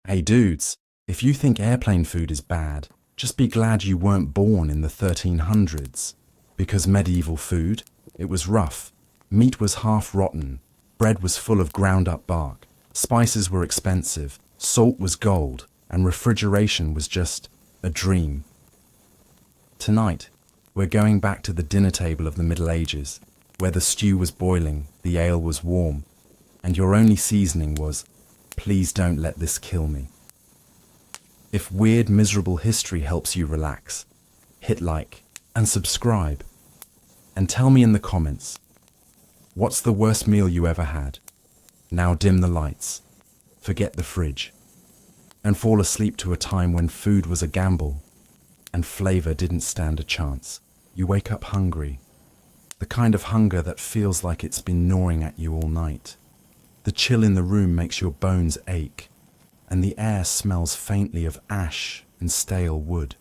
Hey dudes, if you think airplane food is bad, just be glad you weren't born in the 1300s. Because medieval food, it was rough, meat was half rotten, bread was full of ground up bark, spices were expensive, salt was gold, and refrigeration was just a dream. Tonight, we're going back to the dinner table of the Middle Ages, where the stew was boiling, the ale was warm, and your only seasoning was, "Please don't let this kill me." If weird, miserable history helps you relax, hit like and subscribe. And tell me in the comments, what's the worst meal you ever had? Now dim the lights, forget the fridge, and fall asleep to a time when food was a gamble and flavor didn't stand a chance. You wake up hungry, the kind of hunger that feels like it's been gnawing at you all night. The chill in the room makes your bones ache, and the air smells faintly of ash and stale wood.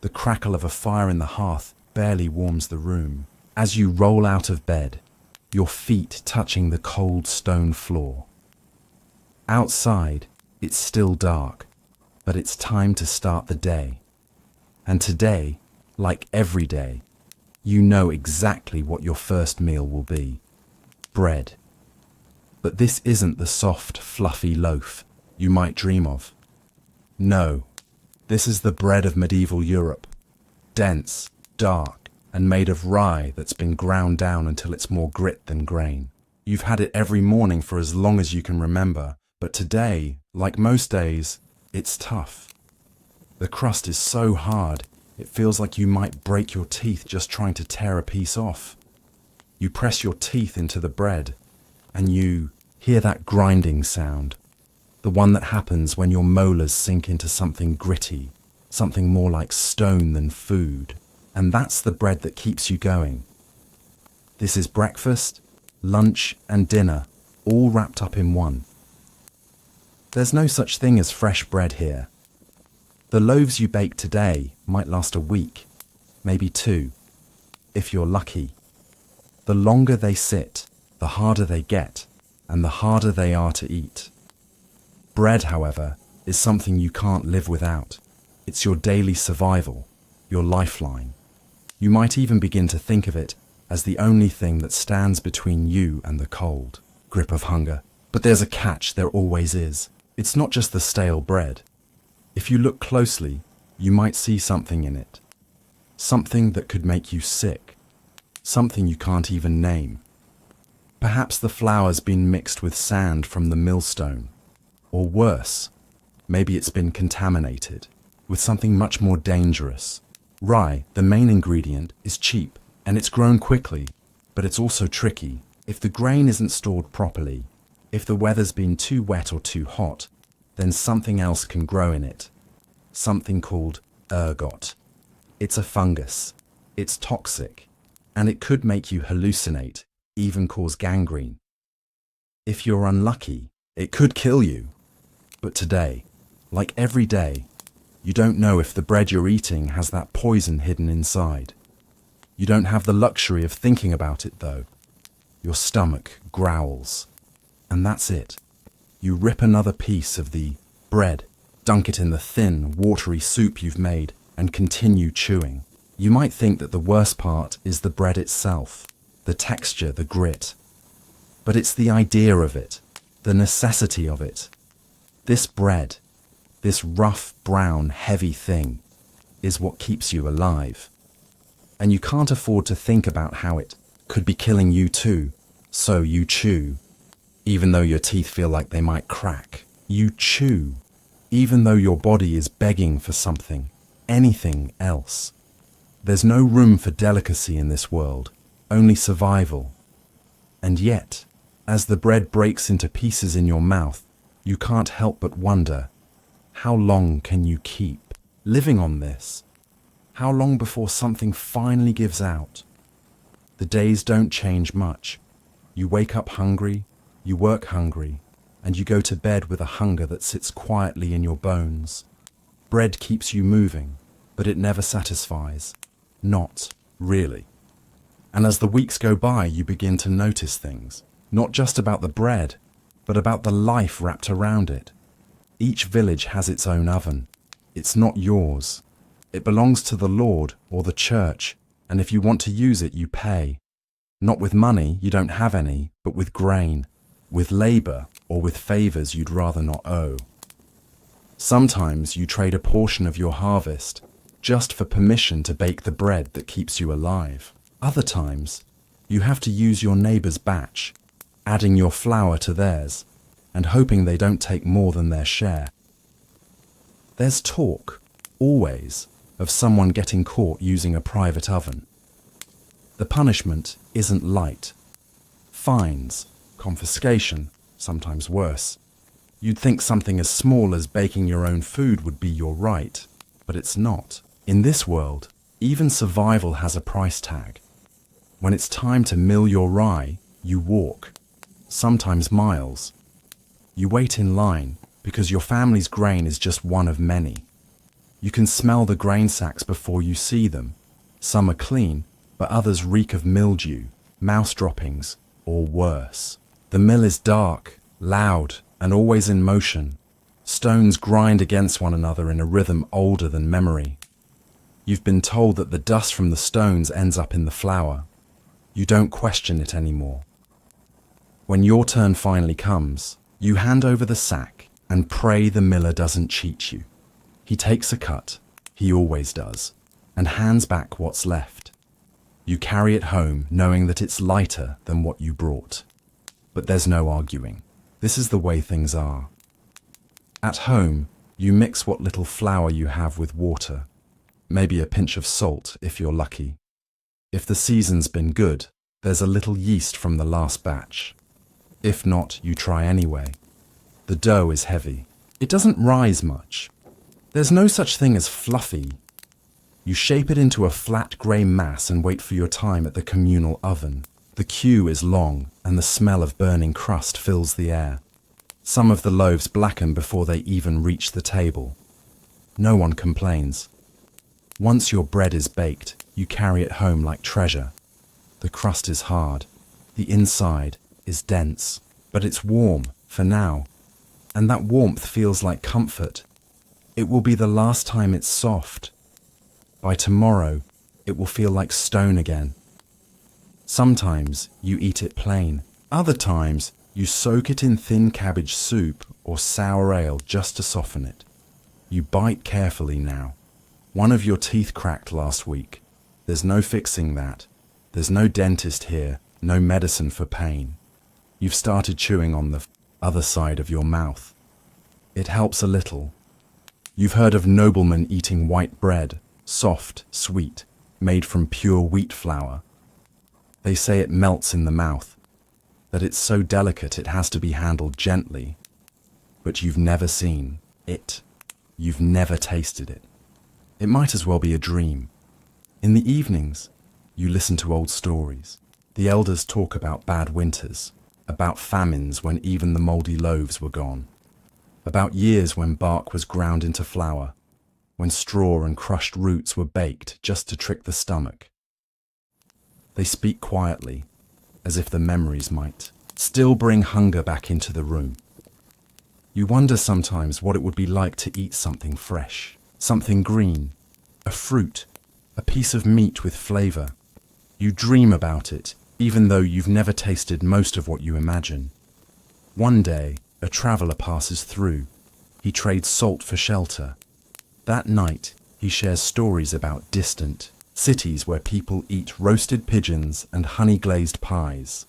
The crackle of a fire in the hearth barely warms the room. As you roll out of bed, your feet touching the cold stone floor. Outside, it's still dark, but it's time to start the day. And today, like every day, you know exactly what your first meal will be. Bread. But this isn't the soft, fluffy loaf you might dream of. No, this is the bread of medieval Europe. Dense, dark, and made of rye that's been ground down until it's more grit than grain. You've had it every morning for as long as you can remember, but today, like most days, it's tough. The crust is so hard, it feels like you might break your teeth just trying to tear a piece off. You press your teeth into the bread, and you hear that grinding sound, the one that happens when your molars sink into something gritty, something more like stone than food. And that's the bread that keeps you going. This is breakfast, lunch, and dinner, all wrapped up in one. There's no such thing as fresh bread here. The loaves you bake today might last a week, maybe two, if you're lucky. The longer they sit, the harder they get, and the harder they are to eat. Bread, however, is something you can't live without. It's your daily survival, your lifeline. You might even begin to think of it as the only thing that stands between you and the cold grip of hunger. But there's a catch, there always is. It's not just the stale bread. If you look closely, you might see something in it. Something that could make you sick. Something you can't even name. Perhaps the flour's been mixed with sand from the millstone. Or worse, maybe it's been contaminated with something much more dangerous. Rye, the main ingredient, is cheap and it's grown quickly, but it's also tricky. If the grain isn't stored properly, if the weather's been too wet or too hot, then something else can grow in it. Something called ergot. It's a fungus. It's toxic, and it could make you hallucinate, even cause gangrene. If you're unlucky, it could kill you. But today, like every day, you don't know if the bread you're eating has that poison hidden inside. You don't have the luxury of thinking about it, though. Your stomach growls. And that's it. You rip another piece of the bread, dunk it in the thin, watery soup you've made, and continue chewing. You might think that the worst part is the bread itself, the texture, the grit. But it's the idea of it, the necessity of it. This bread, this rough, brown, heavy thing, is what keeps you alive. And you can't afford to think about how it could be killing you too, so you chew. Even though your teeth feel like they might crack, you chew. Even though your body is begging for something, anything else. There's no room for delicacy in this world, only survival. And yet, as the bread breaks into pieces in your mouth, you can't help but wonder, how long can you keep living on this? How long before something finally gives out? The days don't change much. You wake up hungry, you work hungry, and you go to bed with a hunger that sits quietly in your bones. Bread keeps you moving, but it never satisfies. Not really. And as the weeks go by, you begin to notice things, not just about the bread, but about the life wrapped around it. Each village has its own oven. It's not yours. It belongs to the Lord or the church, and if you want to use it, you pay. Not with money, you don't have any, but with grain, with labor, or with favors you'd rather not owe. Sometimes you trade a portion of your harvest just for permission to bake the bread that keeps you alive. Other times, you have to use your neighbor's batch, adding your flour to theirs, and hoping they don't take more than their share. There's talk, always, of someone getting caught using a private oven. The punishment isn't light. Fines, confiscation, sometimes worse. You'd think something as small as baking your own food would be your right, but it's not. In this world, even survival has a price tag. When it's time to mill your rye, you walk, sometimes miles. You wait in line because your family's grain is just one of many. You can smell the grain sacks before you see them. Some are clean, but others reek of mildew, mouse droppings, or worse. The mill is dark, loud, and always in motion. Stones grind against one another in a rhythm older than memory. You've been told that the dust from the stones ends up in the flour. You don't question it anymore. When your turn finally comes, you hand over the sack and pray the miller doesn't cheat you. He takes a cut, he always does, and hands back what's left. You carry it home knowing that it's lighter than what you brought. But there's no arguing. This is the way things are. At home, you mix what little flour you have with water, maybe a pinch of salt if you're lucky. If the season's been good, there's a little yeast from the last batch. If not, you try anyway. The dough is heavy. It doesn't rise much. There's no such thing as fluffy. You shape it into a flat grey mass and wait for your time at the communal oven. The queue is long, and the smell of burning crust fills the air. Some of the loaves blacken before they even reach the table. No one complains. Once your bread is baked, you carry it home like treasure. The crust is hard. The inside is dense. But it's warm, for now. And that warmth feels like comfort. It will be the last time it's soft. By tomorrow, it will feel like stone again. Sometimes you eat it plain. Other times you soak it in thin cabbage soup or sour ale just to soften it. You bite carefully now. One of your teeth cracked last week. There's no fixing that. There's no dentist here, no medicine for pain. You've started chewing on the other side of your mouth. It helps a little. You've heard of noblemen eating white bread, soft, sweet, made from pure wheat flour. They say it melts in the mouth, that it's so delicate it has to be handled gently. But you've never seen it. You've never tasted it. It might as well be a dream. In the evenings, you listen to old stories. The elders talk about bad winters, about famines when even the mouldy loaves were gone, about years when bark was ground into flour, when straw and crushed roots were baked just to trick the stomach. They speak quietly, as if the memories might still bring hunger back into the room. You wonder sometimes what it would be like to eat something fresh, something green, a fruit, a piece of meat with flavor. You dream about it, even though you've never tasted most of what you imagine. One day, a traveler passes through. He trades salt for shelter. That night, he shares stories about distant cities where people eat roasted pigeons and honey-glazed pies.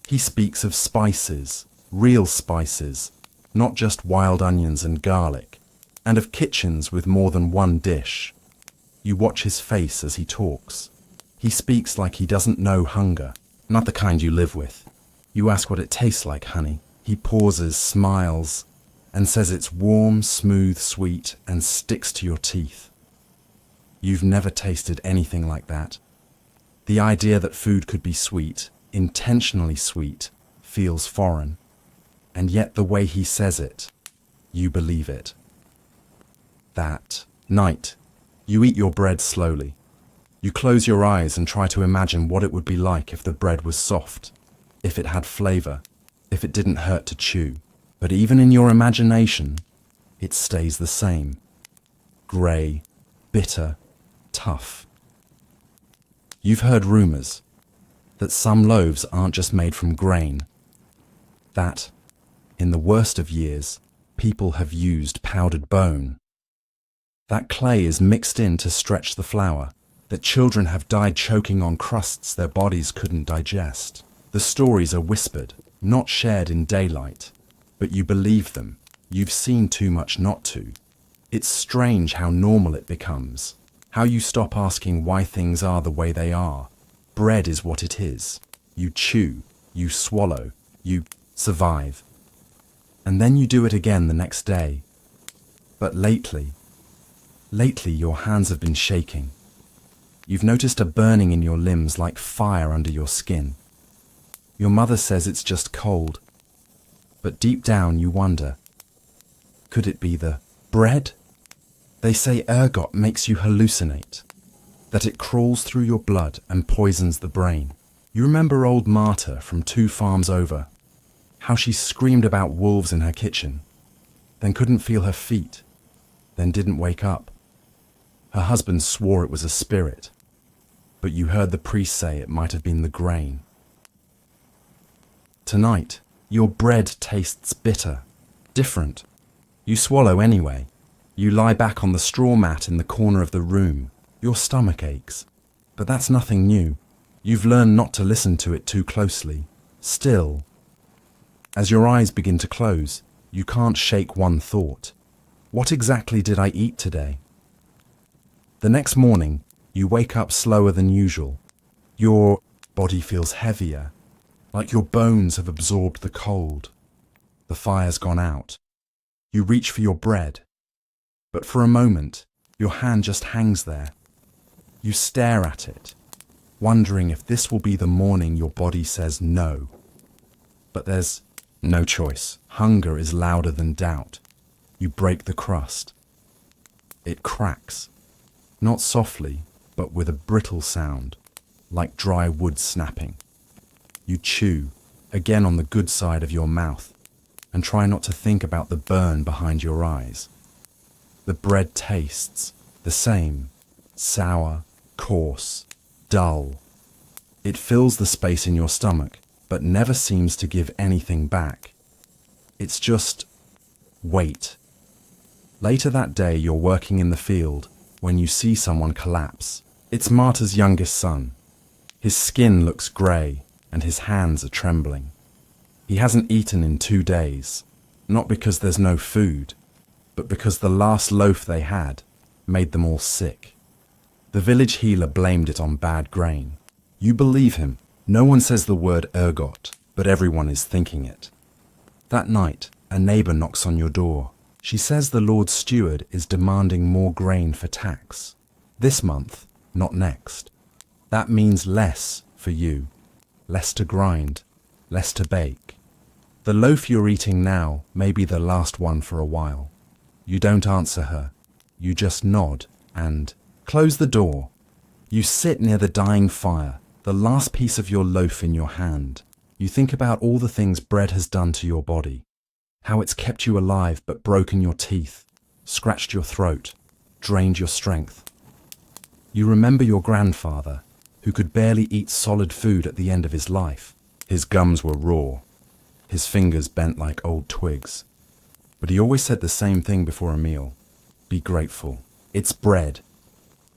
He speaks of spices, real spices, not just wild onions and garlic, and of kitchens with more than one dish. You watch his face as he talks. He speaks like he doesn't know hunger, not the kind you live with. You ask what it tastes like, honey. He pauses, smiles, and says it's warm, smooth, sweet, and sticks to your teeth. You've never tasted anything like that. The idea that food could be sweet, intentionally sweet, feels foreign. And yet the way he says it, you believe it. That night, you eat your bread slowly. You close your eyes and try to imagine what it would be like if the bread was soft, if it had flavor, if it didn't hurt to chew. But even in your imagination, it stays the same. Grey, bitter, tough. You've heard rumours that some loaves aren't just made from grain, that, in the worst of years, people have used powdered bone. That clay is mixed in to stretch the flour, that children have died choking on crusts their bodies couldn't digest. The stories are whispered, not shared in daylight, but you believe them. You've seen too much not to. It's strange how normal it becomes, how you stop asking why things are the way they are. Bread is what it is. You chew, you swallow, you survive. And then you do it again the next day. But lately your hands have been shaking. You've noticed a burning in your limbs like fire under your skin. Your mother says it's just cold. But deep down you wonder, could it be the bread? They say ergot makes you hallucinate, that it crawls through your blood and poisons the brain. You remember old Marta from 2 farms over, how she screamed about wolves in her kitchen, then couldn't feel her feet, then didn't wake up. Her husband swore it was a spirit, but you heard the priest say it might have been the grain. Tonight, your bread tastes bitter, different. You swallow anyway. You lie back on the straw mat in the corner of the room. Your stomach aches, but that's nothing new. You've learned not to listen to it too closely. Still, as your eyes begin to close, you can't shake one thought. What exactly did I eat today? The next morning, you wake up slower than usual. Your body feels heavier, like your bones have absorbed the cold. The fire's gone out. You reach for your bread, but for a moment, your hand just hangs there. You stare at it, wondering if this will be the morning your body says no. But there's no choice. Hunger is louder than doubt. You break the crust. It cracks, not softly, but with a brittle sound, like dry wood snapping. You chew, again on the good side of your mouth, and try not to think about the burn behind your eyes. The bread tastes the same, sour, coarse, dull. It fills the space in your stomach, but never seems to give anything back. It's just wait. Later that day, you're working in the field when you see someone collapse. It's Marta's youngest son. His skin looks grey and his hands are trembling. He hasn't eaten in 2 days, not because there's no food, but because the last loaf they had made them all sick. The village healer blamed it on bad grain. You believe him. No one says the word ergot, but everyone is thinking it. That night, a neighbour knocks on your door. She says the Lord's steward is demanding more grain for tax. This month, not next. That means less for you. Less to grind, less to bake. The loaf you're eating now may be the last one for a while. You don't answer her. You just nod and close the door. You sit near the dying fire, the last piece of your loaf in your hand. You think about all the things bread has done to your body, how it's kept you alive but broken your teeth, scratched your throat, drained your strength. You remember your grandfather, who could barely eat solid food at the end of his life. His gums were raw, his fingers bent like old twigs. But he always said the same thing before a meal. Be grateful. It's bread.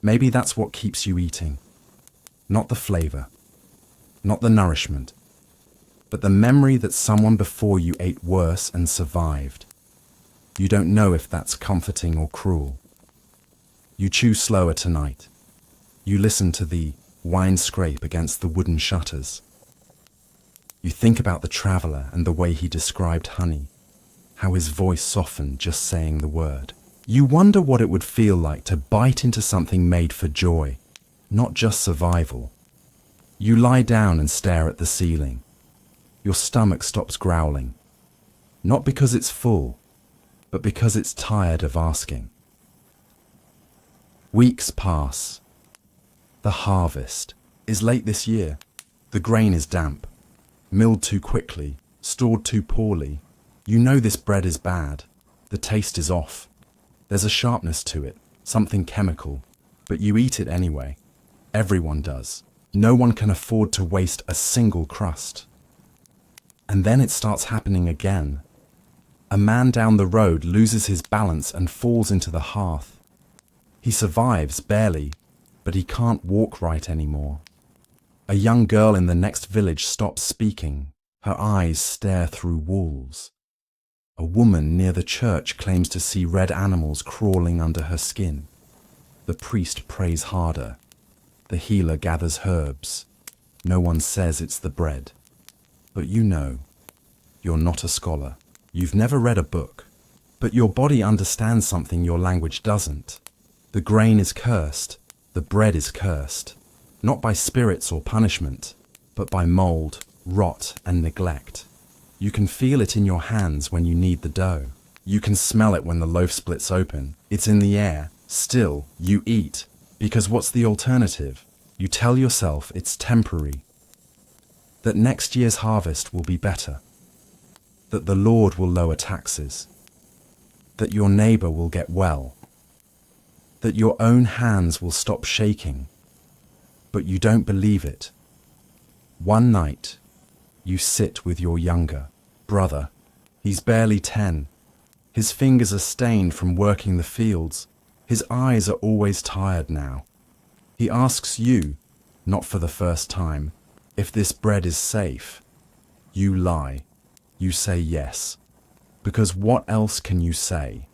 Maybe that's what keeps you eating. Not the flavour, not the nourishment, but the memory that someone before you ate worse and survived. You don't know if that's comforting or cruel. You chew slower tonight. You listen to the wine scrape against the wooden shutters. You think about the traveller and the way he described honey, how his voice softened just saying the word. You wonder what it would feel like to bite into something made for joy, not just survival. You lie down and stare at the ceiling. Your stomach stops growling, not because it's full, but because it's tired of asking. Weeks pass. The harvest is late this year. The grain is damp, milled too quickly, stored too poorly. You know this bread is bad. The taste is off. There's a sharpness to it, something chemical, but you eat it anyway. Everyone does. No one can afford to waste a single crust. And then it starts happening again. A man down the road loses his balance and falls into the hearth. He survives, barely, but he can't walk right anymore. A young girl in the next village stops speaking. Her eyes stare through walls. A woman near the church claims to see red animals crawling under her skin. The priest prays harder. The healer gathers herbs. No one says it's the bread. But you know, you're not a scholar. You've never read a book. But your body understands something your language doesn't. The grain is cursed. The bread is cursed. Not by spirits or punishment, but by mold, rot, and neglect. You can feel it in your hands when you knead the dough. You can smell it when the loaf splits open. It's in the air. Still, you eat. Because what's the alternative? You tell yourself it's temporary. That next year's harvest will be better. That the Lord will lower taxes. That your neighbor will get well. That your own hands will stop shaking. But you don't believe it. One night, you sit with your younger brother. He's barely 10. His fingers are stained from working the fields. His eyes are always tired now. He asks you, not for the first time, if this bread is safe. You lie. You say yes. Because what else can you say?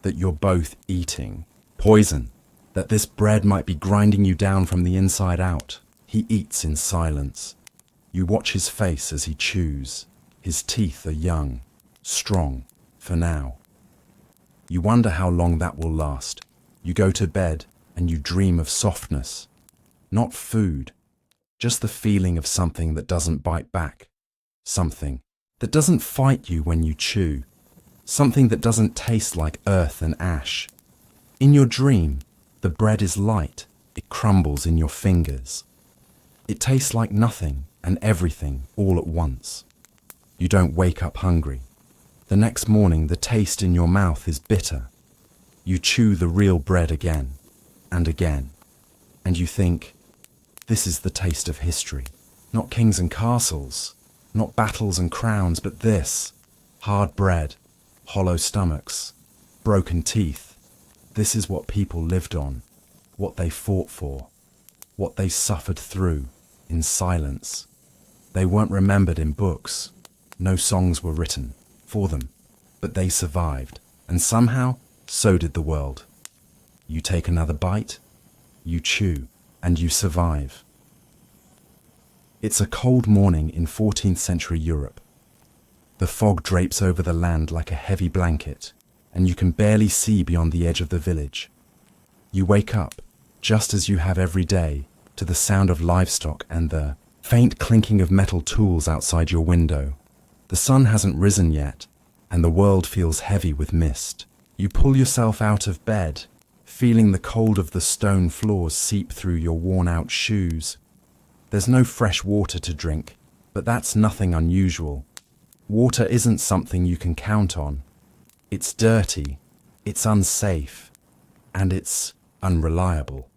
That you're both eating poison. That this bread might be grinding you down from the inside out. He eats in silence. You watch his face as he chews. His teeth are young, strong, for now. You wonder how long that will last. You go to bed and you dream of softness. Not food, just the feeling of something that doesn't bite back. Something that doesn't fight you when you chew. Something that doesn't taste like earth and ash. In your dream, the bread is light. It crumbles in your fingers. It tastes like nothing and everything all at once. You don't wake up hungry. The next morning, the taste in your mouth is bitter. You chew the real bread again and again, and you think, this is the taste of history. Not kings and castles, not battles and crowns, but this, hard bread, hollow stomachs, broken teeth. This is what people lived on, what they fought for, what they suffered through in silence. They weren't remembered in books. No songs were written for them, but they survived, and somehow, so did the world. You take another bite, you chew, and you survive. It's a cold morning in 14th century Europe. The fog drapes over the land like a heavy blanket, and you can barely see beyond the edge of the village. You wake up, just as you have every day, to the sound of livestock and the faint clinking of metal tools outside your window. The sun hasn't risen yet, and the world feels heavy with mist. You pull yourself out of bed, feeling the cold of the stone floors seep through your worn-out shoes. There's no fresh water to drink, but that's nothing unusual. Water isn't something you can count on. It's dirty, it's unsafe, and it's unreliable.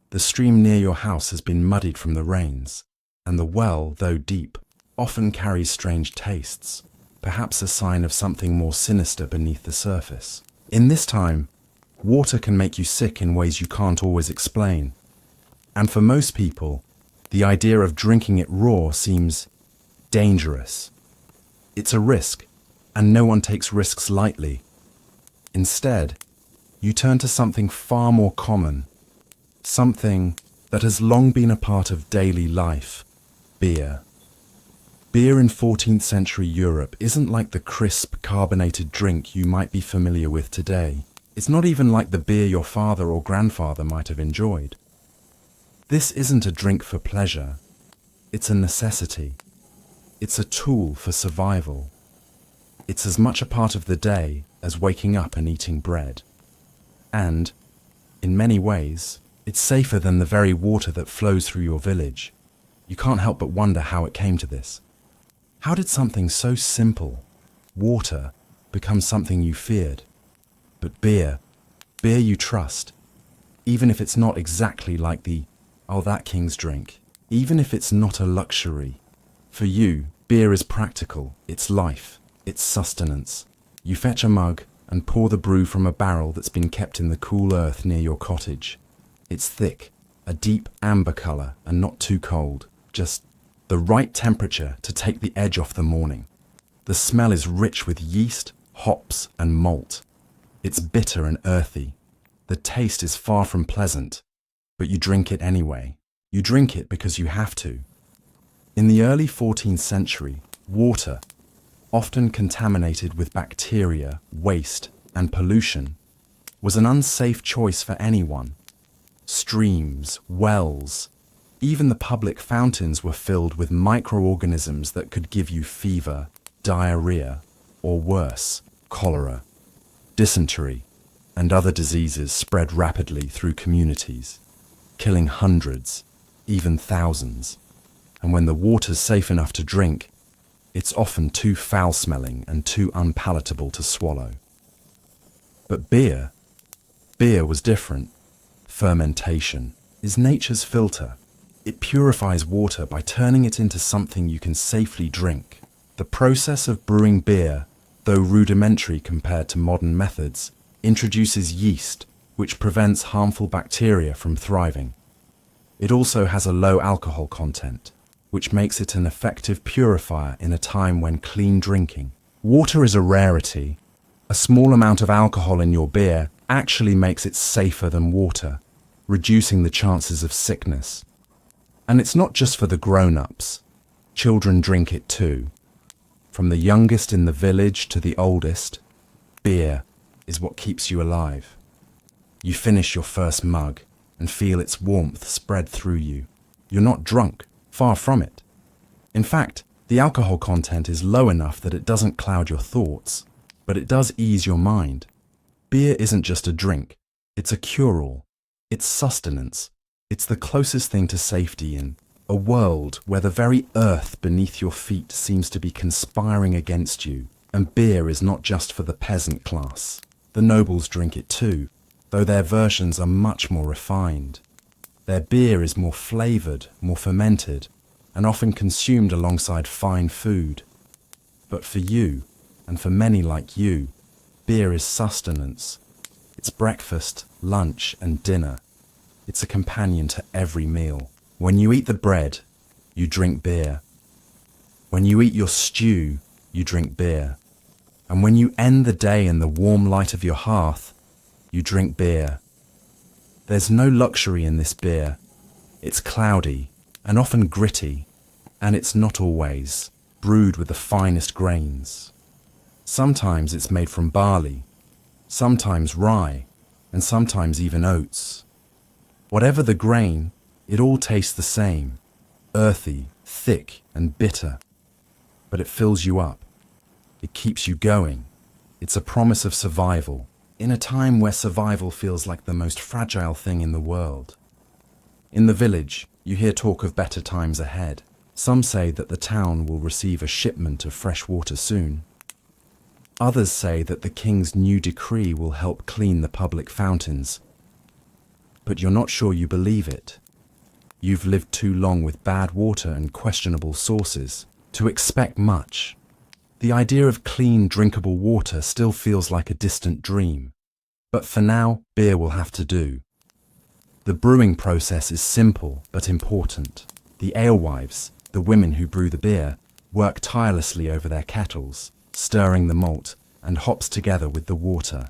The stream near your house has been muddied from the rains, and the well, though deep, often carries strange tastes, perhaps a sign of something more sinister beneath the surface. In this time, water can make you sick in ways you can't always explain. And for most people, the idea of drinking it raw seems dangerous. It's a risk, and no one takes risks lightly. Instead, you turn to something far more common, something that has long been a part of daily life: beer. Beer in 14th century Europe isn't like the crisp, carbonated drink you might be familiar with today. It's not even like the beer your father or grandfather might have enjoyed. This isn't a drink for pleasure. It's a necessity. It's a tool for survival. It's as much a part of the day as waking up and eating bread. And, in many ways, it's safer than the very water that flows through your village. You can't help but wonder how it came to this. How did something so simple, water, become something you feared? But beer you trust, even if it's not exactly like the, oh, that king's drink, even if it's not a luxury. For you, beer is practical, it's life, it's sustenance. You fetch a mug and pour the brew from a barrel that's been kept in the cool earth near your cottage. It's thick, a deep amber colour and not too cold, just the right temperature to take the edge off the morning. The smell is rich with yeast, hops and malt. It's bitter and earthy. The taste is far from pleasant, but you drink it anyway. You drink it because you have to. In the early 14th century, water, often contaminated with bacteria, waste, and pollution, was an unsafe choice for anyone. Streams, wells, even the public fountains were filled with microorganisms that could give you fever, diarrhea, or worse, cholera. Dysentery and other diseases spread rapidly through communities, killing hundreds, even thousands. And when the water's safe enough to drink, it's often too foul-smelling and too unpalatable to swallow. But beer was different. Fermentation is nature's filter. It purifies water by turning it into something you can safely drink. The process of brewing beer, though rudimentary compared to modern methods, introduces yeast, which prevents harmful bacteria from thriving. It also has a low alcohol content, which makes it an effective purifier in a time when clean drinking. Water is a rarity. A small amount of alcohol in your beer actually makes it safer than water, reducing the chances of sickness. And it's not just for the grown-ups. Children drink it too. From the youngest in the village to the oldest, beer is what keeps you alive. You finish your first mug and feel its warmth spread through you. You're not drunk, far from it. In fact, the alcohol content is low enough that it doesn't cloud your thoughts, but it does ease your mind. Beer isn't just a drink, it's a cure-all. It's sustenance. It's the closest thing to safety in a world where the very earth beneath your feet seems to be conspiring against you. And beer is not just for the peasant class. The nobles drink it too, though their versions are much more refined. Their beer is more flavoured, more fermented, and often consumed alongside fine food. But for you, and for many like you, beer is sustenance. It's breakfast, lunch, and dinner. It's a companion to every meal. When you eat the bread, you drink beer. When you eat your stew, you drink beer. And when you end the day in the warm light of your hearth, you drink beer. There's no luxury in this beer. It's cloudy and often gritty, and it's not always brewed with the finest grains. Sometimes it's made from barley, sometimes rye, and sometimes even oats. Whatever the grain, it all tastes the same, earthy, thick, and bitter. But it fills you up. It keeps you going. It's a promise of survival, in a time where survival feels like the most fragile thing in the world. In the village, you hear talk of better times ahead. Some say that the town will receive a shipment of fresh water soon. Others say that the king's new decree will help clean the public fountains. But you're not sure you believe it. You've lived too long with bad water and questionable sources to expect much. The idea of clean, drinkable water still feels like a distant dream. But for now, beer will have to do. The brewing process is simple but important. The alewives, the women who brew the beer, work tirelessly over their kettles, stirring the malt and hops together with the water.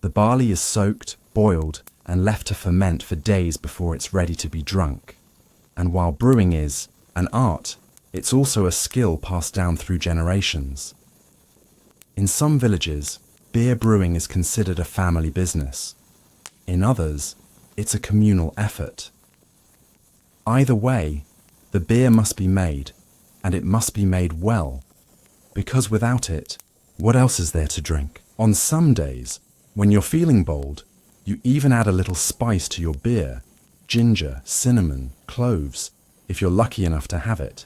The barley is soaked, boiled, and left to ferment for days before it's ready to be drunk. And while brewing is an art, it's also a skill passed down through generations. In some villages, beer brewing is considered a family business. In others, it's a communal effort. Either way, the beer must be made, and it must be made well, because without it, what else is there to drink? On some days, when you're feeling bold, you even add a little spice to your beer, ginger, cinnamon, cloves, if you're lucky enough to have it.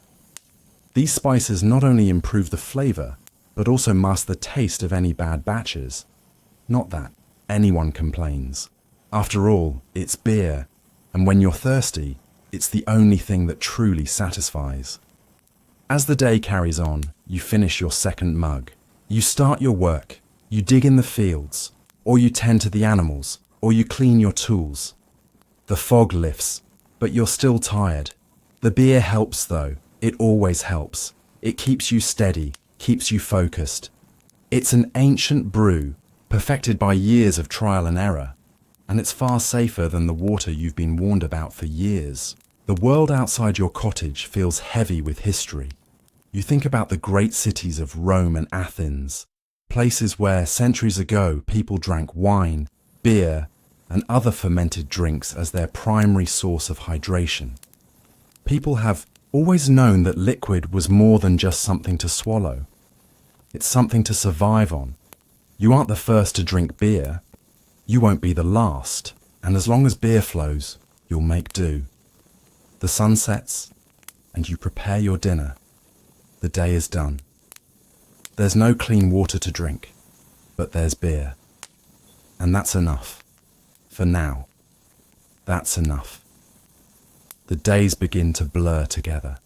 These spices not only improve the flavour, but also mask the taste of any bad batches. Not that anyone complains. After all, it's beer, and when you're thirsty, it's the only thing that truly satisfies. As the day carries on, you finish your second mug. You start your work, you dig in the fields, or you tend to the animals, or you clean your tools. The fog lifts, but you're still tired. The beer helps though, it always helps. It keeps you steady, keeps you focused. It's an ancient brew, perfected by years of trial and error, and it's far safer than the water you've been warned about for years. The world outside your cottage feels heavy with history. You think about the great cities of Rome and Athens, places where centuries ago people drank wine, beer, and other fermented drinks as their primary source of hydration. People have always known that liquid was more than just something to swallow. It's something to survive on. You aren't the first to drink beer. You won't be the last, and as long as beer flows, you'll make do. The sun sets, and you prepare your dinner. The day is done. There's no clean water to drink, but there's beer. And that's enough. For now. That's enough. The days begin to blur together.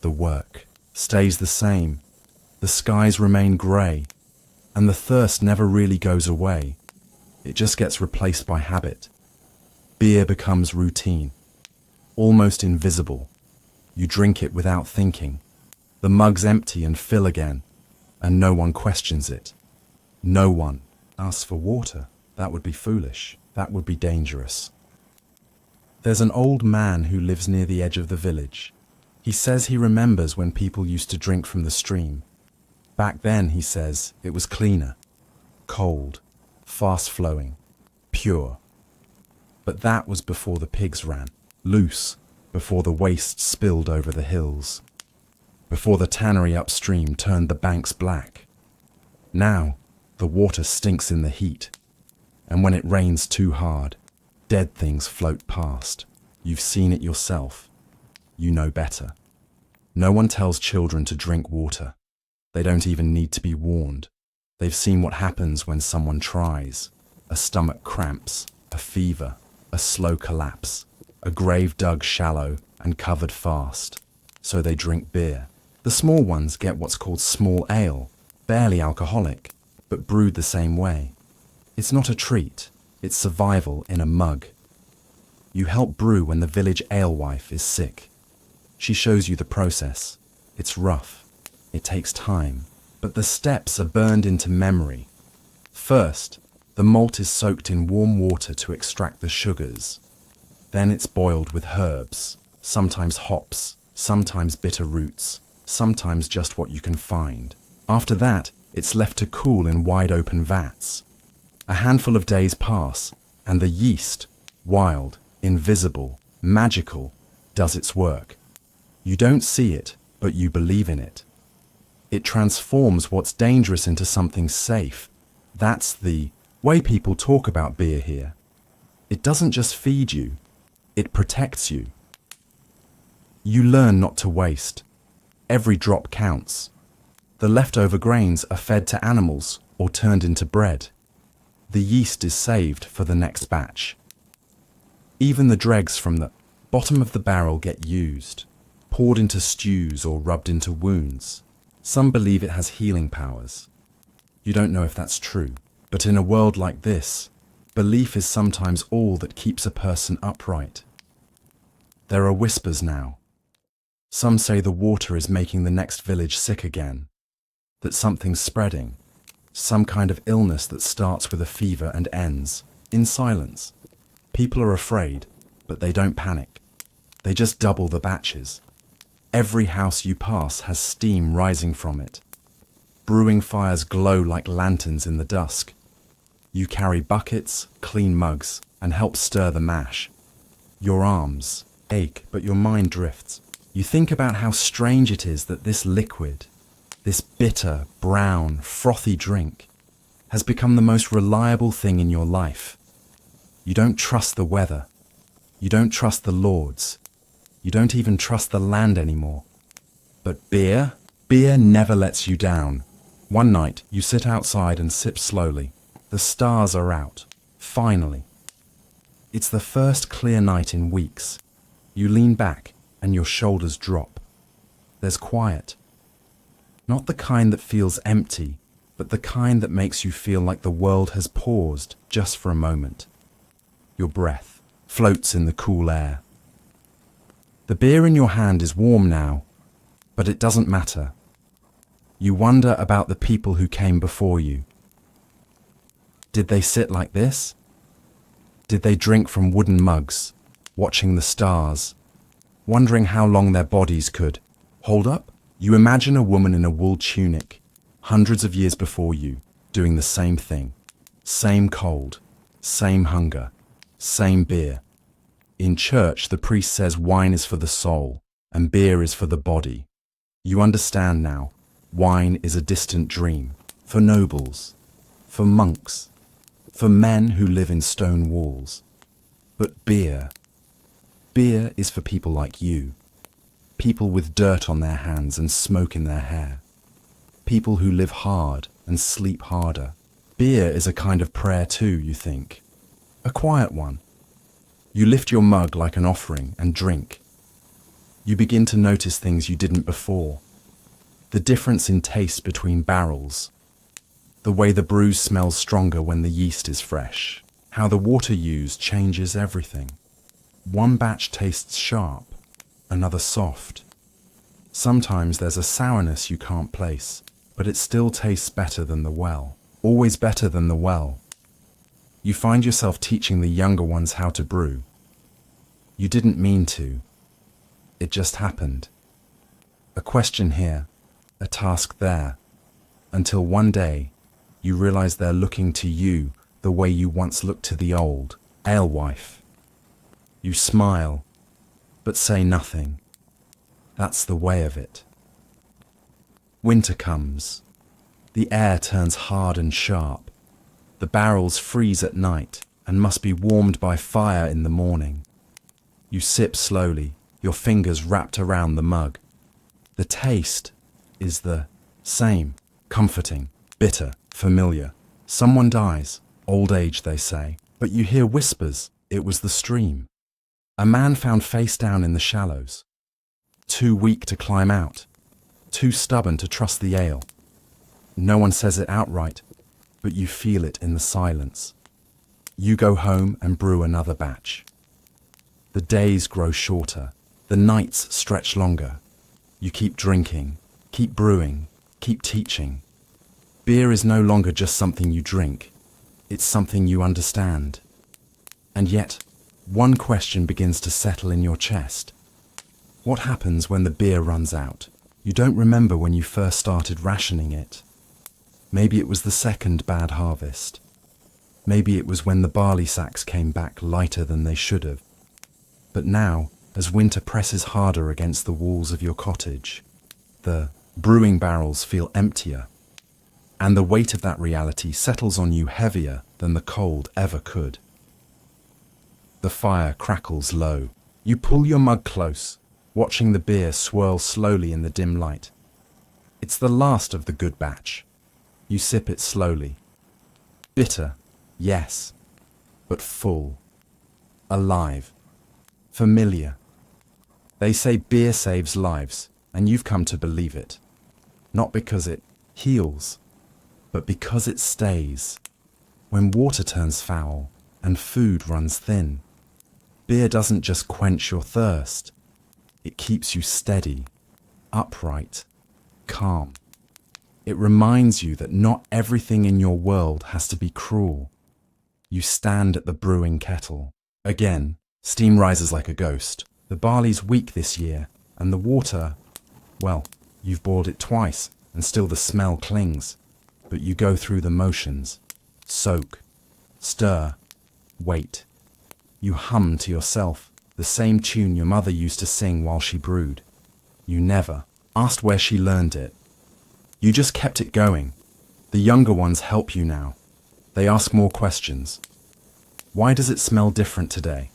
The work stays the same. The skies remain grey, and the thirst never really goes away. It just gets replaced by habit. Beer becomes routine, almost invisible. You drink it without thinking. The mugs empty and fill again, and no one questions it. No one asks for water. That would be foolish. That would be dangerous. There's an old man who lives near the edge of the village. He says he remembers when people used to drink from the stream. Back then, he says, it was cleaner, cold, fast-flowing, pure. But that was before the pigs ran, loose, before the waste spilled over the hills, before the tannery upstream turned the banks black. Now, the water stinks in the heat, and when it rains too hard, dead things float past. You've seen it yourself. You know better. No one tells children to drink water. They don't even need to be warned. They've seen what happens when someone tries. A stomach cramps, a fever, a slow collapse, a grave dug shallow and covered fast. So they drink beer. The small ones get what's called small ale, barely alcoholic, but brewed the same way. It's not a treat, it's survival in a mug. You help brew when the village alewife is sick. She shows you the process. It's rough. It takes time, but the steps are burned into memory. First, the malt is soaked in warm water to extract the sugars. Then it's boiled with herbs, sometimes hops, sometimes bitter roots, sometimes just what you can find. After that, it's left to cool in wide open vats. A handful of days pass, and the yeast, wild, invisible, magical, does its work. You don't see it, but you believe in it. It transforms what's dangerous into something safe. That's the way people talk about beer here. It doesn't just feed you, it protects you. You learn not to waste. Every drop counts. The leftover grains are fed to animals or turned into bread. The yeast is saved for the next batch. Even the dregs from the bottom of the barrel get used, poured into stews or rubbed into wounds. Some believe it has healing powers. You don't know if that's true, but in a world like this, belief is sometimes all that keeps a person upright. There are whispers now. Some say the water is making the next village sick again, that something's spreading, some kind of illness that starts with a fever and ends, in silence. People are afraid, but they don't panic. They just double the batches. Every house you pass has steam rising from it. Brewing fires glow like lanterns in the dusk. You carry buckets, clean mugs, and help stir the mash. Your arms ache, but your mind drifts. You think about how strange it is that this liquid, this bitter, brown, frothy drink, has become the most reliable thing in your life. You don't trust the weather. You don't trust the lords. You don't even trust the land anymore. But beer never lets you down. One night, you sit outside and sip slowly. The stars are out. Finally. It's the first clear night in weeks. You lean back and your shoulders drop. There's quiet. Not the kind that feels empty, but the kind that makes you feel like the world has paused just for a moment. Your breath floats in the cool air. The beer in your hand is warm now, but it doesn't matter. You wonder about the people who came before you. Did they sit like this? Did they drink from wooden mugs, watching the stars, wondering how long their bodies could hold up? You imagine a woman in a wool tunic, hundreds of years before you, doing the same thing. Same cold, same hunger, same beer. In church, the priest says wine is for the soul and beer is for the body. You understand now, wine is a distant dream, for nobles, for monks, for men who live in stone walls. But beer is for people like you. People with dirt on their hands and smoke in their hair. People who live hard and sleep harder. Beer is a kind of prayer too, you think. A quiet one. You lift your mug like an offering and drink. You begin to notice things you didn't before. The difference in taste between barrels. The way the brew smells stronger when the yeast is fresh. How the water used changes everything. One batch tastes sharp, another soft. Sometimes there's a sourness you can't place, but it still tastes better than the well. Always better than the well. You find yourself teaching the younger ones how to brew. You didn't mean to. It just happened. A question here, a task there, until one day you realize they're looking to you the way you once looked to the old alewife. You smile, but say nothing. That's the way of it. Winter comes. The air turns hard and sharp. The barrels freeze at night and must be warmed by fire in the morning. You sip slowly, your fingers wrapped around the mug. The taste is the same, comforting, bitter, familiar. Someone dies, old age they say, but you hear whispers, it was the stream. A man found face down in the shallows. Too weak to climb out, too stubborn to trust the ale. No one says it outright, but you feel it in the silence. You go home and brew another batch. The days grow shorter, the nights stretch longer. You keep drinking, keep brewing, keep teaching. Beer is no longer just something you drink, it's something you understand. And yet, one question begins to settle in your chest. What happens when the beer runs out? You don't remember when you first started rationing it. Maybe it was the second bad harvest. Maybe it was when the barley sacks came back lighter than they should have. But now, as winter presses harder against the walls of your cottage, the brewing barrels feel emptier, and the weight of that reality settles on you heavier than the cold ever could. The fire crackles low. You pull your mug close, watching the beer swirl slowly in the dim light. It's the last of the good batch. You sip it slowly. Bitter, yes, but full. Alive. Familiar. They say beer saves lives, and you've come to believe it. Not because it heals, but because it stays. When water turns foul and food runs thin, beer doesn't just quench your thirst. It keeps you steady, upright, calm. It reminds you that not everything in your world has to be cruel. You stand at the brewing kettle. Again, steam rises like a ghost. The barley's weak this year, and the water, well, you've boiled it twice, and still the smell clings. But you go through the motions. Soak, stir, wait. You hum to yourself the same tune your mother used to sing while she brewed. You never asked where she learned it. You just kept it going. The younger ones help you now. They ask more questions. Why does it smell different today?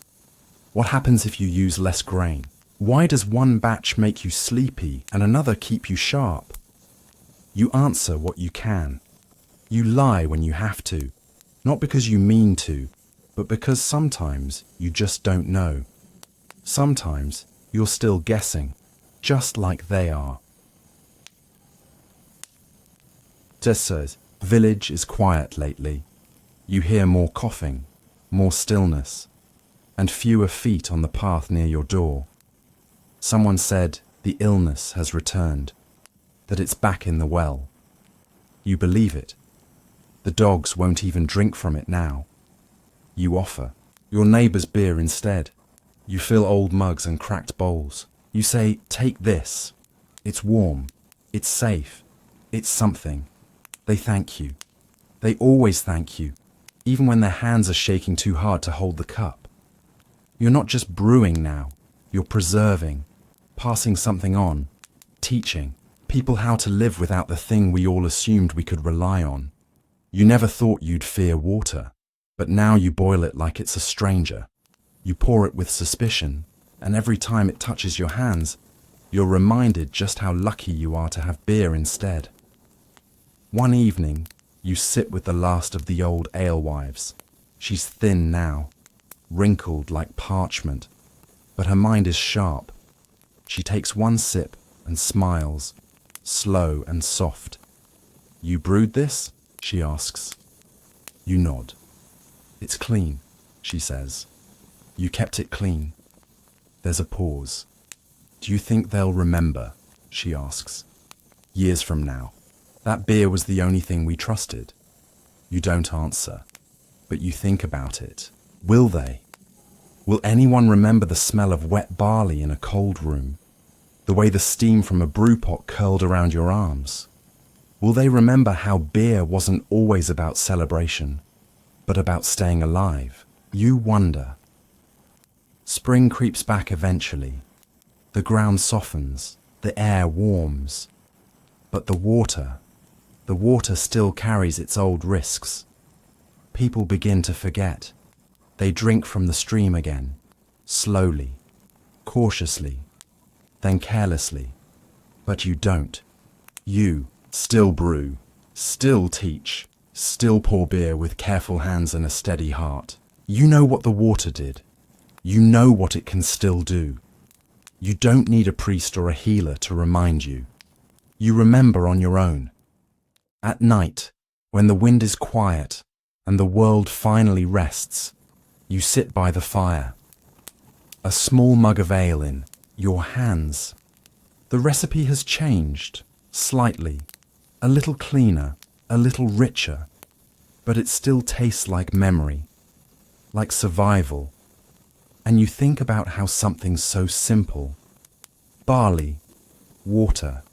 What happens if you use less grain? Why does one batch make you sleepy and another keep you sharp? You answer what you can. You lie when you have to. Not because you mean to, but because sometimes you just don't know. Sometimes you're still guessing, just like they are. Tess says, village is quiet lately. You hear more coughing, more stillness, and fewer feet on the path near your door. Someone said the illness has returned, that it's back in the well. You believe it. The dogs won't even drink from it now. You offer your neighbour's beer instead. You fill old mugs and cracked bowls. You say, take this. It's warm. It's safe. It's something. They thank you. They always thank you, even when their hands are shaking too hard to hold the cup. You're not just brewing now. You're preserving, passing something on, teaching people how to live without the thing we all assumed we could rely on. You never thought you'd fear water, but now you boil it like it's a stranger. You pour it with suspicion, and every time it touches your hands, you're reminded just how lucky you are to have beer instead. One evening, you sit with the last of the old alewives. She's thin now, wrinkled like parchment, but her mind is sharp. She takes one sip and smiles, slow and soft. You brewed this? She asks. You nod. It's clean, she says. You kept it clean. There's a pause. Do you think they'll remember? She asks. Years from now. That beer was the only thing we trusted. You don't answer, but you think about it. Will they? Will anyone remember the smell of wet barley in a cold room? The way the steam from a brew pot curled around your arms? Will they remember how beer wasn't always about celebration, but about staying alive? You wonder. Spring creeps back eventually. The ground softens, the air warms. But the water still carries its old risks. People begin to forget. They drink from the stream again, slowly, cautiously, then carelessly. But you don't. You still brew, still teach, still pour beer with careful hands and a steady heart. You know what the water did. You know what it can still do. You don't need a priest or a healer to remind you. You remember on your own. At night, when the wind is quiet and the world finally rests, you sit by the fire. A small mug of ale in your hands. The recipe has changed, slightly, a little cleaner, a little richer, but it still tastes like memory, like survival. And you think about how something so simple, barley, water,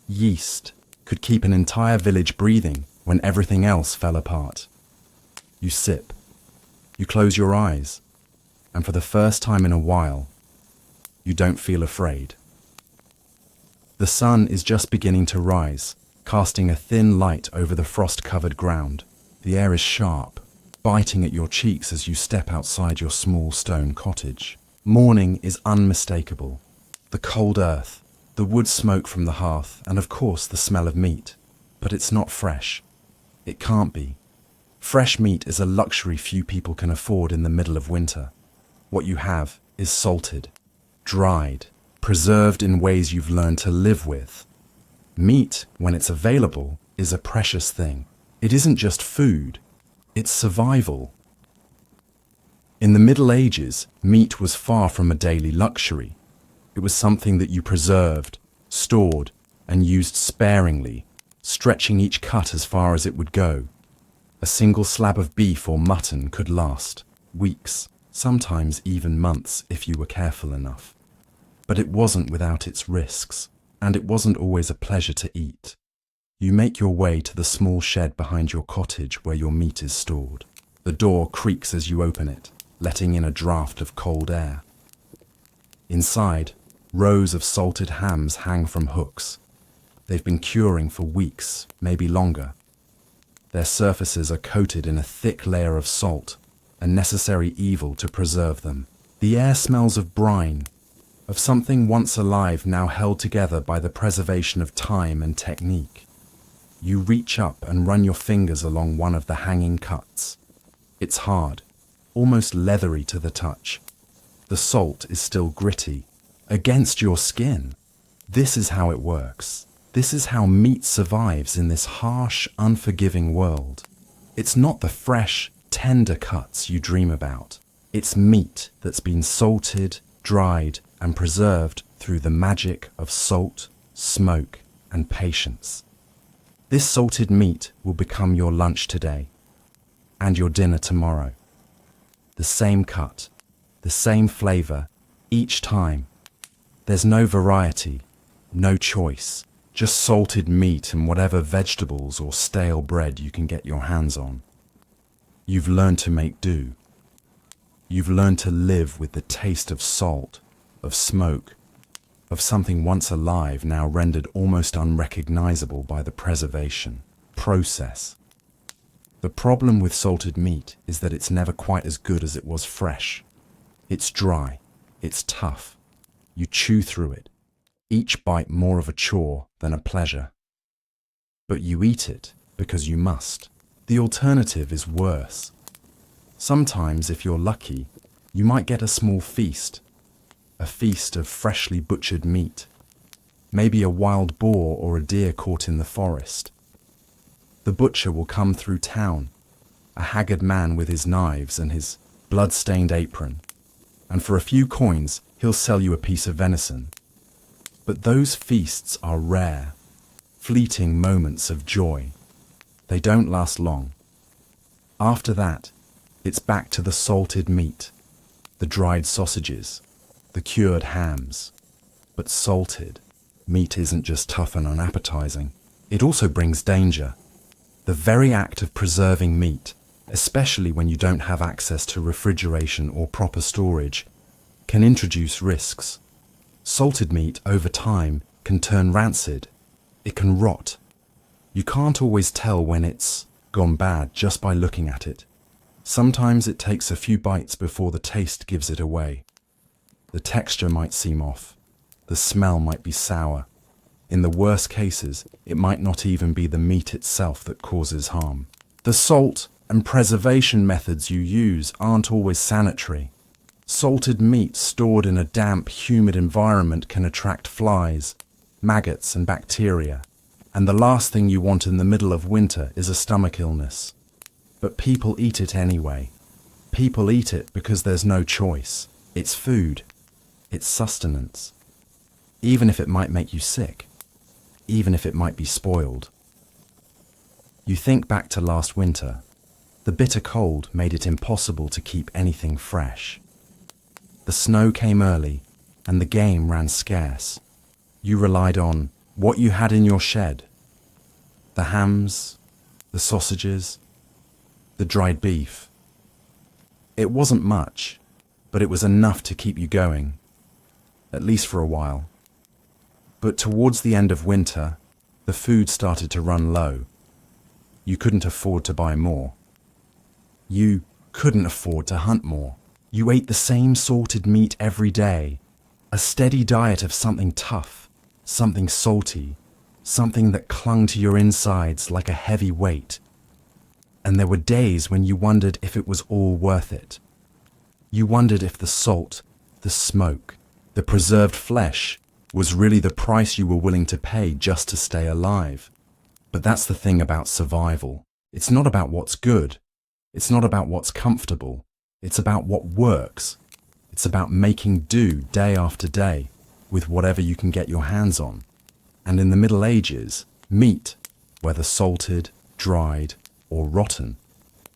yeast, could keep an entire village breathing when everything else fell apart. You sip, you close your eyes, and for the first time in a while, you don't feel afraid. The sun is just beginning to rise, casting a thin light over the frost-covered ground. The air is sharp, biting at your cheeks as you step outside your small stone cottage. Morning is unmistakable. The cold earth, the wood smoke from the hearth, and of course the smell of meat. But it's not fresh. It can't be. Fresh meat is a luxury few people can afford in the middle of winter. What you have is salted, dried, preserved in ways you've learned to live with. Meat, when it's available, is a precious thing. It isn't just food, it's survival. In the Middle Ages, meat was far from a daily luxury. It was something that you preserved, stored, and used sparingly, stretching each cut as far as it would go. A single slab of beef or mutton could last weeks, sometimes even months if you were careful enough. But it wasn't without its risks, and it wasn't always a pleasure to eat. You make your way to the small shed behind your cottage where your meat is stored. The door creaks as you open it, letting in a draft of cold air. Inside, rows of salted hams hang from hooks. They've been curing for weeks, maybe longer. Their surfaces are coated in a thick layer of salt, a necessary evil to preserve them. The air smells of brine, of something once alive now held together by the preservation of time and technique. You reach up and run your fingers along one of the hanging cuts. It's hard, almost leathery to the touch. The salt is still gritty, against your skin. This is how it works. This is how meat survives in this harsh, unforgiving world. It's not the fresh, tender cuts you dream about. It's meat that's been salted, dried, and preserved through the magic of salt, smoke, and patience. This salted meat will become your lunch today and your dinner tomorrow. The same cut, the same flavor, each time. There's no variety, no choice, just salted meat and whatever vegetables or stale bread you can get your hands on. You've learned to make do. You've learned to live with the taste of salt, of smoke, of something once alive now rendered almost unrecognizable by the preservation process. The problem with salted meat is that it's never quite as good as it was fresh. It's dry, it's tough. You chew through it, each bite more of a chore than a pleasure. But you eat it because you must. The alternative is worse. Sometimes, if you're lucky, you might get a small feast, a feast of freshly butchered meat, maybe a wild boar or a deer caught in the forest. The butcher will come through town, a haggard man with his knives and his blood-stained apron, and for a few coins he'll sell you a piece of venison. But those feasts are rare, fleeting moments of joy. They don't last long. After that, it's back to the salted meat, the dried sausages, the cured hams. But salted meat isn't just tough and unappetizing. It also brings danger. The very act of preserving meat, especially when you don't have access to refrigeration or proper storage, can introduce risks. Salted meat over time can turn rancid. It can rot. You can't always tell when it's gone bad just by looking at it. Sometimes it takes a few bites before the taste gives it away. The texture might seem off. The smell might be sour. In the worst cases, it might not even be the meat itself that causes harm. The salt and preservation methods you use aren't always sanitary. Salted meat stored in a damp, humid environment can attract flies, maggots, and bacteria. And the last thing you want in the middle of winter is a stomach illness. But people eat it anyway. People eat it because there's no choice. It's food. It's sustenance. Even if it might make you sick. Even if it might be spoiled. You think back to last winter. The bitter cold made it impossible to keep anything fresh. The snow came early, and the game ran scarce. You relied on what you had in your shed. The hams, the sausages, the dried beef. It wasn't much, but it was enough to keep you going, at least for a while. But towards the end of winter, the food started to run low. You couldn't afford to buy more. You couldn't afford to hunt more. You ate the same salted meat every day, a steady diet of something tough, something salty, something that clung to your insides like a heavy weight. And there were days when you wondered if it was all worth it. You wondered if the salt, the smoke, the preserved flesh was really the price you were willing to pay just to stay alive. But that's the thing about survival. It's not about what's good. It's not about what's comfortable. It's about what works. It's about making do day after day with whatever you can get your hands on. And in the Middle Ages, meat, whether salted, dried, or rotten,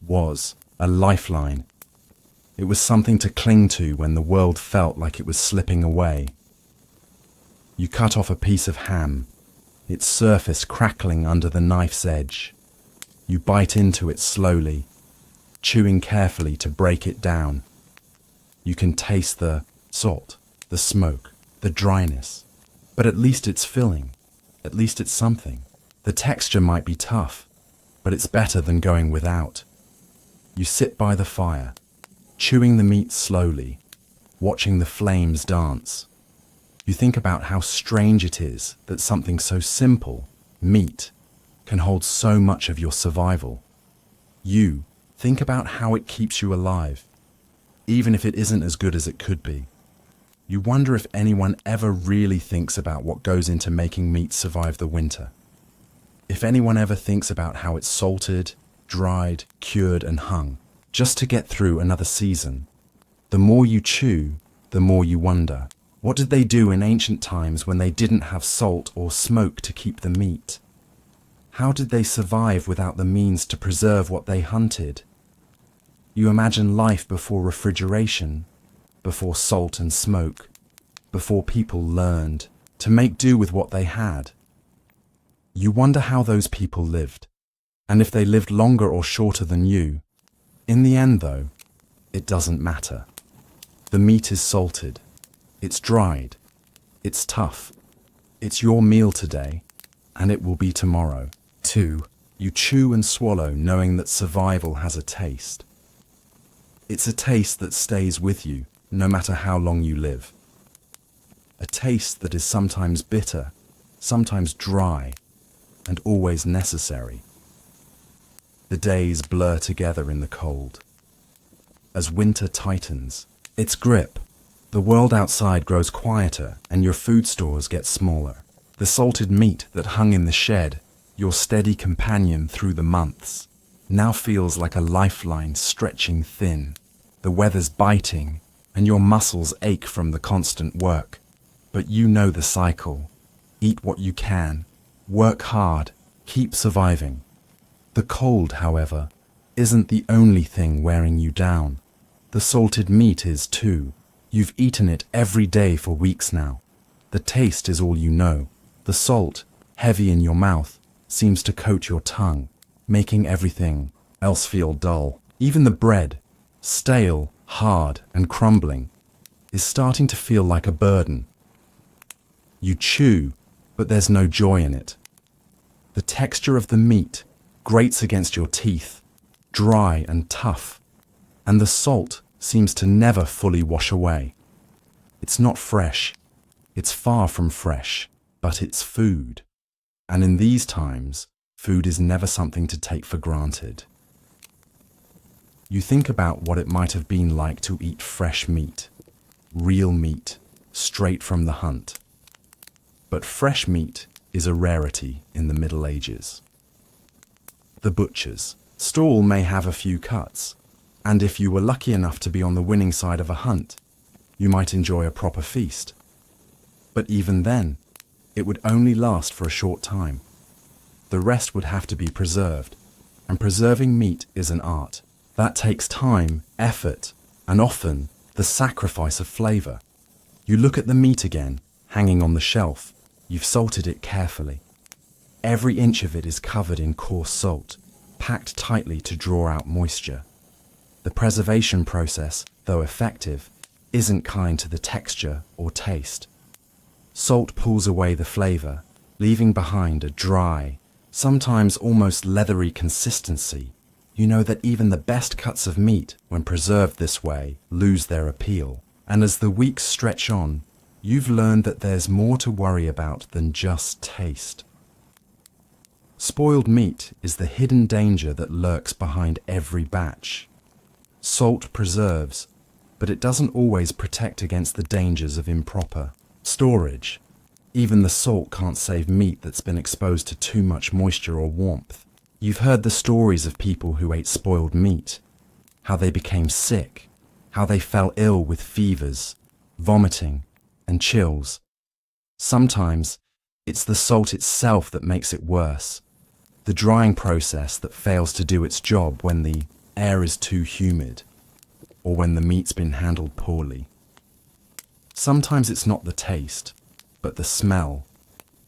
was a lifeline. It was something to cling to when the world felt like it was slipping away. You cut off a piece of ham, its surface crackling under the knife's edge. You bite into it slowly, chewing carefully to break it down. You can taste the salt, the smoke, the dryness, but at least it's filling. At least it's something. The texture might be tough, but it's better than going without. You sit by the fire, chewing the meat slowly, watching the flames dance. You think about how strange it is that something so simple, meat, can hold so much of your survival. You think about how it keeps you alive, even if it isn't as good as it could be. You wonder if anyone ever really thinks about what goes into making meat survive the winter. If anyone ever thinks about how it's salted, dried, cured, and hung, just to get through another season. The more you chew, the more you wonder, what did they do in ancient times when they didn't have salt or smoke to keep the meat? How did they survive without the means to preserve what they hunted? You imagine life before refrigeration, before salt and smoke, before people learned to make do with what they had. You wonder how those people lived, and if they lived longer or shorter than you. In the end, though, it doesn't matter. The meat is salted, it's dried, it's tough, it's your meal today, and it will be tomorrow. 2. You chew and swallow knowing that survival has a taste. It's a taste that stays with you no matter how long you live. A taste that is sometimes bitter, sometimes dry, and always necessary. The days blur together in the cold. As winter tightens its grip, the world outside grows quieter and your food stores get smaller. The salted meat that hung in the shed, your steady companion through the months, now feels like a lifeline stretching thin. The weather's biting and your muscles ache from the constant work. But you know the cycle. Eat what you can, work hard, keep surviving. The cold, however, isn't the only thing wearing you down. The salted meat is too. You've eaten it every day for weeks now. The taste is all you know. The salt, heavy in your mouth, seems to coat your tongue, making everything else feel dull. Even the bread, stale, hard, and crumbling, is starting to feel like a burden. You chew, but there's no joy in it. The texture of the meat grates against your teeth, dry and tough, and the salt seems to never fully wash away. It's not fresh, it's far from fresh, but it's food. And in these times, food is never something to take for granted. You think about what it might have been like to eat fresh meat, real meat, straight from the hunt. But fresh meat is a rarity in the Middle Ages. The butcher's stall may have a few cuts, and if you were lucky enough to be on the winning side of a hunt, you might enjoy a proper feast. But even then, it would only last for a short time. The rest would have to be preserved, and preserving meat is an art. That takes time, effort, and often the sacrifice of flavor. You look at the meat again, hanging on the shelf. You've salted it carefully. Every inch of it is covered in coarse salt, packed tightly to draw out moisture. The preservation process, though effective, isn't kind to the texture or taste. Salt pulls away the flavor, leaving behind a dry, sometimes almost leathery consistency. You know that even the best cuts of meat, when preserved this way, lose their appeal. And as the weeks stretch on, you've learned that there's more to worry about than just taste. Spoiled meat is the hidden danger that lurks behind every batch. Salt preserves, but it doesn't always protect against the dangers of improper storage. Even the salt can't save meat that's been exposed to too much moisture or warmth. You've heard the stories of people who ate spoiled meat, how they became sick, how they fell ill with fevers, vomiting, and chills. Sometimes it's the salt itself that makes it worse, the drying process that fails to do its job when the air is too humid or when the meat's been handled poorly. Sometimes it's not the taste, but the smell,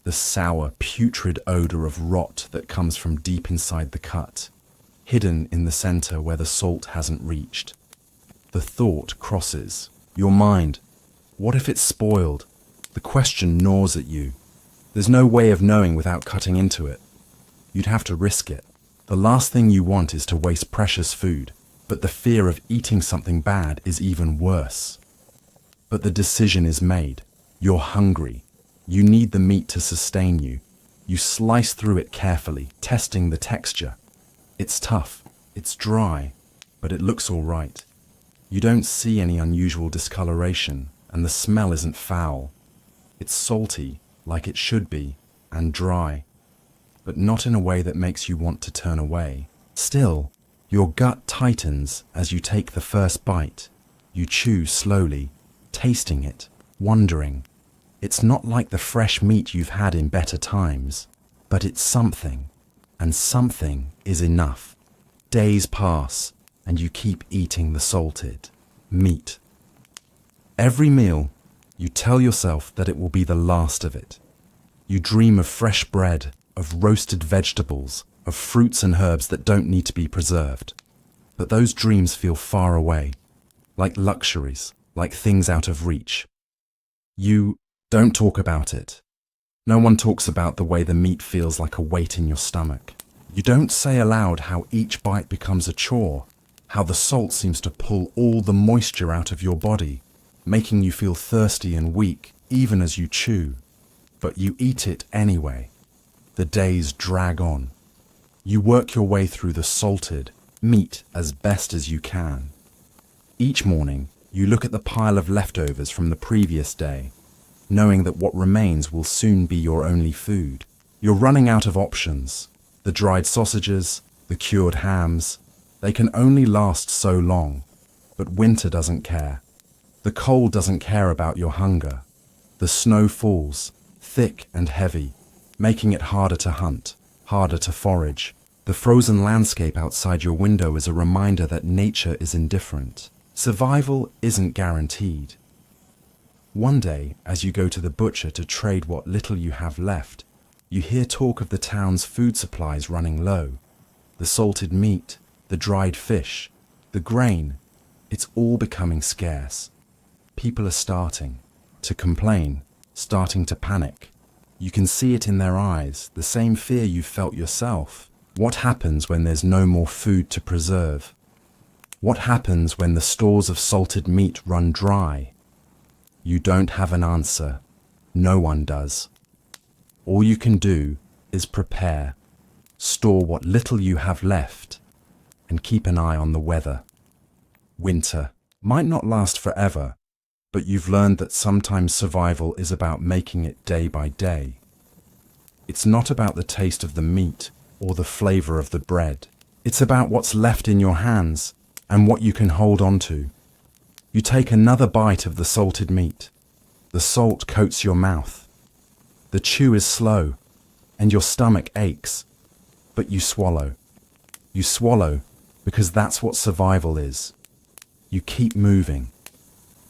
the sour, putrid odor of rot that comes from deep inside the cut, hidden in the center where the salt hasn't reached. The thought crosses your mind. What if it's spoiled? The question gnaws at you. There's no way of knowing without cutting into it. You'd have to risk it. The last thing you want is to waste precious food, but the fear of eating something bad is even worse. But the decision is made. You're hungry. You need the meat to sustain you. You slice through it carefully, testing the texture. It's tough, it's dry, but it looks all right. You don't see any unusual discoloration, and the smell isn't foul. It's salty, like it should be, and dry, but not in a way that makes you want to turn away. Still, your gut tightens as you take the first bite. You chew slowly, tasting it, wondering. It's not like the fresh meat you've had in better times, but it's something, and something is enough. Days pass, and you keep eating the salted meat. Every meal, you tell yourself that it will be the last of it. You dream of fresh bread, of roasted vegetables, of fruits and herbs that don't need to be preserved. But those dreams feel far away, like luxuries, like things out of reach. You don't talk about it. No one talks about the way the meat feels like a weight in your stomach. You don't say aloud how each bite becomes a chore, how the salt seems to pull all the moisture out of your body, making you feel thirsty and weak even as you chew. But you eat it anyway. The days drag on. You work your way through the salted meat as best as you can. Each morning, you look at the pile of leftovers from the previous day, knowing that what remains will soon be your only food. You're running out of options. The dried sausages, the cured hams, they can only last so long. But winter doesn't care. The cold doesn't care about your hunger. The snow falls, thick and heavy, making it harder to hunt, harder to forage. The frozen landscape outside your window is a reminder that nature is indifferent. Survival isn't guaranteed. One day, as you go to the butcher to trade what little you have left, you hear talk of the town's food supplies running low. The salted meat, the dried fish, the grain, it's all becoming scarce. People are starting to complain, starting to panic. You can see it in their eyes, the same fear you felt yourself. What happens when there's no more food to preserve? What happens when the stores of salted meat run dry? You don't have an answer. No one does. All you can do is prepare, store what little you have left, and keep an eye on the weather. Winter might not last forever, but you've learned that sometimes survival is about making it day by day. It's not about the taste of the meat or the flavor of the bread. It's about what's left in your hands and what you can hold on to. You take another bite of the salted meat. The salt coats your mouth. The chew is slow, and your stomach aches. But you swallow. You swallow because that's what survival is. You keep moving.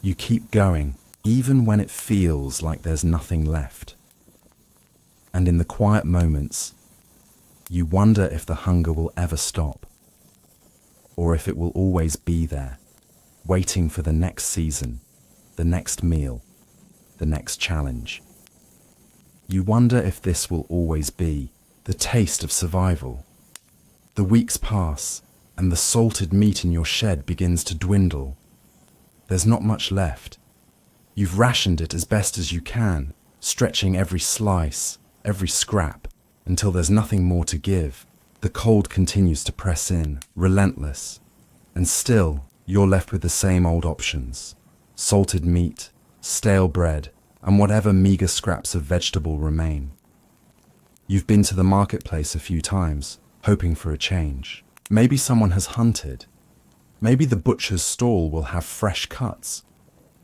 You keep going, even when it feels like there's nothing left. And in the quiet moments, you wonder if the hunger will ever stop, or if it will always be there, waiting for the next season, the next meal, the next challenge. You wonder if this will always be the taste of survival. The weeks pass, and the salted meat in your shed begins to dwindle. There's not much left. You've rationed it as best as you can, stretching every slice, every scrap, until there's nothing more to give. The cold continues to press in, relentless. And still, you're left with the same old options. Salted meat, stale bread, and whatever meager scraps of vegetable remain. You've been to the marketplace a few times, hoping for a change. Maybe someone has hunted. Maybe the butcher's stall will have fresh cuts.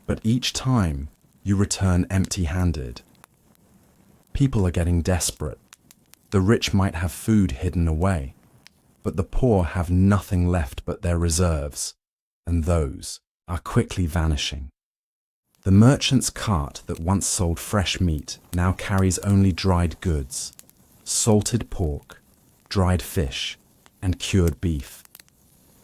But each time, you return empty-handed. People are getting desperate. The rich might have food hidden away, but the poor have nothing left but their reserves, and those are quickly vanishing. The merchant's cart that once sold fresh meat now carries only dried goods, salted pork, dried fish, and cured beef.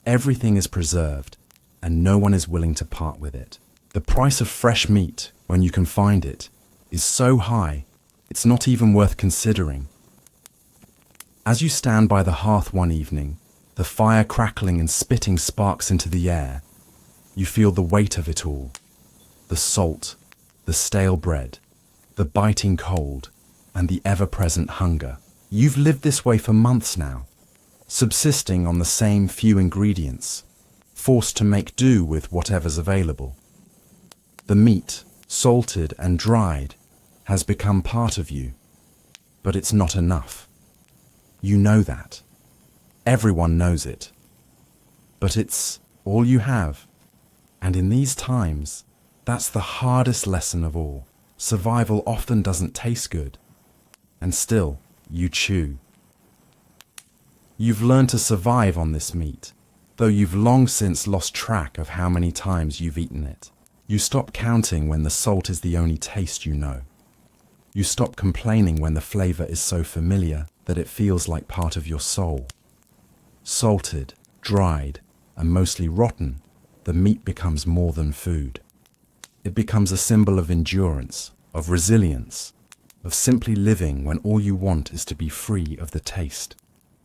Everything is preserved, and no one is willing to part with it. The price of fresh meat, when you can find it, is so high, it's not even worth considering. As you stand by the hearth one evening, the fire crackling and spitting sparks into the air, you feel the weight of it all. The salt, the stale bread, the biting cold, and the ever-present hunger. You've lived this way for months now, subsisting on the same few ingredients, forced to make do with whatever's available. The meat, salted and dried, has become part of you, but it's not enough. You know that. Everyone knows it. But it's all you have. And in these times, that's the hardest lesson of all. Survival often doesn't taste good. And still, you chew. You've learned to survive on this meat, though you've long since lost track of how many times you've eaten it. You stop counting when the salt is the only taste you know. You stop complaining when the flavor is so familiar that it feels like part of your soul. Salted, dried, and mostly rotten, the meat becomes more than food. It becomes a symbol of endurance, of resilience, of simply living when all you want is to be free of the taste,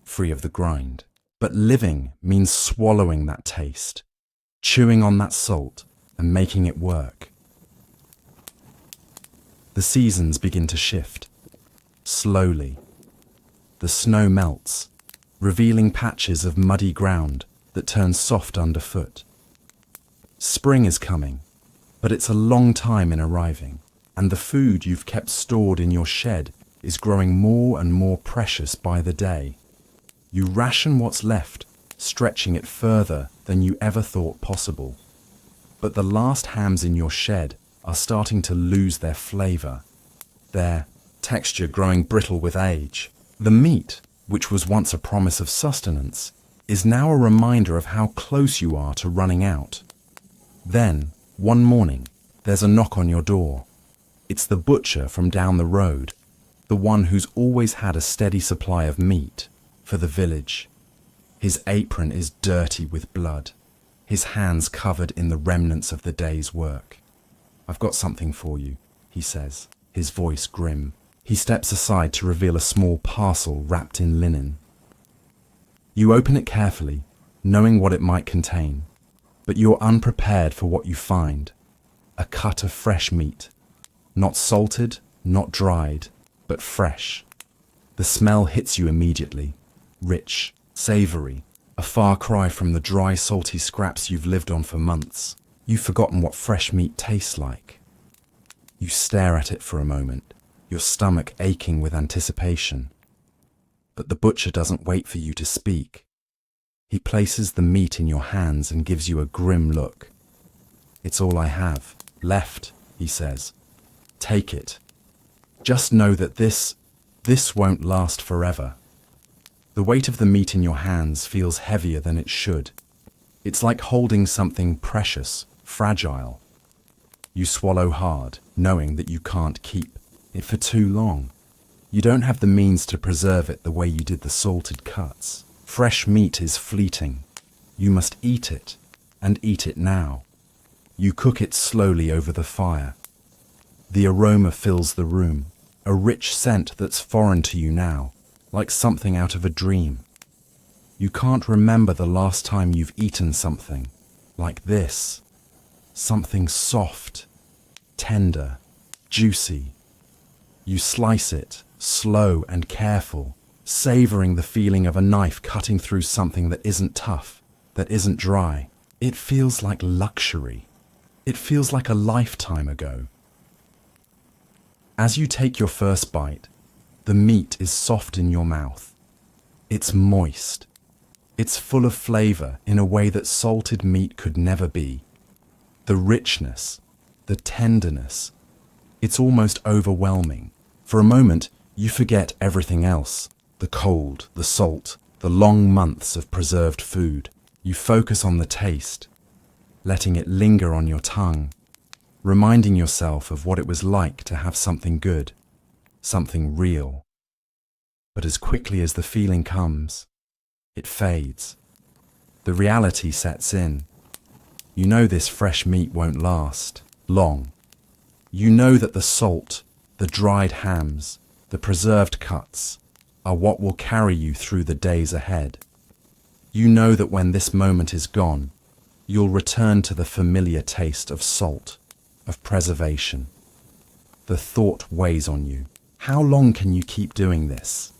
free of the grind. But living means swallowing that taste, chewing on that salt, and making it work. The seasons begin to shift. Slowly. The snow melts, revealing patches of muddy ground that turn soft underfoot. Spring is coming, but it's a long time in arriving, and the food you've kept stored in your shed is growing more and more precious by the day. You ration what's left, stretching it further than you ever thought possible. But the last hams in your shed are starting to lose their flavor, their texture growing brittle with age. The meat, which was once a promise of sustenance, is now a reminder of how close you are to running out. Then, one morning, there's a knock on your door. It's the butcher from down the road, the one who's always had a steady supply of meat for the village. His apron is dirty with blood, his hands covered in the remnants of the day's work. "I've got something for you," he says, his voice grim. He steps aside to reveal a small parcel wrapped in linen. You open it carefully, knowing what it might contain, but you're unprepared for what you find. A cut of fresh meat. Not salted, not dried, but fresh. The smell hits you immediately. Rich, savory, a far cry from the dry, salty scraps you've lived on for months. You've forgotten what fresh meat tastes like. You stare at it for a moment, your stomach aching with anticipation. But the butcher doesn't wait for you to speak. He places the meat in your hands and gives you a grim look. "It's all I have left," he says. "Take it. Just know that this won't last forever." The weight of the meat in your hands feels heavier than it should. It's like holding something precious, fragile. You swallow hard, knowing that you can't keep it for too long. You don't have the means to preserve it the way you did the salted cuts. Fresh meat is fleeting. You must eat it, and eat it now. You cook it slowly over the fire. The aroma fills the room, a rich scent that's foreign to you now, like something out of a dream. You can't remember the last time you've eaten something like this. Something soft, tender, juicy. You slice it, slow and careful, savoring the feeling of a knife cutting through something that isn't tough, that isn't dry. It feels like luxury. It feels like a lifetime ago. As you take your first bite, the meat is soft in your mouth. It's moist. It's full of flavor in a way that salted meat could never be. The richness, the tenderness, it's almost overwhelming. For a moment, you forget everything else. The cold, the salt, the long months of preserved food. You focus on the taste, letting it linger on your tongue, reminding yourself of what it was like to have something good, something real. But as quickly as the feeling comes, it fades. The reality sets in. You know this fresh meat won't last long. You know that the salt, the dried hams, the preserved cuts are what will carry you through the days ahead. You know that when this moment is gone, you'll return to the familiar taste of salt, of preservation. The thought weighs on you. How long can you keep doing this?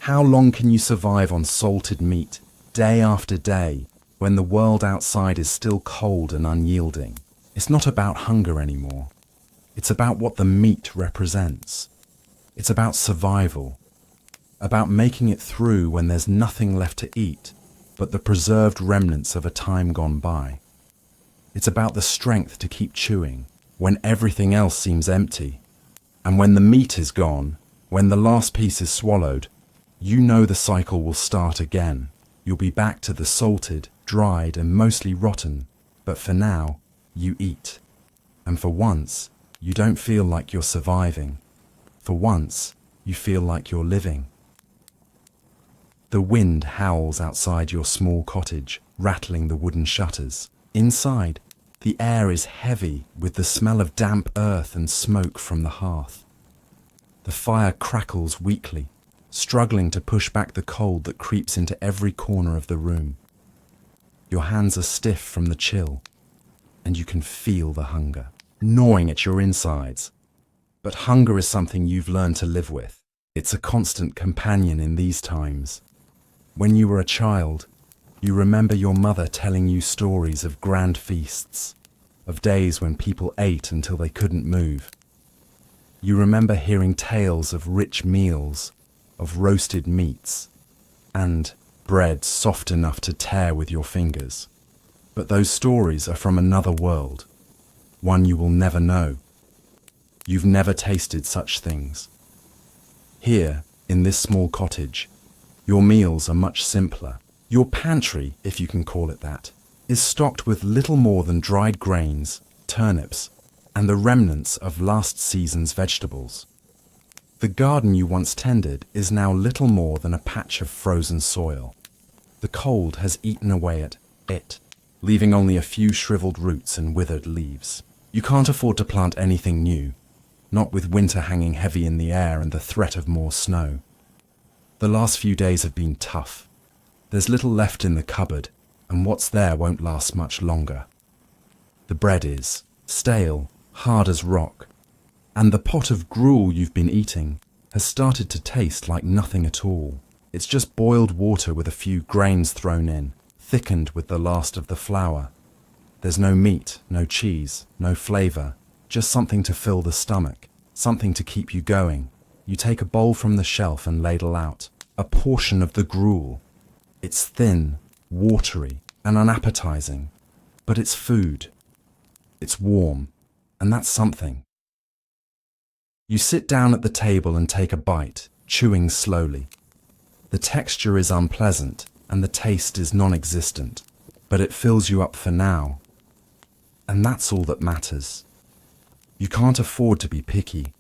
How long can you survive on salted meat, day after day, when the world outside is still cold and unyielding? It's not about hunger anymore. It's about what the meat represents. It's about survival, about making it through when there's nothing left to eat but the preserved remnants of a time gone by. It's about the strength to keep chewing when everything else seems empty. And when the meat is gone, when the last piece is swallowed, you know the cycle will start again. You'll be back to the salted, dried, and mostly rotten, but for now, you eat. And for once, you don't feel like you're surviving. For once, you feel like you're living. The wind howls outside your small cottage, rattling the wooden shutters. Inside, the air is heavy with the smell of damp earth and smoke from the hearth. The fire crackles weakly, struggling to push back the cold that creeps into every corner of the room. Your hands are stiff from the chill, and you can feel the hunger, gnawing at your insides. But hunger is something you've learned to live with. It's a constant companion in these times. When you were a child, you remember your mother telling you stories of grand feasts, of days when people ate until they couldn't move. You remember hearing tales of rich meals, of roasted meats, and bread soft enough to tear with your fingers. But those stories are from another world, one you will never know. You've never tasted such things. Here, in this small cottage, your meals are much simpler. Your pantry, if you can call it that, is stocked with little more than dried grains, turnips, and the remnants of last season's vegetables. The garden you once tended is now little more than a patch of frozen soil. The cold has eaten away at it, leaving only a few shriveled roots and withered leaves. You can't afford to plant anything new, not with winter hanging heavy in the air and the threat of more snow. The last few days have been tough. There's little left in the cupboard, and what's there won't last much longer. The bread is stale, hard as rock, and the pot of gruel you've been eating has started to taste like nothing at all. It's just boiled water with a few grains thrown in, thickened with the last of the flour. There's no meat, no cheese, no flavour, just something to fill the stomach, something to keep you going. You take a bowl from the shelf and ladle out a portion of the gruel. It's thin, watery, and unappetizing, but it's food. It's warm, and that's something. You sit down at the table and take a bite, chewing slowly. The texture is unpleasant, and the taste is non-existent, but it fills you up for now. And that's all that matters. You can't afford to be picky.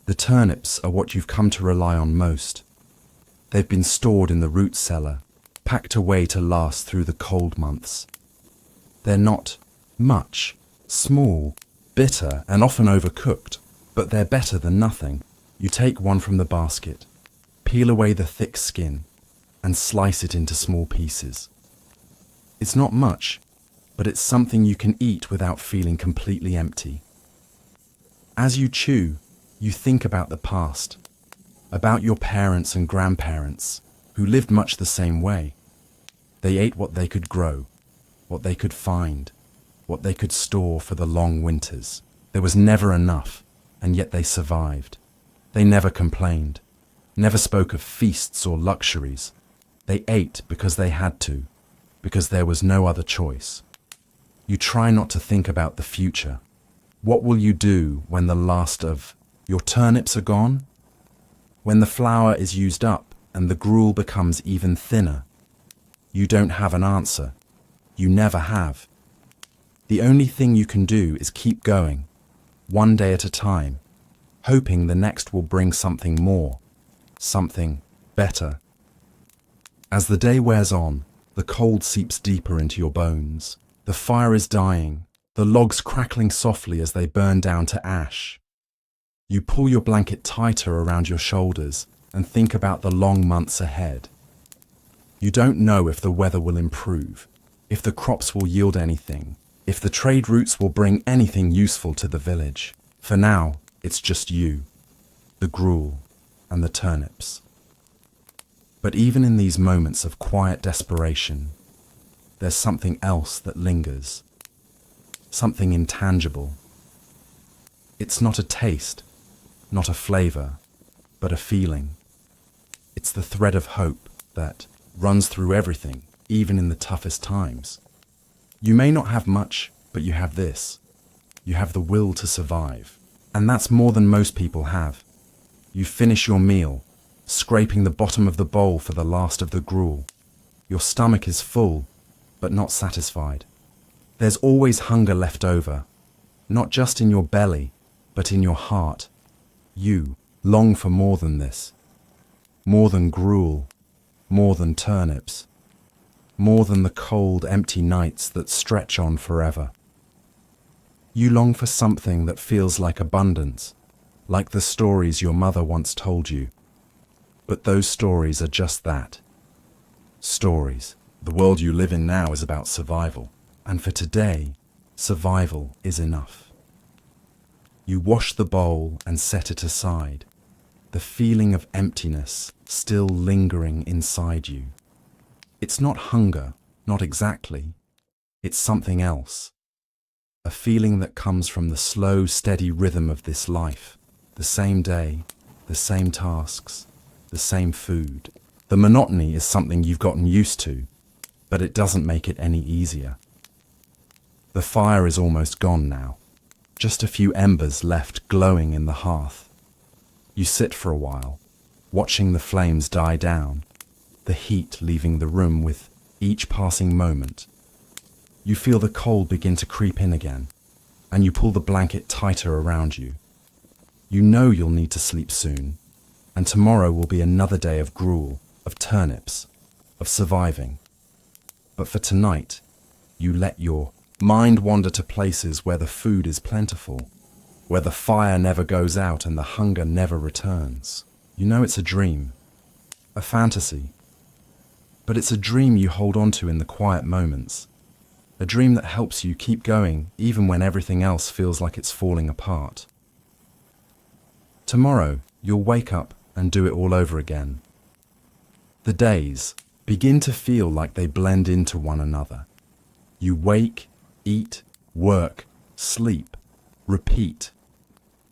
The turnips are what you've come to rely on most. They've been stored in the root cellar, packed away to last through the cold months. They're not much, small, bitter, and often overcooked, but they're better than nothing. You take one from the basket, peel away the thick skin, and slice it into small pieces. It's not much, but it's something you can eat without feeling completely empty. As you chew, you think about the past, about your parents and grandparents, who lived much the same way. They ate what they could grow, what they could find, what they could store for the long winters. There was never enough, and yet they survived. They never complained, never spoke of feasts or luxuries. They ate because they had to, because there was no other choice. You try not to think about the future. What will you do when the last of your turnips are gone? When the flour is used up and the gruel becomes even thinner? You don't have an answer. You never have. The only thing you can do is keep going, one day at a time, hoping the next will bring something more, something better. As the day wears on, the cold seeps deeper into your bones. The fire is dying, the logs crackling softly as they burn down to ash. You pull your blanket tighter around your shoulders and think about the long months ahead. You don't know if the weather will improve, if the crops will yield anything, if the trade routes will bring anything useful to the village. For now, it's just you. the gruel, and the turnips. But even in these moments of quiet desperation, there's something else that lingers, something intangible. It's not a taste, not a flavor, but a feeling. It's the thread of hope that runs through everything, even in the toughest times. You may not have much, but you have this. You have the will to survive. And that's more than most people have. You finish your meal, scraping the bottom of the bowl for the last of the gruel. Your stomach is full, but not satisfied. There's always hunger left over, not just in your belly, but in your heart. You long for more than this. More than gruel, more than turnips, more than the cold, empty nights that stretch on forever. You long for something that feels like abundance, like the stories your mother once told you. But those stories are just that. Stories. The world you live in now is about survival. And for today, survival is enough. You wash the bowl and set it aside, the feeling of emptiness still lingering inside you. It's not hunger, not exactly. It's something else. A feeling that comes from the slow, steady rhythm of this life. The same day, the same tasks, the same food. The monotony is something you've gotten used to, but it doesn't make it any easier. The fire is almost gone now. Just a few embers left glowing in the hearth. You sit for a while, watching the flames die down, the heat leaving the room with each passing moment. You feel the cold begin to creep in again, and you pull the blanket tighter around you. You know you'll need to sleep soon, and tomorrow will be another day of gruel, of turnips, of surviving. But for tonight, you let your mind wander to places where the food is plentiful, where the fire never goes out and the hunger never returns. You know it's a dream, a fantasy, but it's a dream you hold on to in the quiet moments, a dream that helps you keep going even when everything else feels like it's falling apart. Tomorrow, you'll wake up and do it all over again. The days begin to feel like they blend into one another. You wake, eat, work, sleep, repeat.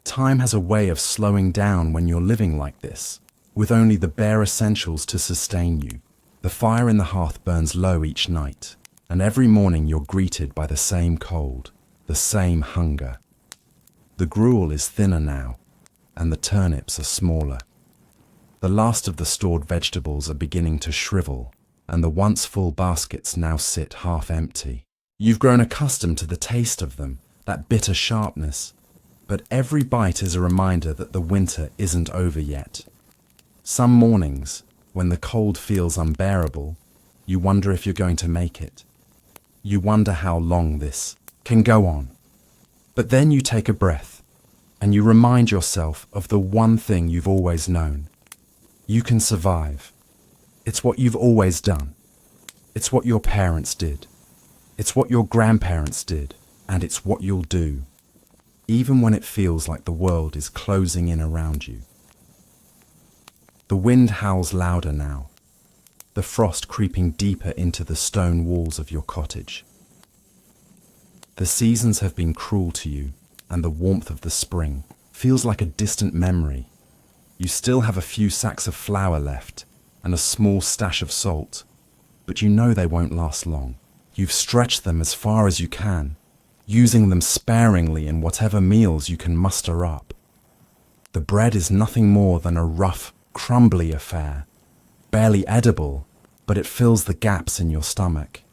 Time has a way of slowing down when you're living like this, with only the bare essentials to sustain you. The fire in the hearth burns low each night, and every morning you're greeted by the same cold, the same hunger. The gruel is thinner now, and the turnips are smaller. The last of the stored vegetables are beginning to shrivel, and the once full baskets now sit half empty. You've grown accustomed to the taste of them, that bitter sharpness, but every bite is a reminder that the winter isn't over yet. Some mornings, when the cold feels unbearable, you wonder if you're going to make it. You wonder how long this can go on. But then you take a breath, and you remind yourself of the one thing you've always known. You can survive. It's what you've always done. It's what your parents did. It's what your grandparents did, and it's what you'll do, even when it feels like the world is closing in around you. The wind howls louder now, the frost creeping deeper into the stone walls of your cottage. The seasons have been cruel to you, and the warmth of the spring feels like a distant memory. You still have a few sacks of flour left and a small stash of salt, but you know they won't last long. You've stretched them as far as you can, using them sparingly in whatever meals you can muster up. The bread is nothing more than a rough, crumbly affair, barely edible, but it fills the gaps in your stomach.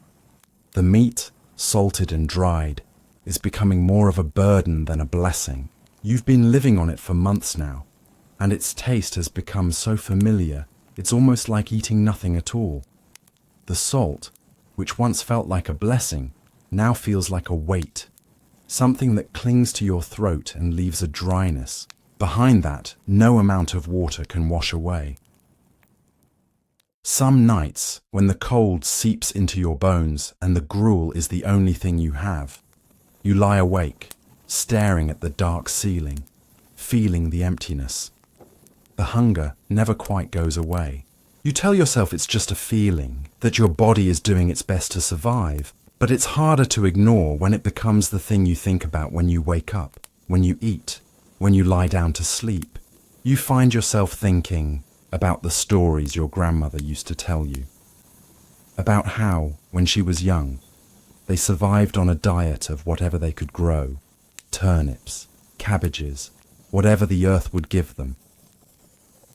The meat, salted and dried, is becoming more of a burden than a blessing. You've been living on it for months now, and its taste has become so familiar it's almost like eating nothing at all. The salt, which once felt like a blessing, now feels like a weight, something that clings to your throat and leaves a dryness. Behind that, no amount of water can wash away. Some nights, when the cold seeps into your bones and the gruel is the only thing you have, you lie awake, staring at the dark ceiling, feeling the emptiness. The hunger never quite goes away. You tell yourself it's just a feeling, that your body is doing its best to survive, but it's harder to ignore when it becomes the thing you think about when you wake up, when you eat, when you lie down to sleep. You find yourself thinking about the stories your grandmother used to tell you, about how, when she was young, they survived on a diet of whatever they could grow, turnips, cabbages, whatever the earth would give them.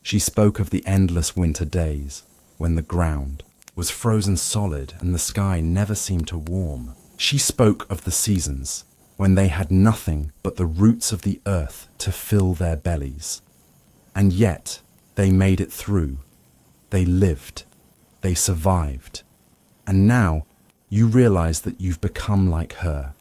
She spoke of the endless winter days when the ground was frozen solid and the sky never seemed to warm. She spoke of the seasons when they had nothing but the roots of the earth to fill their bellies. And yet they made it through. They lived. They survived. And now you realize that you've become like her,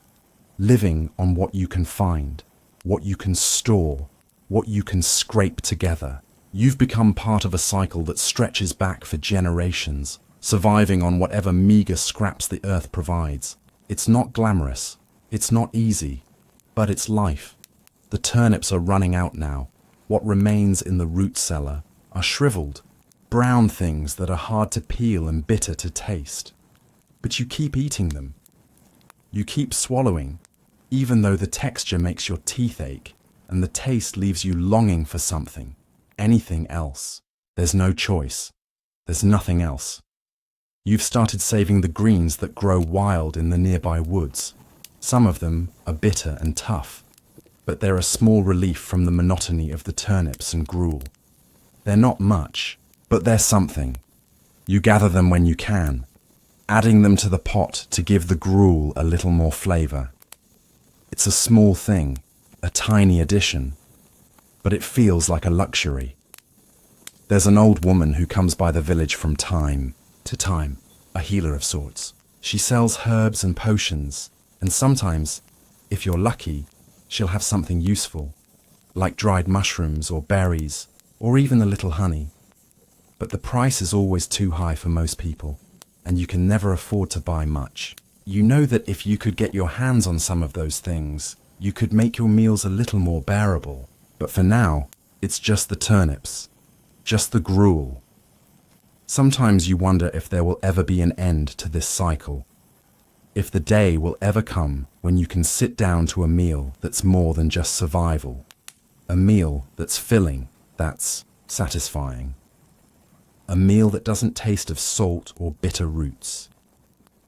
living on what you can find, what you can store, what you can scrape together. You've become part of a cycle that stretches back for generations, surviving on whatever meager scraps the earth provides. It's not glamorous. It's not easy. But it's life. The turnips are running out now. What remains in the root cellar are shriveled, brown things that are hard to peel and bitter to taste. But you keep eating them. You keep swallowing, even though the texture makes your teeth ache and the taste leaves you longing for something, anything else. There's no choice. There's nothing else. You've started saving the greens that grow wild in the nearby woods. Some of them are bitter and tough, but they're a small relief from the monotony of the turnips and gruel. They're not much, but they're something. You gather them when you can, adding them to the pot to give the gruel a little more flavour. It's a small thing, a tiny addition, but it feels like a luxury. There's an old woman who comes by the village from time to time, a healer of sorts. She sells herbs and potions, and sometimes, if you're lucky, she'll have something useful, like dried mushrooms or berries, or even a little honey. But the price is always too high for most people, and you can never afford to buy much. You know that if you could get your hands on some of those things, you could make your meals a little more bearable. But for now, it's just the turnips, just the gruel. Sometimes you wonder if there will ever be an end to this cycle, if the day will ever come when you can sit down to a meal that's more than just survival, a meal that's filling, that's satisfying, a meal that doesn't taste of salt or bitter roots.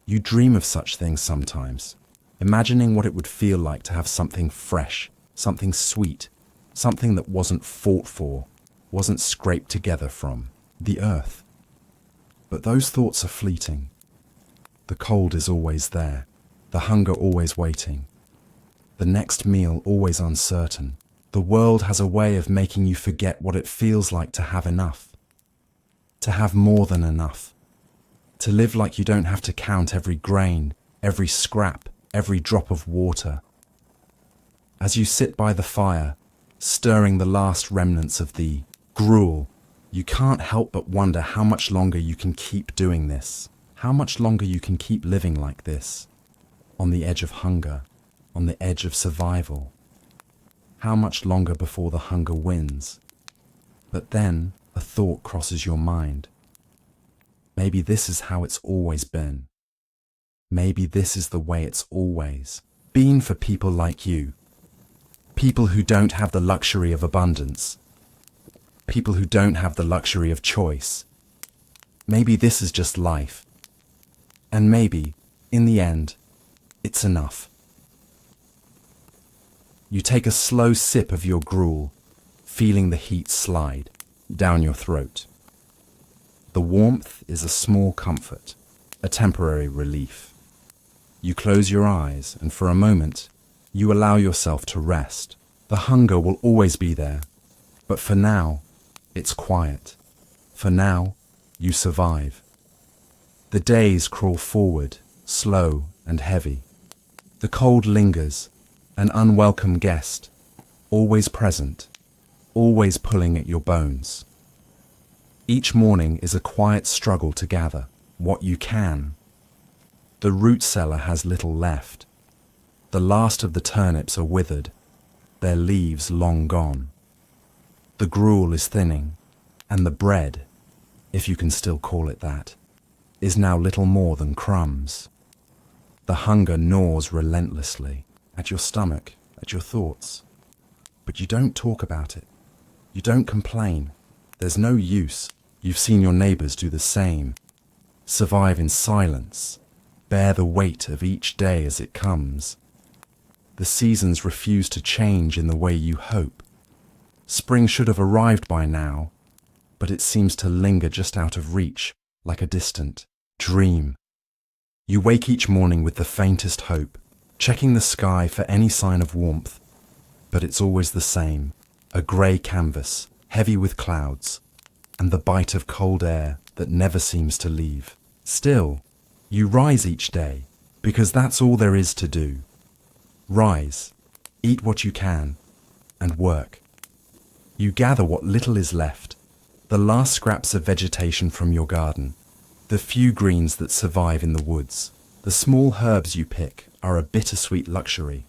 You dream of such things sometimes, imagining what it would feel like to have something fresh, something sweet, something that wasn't fought for, wasn't scraped together from the earth. But those thoughts are fleeting. The cold is always there, the hunger always waiting, the next meal always uncertain. The world has a way of making you forget what it feels like to have enough, to have more than enough, to live like you don't have to count every grain, every scrap, every drop of water. As you sit by the fire, stirring the last remnants of the gruel, you can't help but wonder how much longer you can keep doing this, how much longer you can keep living like this, on the edge of hunger, on the edge of survival. How much longer before the hunger wins? But then a thought crosses your mind. Maybe this is how it's always been. Maybe this is the way it's always been for people like you. People who don't have the luxury of abundance. People who don't have the luxury of choice. Maybe this is just life. And maybe, in the end, it's enough. You take a slow sip of your gruel, feeling the heat slide down your throat. The warmth is a small comfort, a temporary relief. You close your eyes and for a moment, you allow yourself to rest. The hunger will always be there, but for now, it's quiet. For now, you survive. The days crawl forward, slow and heavy. The cold lingers, an unwelcome guest, always present, always pulling at your bones. Each morning is a quiet struggle to gather what you can. The root cellar has little left. The last of the turnips are withered, their leaves long gone. The gruel is thinning, and the bread, if you can still call it that, is now little more than crumbs. The hunger gnaws relentlessly at your stomach, at your thoughts. But you don't talk about it. You don't complain. There's no use. You've seen your neighbors do the same. Survive in silence. Bear the weight of each day as it comes. The seasons refuse to change in the way you hope. Spring should have arrived by now, but it seems to linger just out of reach, like a distant dream. You wake each morning with the faintest hope, checking the sky for any sign of warmth, but it's always the same, a grey canvas, heavy with clouds, and the bite of cold air that never seems to leave. Still, you rise each day, because that's all there is to do. Rise, eat what you can, and work. You gather what little is left, the last scraps of vegetation from your garden, the few greens that survive in the woods. The small herbs you pick are a bittersweet luxury,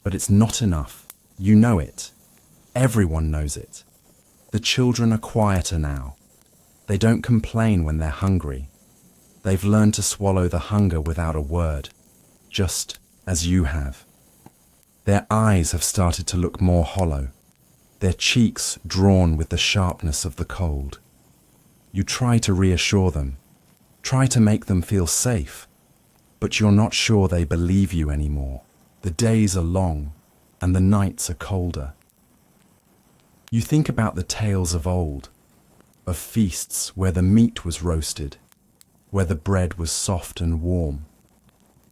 but it's not enough. You know it. Everyone knows it. The children are quieter now. They don't complain when they're hungry. They've learned to swallow the hunger without a word, just as you have. Their eyes have started to look more hollow, their cheeks drawn with the sharpness of the cold. You try to reassure them, try to make them feel safe, but you're not sure they believe you anymore. The days are long, and the nights are colder. You think about the tales of old, of feasts where the meat was roasted, where the bread was soft and warm,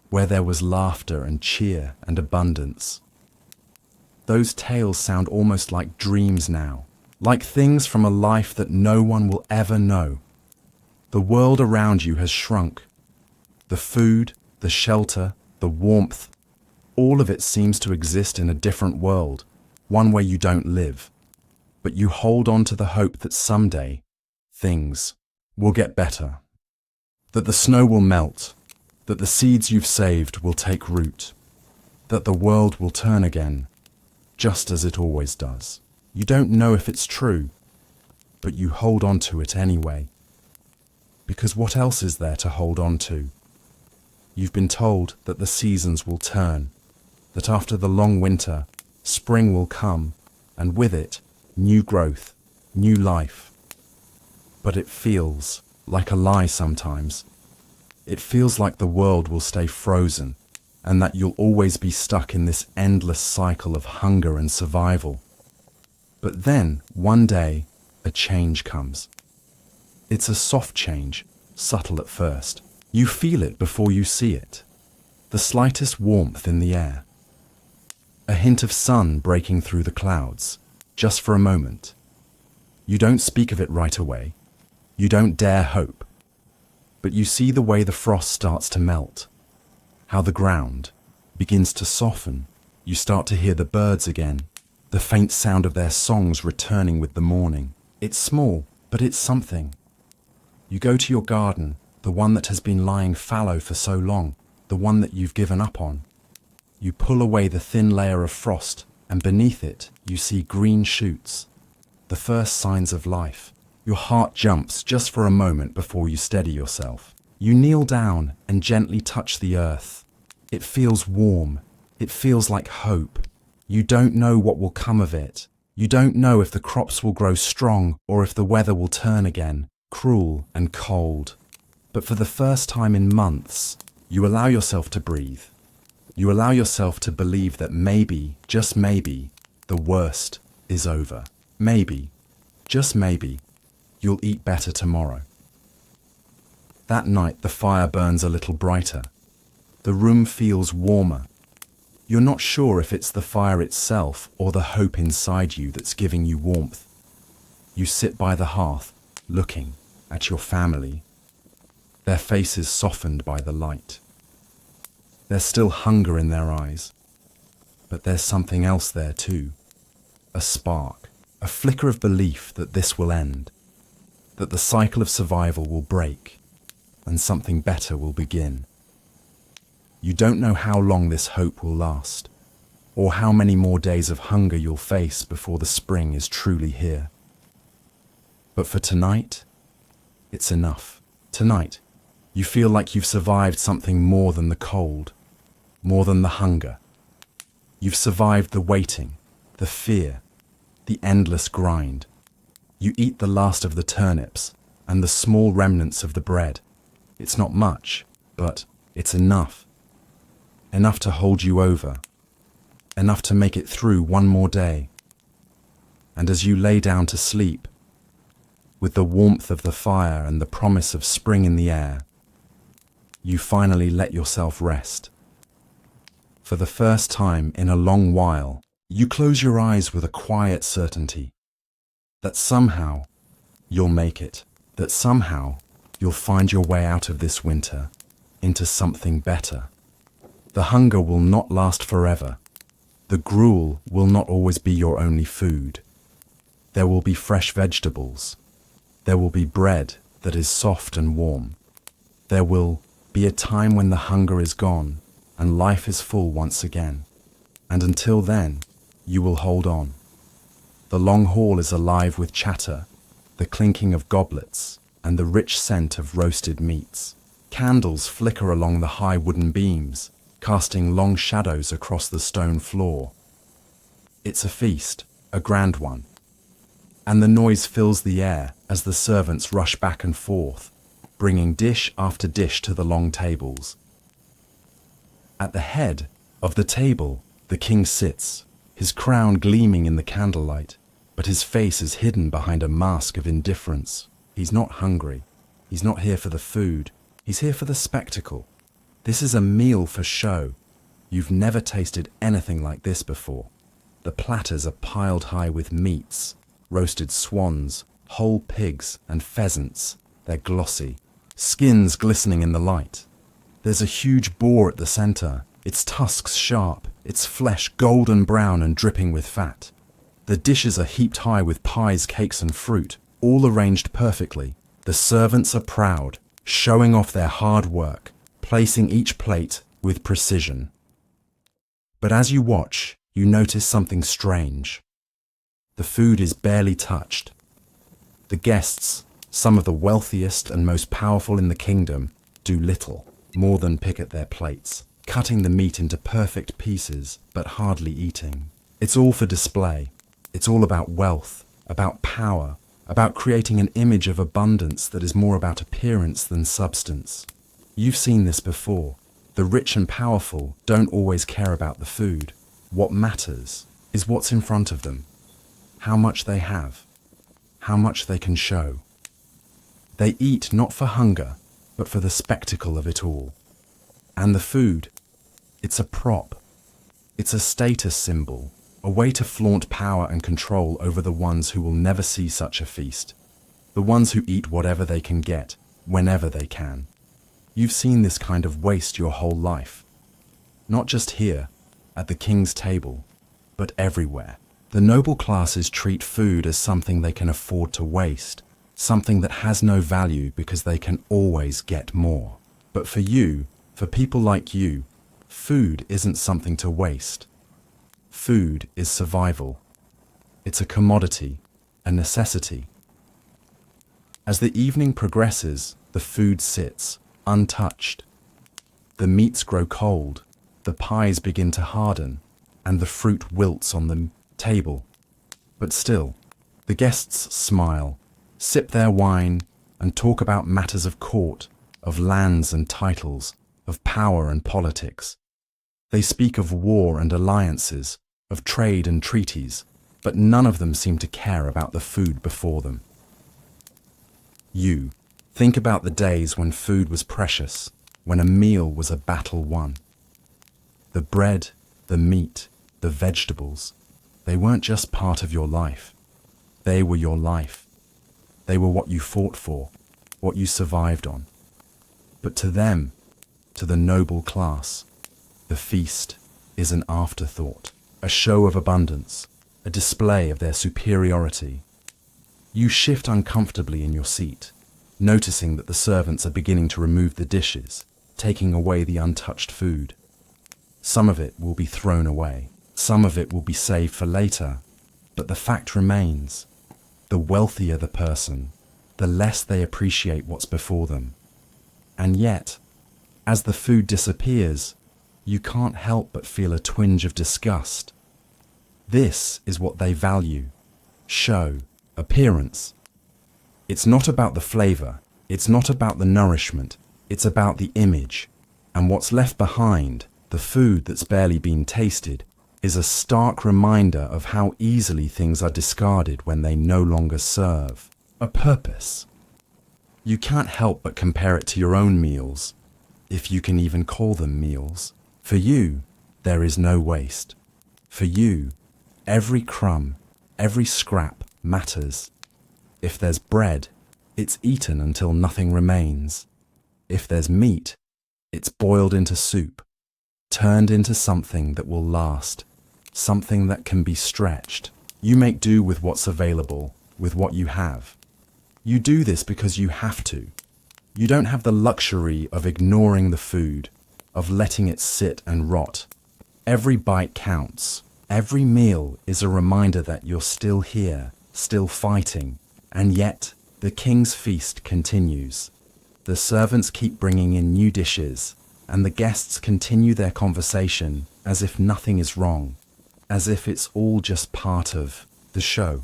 where there was laughter and cheer and abundance. Those tales sound almost like dreams now, like things from a life that no one will ever know. The world around you has shrunk. The food, the shelter, the warmth, all of it seems to exist in a different world, one where you don't live. But you hold on to the hope that someday things will get better, that the snow will melt, that the seeds you've saved will take root, that the world will turn again, just as it always does. You don't know if it's true, but you hold on to it anyway. Because what else is there to hold on to? You've been told that the seasons will turn, that after the long winter, spring will come, and with it, new growth, new life. But it feels like a lie sometimes. It feels like the world will stay frozen, and that you'll always be stuck in this endless cycle of hunger and survival. But then, one day, a change comes. It's a soft change, subtle at first. You feel it before you see it. The slightest warmth in the air. A hint of sun breaking through the clouds, just for a moment. You don't speak of it right away. You don't dare hope. But you see the way the frost starts to melt, how the ground begins to soften. You start to hear the birds again, the faint sound of their songs returning with the morning. It's small, but it's something. You go to your garden, the one that has been lying fallow for so long, the one that you've given up on. You pull away the thin layer of frost, and beneath it you see green shoots, the first signs of life. Your heart jumps just for a moment before you steady yourself. You kneel down and gently touch the earth. It feels warm. It feels like hope. You don't know what will come of it. You don't know if the crops will grow strong or if the weather will turn again, cruel and cold. But for the first time in months, you allow yourself to breathe. You allow yourself to believe that maybe, just maybe, the worst is over. Maybe, just maybe, you'll eat better tomorrow. That night the fire burns a little brighter. The room feels warmer. You're not sure if it's the fire itself or the hope inside you that's giving you warmth. You sit by the hearth, looking at your family, their faces softened by the light. There's still hunger in their eyes, but there's something else there too. A spark, a flicker of belief that this will end, that the cycle of survival will break, and something better will begin. You don't know how long this hope will last. or how many more days of hunger you'll face before the spring is truly here. But for tonight, it's enough. Tonight, you feel like you've survived something more than the cold, more than the hunger. You've survived the waiting, the fear, the endless grind. You eat the last of the turnips and the small remnants of the bread. It's not much, but it's enough. Enough to hold you over. Enough to make it through one more day. And as you lay down to sleep, with the warmth of the fire and the promise of spring in the air, you finally let yourself rest. For the first time in a long while, you close your eyes with a quiet certainty that somehow you'll make it, that somehow you'll find your way out of this winter into something better. The hunger will not last forever. The gruel will not always be your only food. There will be fresh vegetables. There will be bread that is soft and warm. There will be a time when the hunger is gone and life is full once again. And until then, you will hold on. The long hall is alive with chatter, the clinking of goblets, and the rich scent of roasted meats. Candles flicker along the high wooden beams, casting long shadows across the stone floor. It's a feast, a grand one. And the noise fills the air as the servants rush back and forth, bringing dish after dish to the long tables. At the head of the table, the king sits, his crown gleaming in the candlelight, but his face is hidden behind a mask of indifference. He's not hungry. He's not here for the food. He's here for the spectacle. This is a meal for show. You've never tasted anything like this before. The platters are piled high with meats, roasted swans, whole pigs and pheasants. They're glossy, skins glistening in the light. There's a huge boar at the center, its tusks sharp, its flesh golden brown and dripping with fat. The dishes are heaped high with pies, cakes and fruit, all arranged perfectly. The servants are proud, showing off their hard work, placing each plate with precision. But as you watch, you notice something strange. The food is barely touched. The guests, some of the wealthiest and most powerful in the kingdom, do little more than pick at their plates, cutting the meat into perfect pieces, but hardly eating. It's all for display. It's all about wealth, about power, about creating an image of abundance that is more about appearance than substance. You've seen this before. The rich and powerful don't always care about the food. What matters is what's in front of them, how much they have, how much they can show. They eat not for hunger, but for the spectacle of it all. And the food, it's a prop. It's a status symbol, a way to flaunt power and control over the ones who will never see such a feast, the ones who eat whatever they can get, whenever they can. You've seen this kind of waste your whole life. Not just here, at the king's table, but everywhere. The noble classes treat food as something they can afford to waste, something that has no value because they can always get more. But for you, for people like you, food isn't something to waste. Food is survival. It's a commodity, a necessity. As the evening progresses, the food sits, untouched. The meats grow cold, the pies begin to harden, and the fruit wilts on the table. But still, the guests smile, sip their wine, and talk about matters of court, of lands and titles, of power and politics. They speak of war and alliances, of trade and treaties, but none of them seem to care about the food before them. You think about the days when food was precious, when a meal was a battle won. The bread, the meat, the vegetables, they weren't just part of your life. They were your life. They were what you fought for, what you survived on. But to them, to the noble class, the feast is an afterthought, a show of abundance, a display of their superiority. You shift uncomfortably in your seat, noticing that the servants are beginning to remove the dishes, taking away the untouched food. Some of it will be thrown away. Some of it will be saved for later, but the fact remains, the wealthier the person, the less they appreciate what's before them. And yet, as the food disappears, you can't help but feel a twinge of disgust. This is what they value: show, appearance. It's not about the flavor, it's not about the nourishment, it's about the image. And what's left behind, the food that's barely been tasted, is a stark reminder of how easily things are discarded when they no longer serve a purpose. You can't help but compare it to your own meals, if you can even call them meals. For you, there is no waste. For you, every crumb, every scrap matters. If there's bread, it's eaten until nothing remains. If there's meat, it's boiled into soup, turned into something that will last, something that can be stretched. You make do with what's available, with what you have. You do this because you have to. You don't have the luxury of ignoring the food, of letting it sit and rot. Every bite counts. Every meal is a reminder that you're still here, still fighting, and yet the king's feast continues. The servants keep bringing in new dishes, and the guests continue their conversation as if nothing is wrong, as if it's all just part of the show.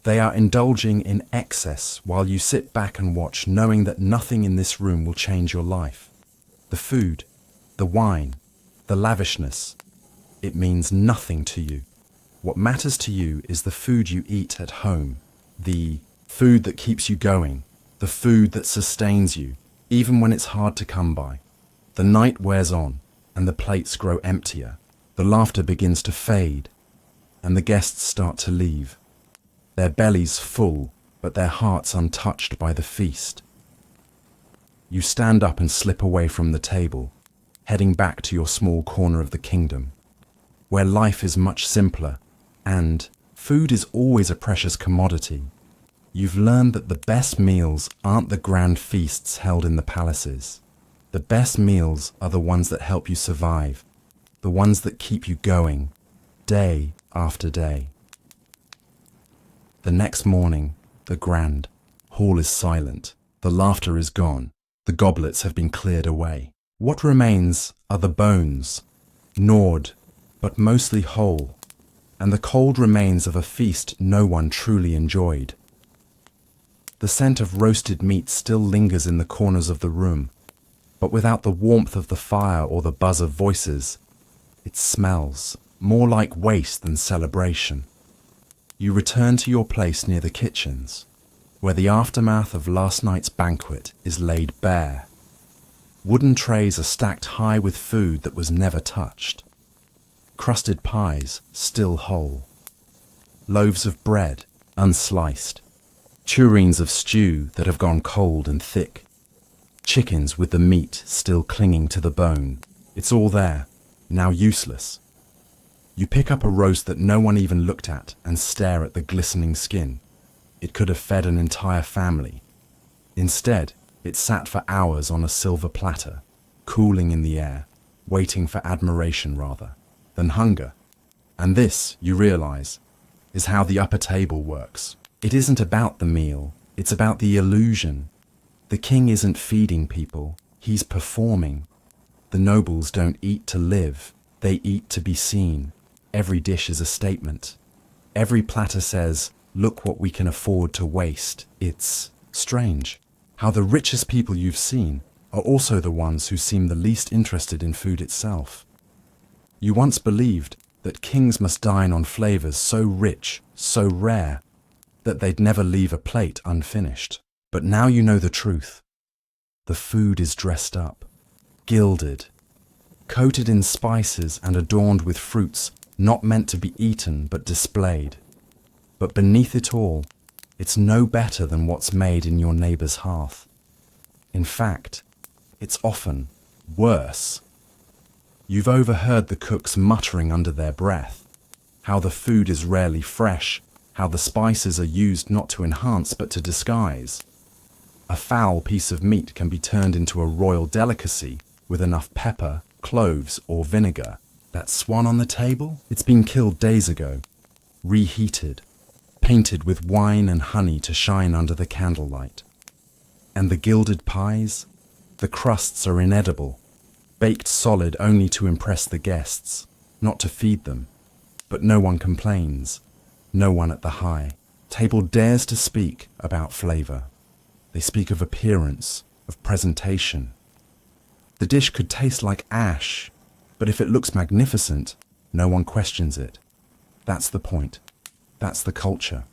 They are indulging in excess while you sit back and watch, knowing that nothing in this room will change your life. The food, the wine, the lavishness, it means nothing to you. What matters to you is the food you eat at home, the food that keeps you going, the food that sustains you, even when it's hard to come by. The night wears on, and the plates grow emptier. The laughter begins to fade, and the guests start to leave. Their bellies full, but their hearts untouched by the feast. You stand up and slip away from the table, heading back to your small corner of the kingdom, where life is much simpler, and food is always a precious commodity. You've learned that the best meals aren't the grand feasts held in the palaces. The best meals are the ones that help you survive, the ones that keep you going, day after day. The next morning, the grand hall is silent. The laughter is gone. The goblets have been cleared away. What remains are the bones, gnawed, but mostly whole, and the cold remains of a feast no one truly enjoyed. The scent of roasted meat still lingers in the corners of the room, but without the warmth of the fire or the buzz of voices, it smells more like waste than celebration. You return to your place near the kitchens, where the aftermath of last night's banquet is laid bare. Wooden trays are stacked high with food that was never touched. Crusted pies still whole. Loaves of bread unsliced. Tureens of stew that have gone cold and thick. Chickens with the meat still clinging to the bone. It's all there, now useless. You pick up a roast that no one even looked at and stare at the glistening skin. It could have fed an entire family. Instead, it sat for hours on a silver platter, cooling in the air, waiting for admiration rather than hunger. And this, you realize, is how the upper table works. It isn't about the meal, it's about the illusion. The king isn't feeding people, he's performing. The nobles don't eat to live, they eat to be seen. Every dish is a statement. Every platter says, look what we can afford to waste. It's strange how the richest people you've seen are also the ones who seem the least interested in food itself. You once believed that kings must dine on flavors so rich, so rare, that they'd never leave a plate unfinished. But now you know the truth. The food is dressed up, gilded, coated in spices and adorned with fruits not meant to be eaten but displayed. But beneath it all, it's no better than what's made in your neighbor's hearth. In fact, it's often worse. You've overheard the cooks muttering under their breath, how the food is rarely fresh, how the spices are used not to enhance but to disguise. A foul piece of meat can be turned into a royal delicacy with enough pepper, cloves, or vinegar, That swan on the table? It's been killed days ago, reheated, painted with wine and honey to shine under the candlelight. And the gilded pies? The crusts are inedible, baked solid only to impress the guests, not to feed them. But no one complains, no one at the high table dares to speak about flavour. They speak of appearance, of presentation. The dish could taste like ash, but if it looks magnificent, no one questions it. That's the point. That's the culture.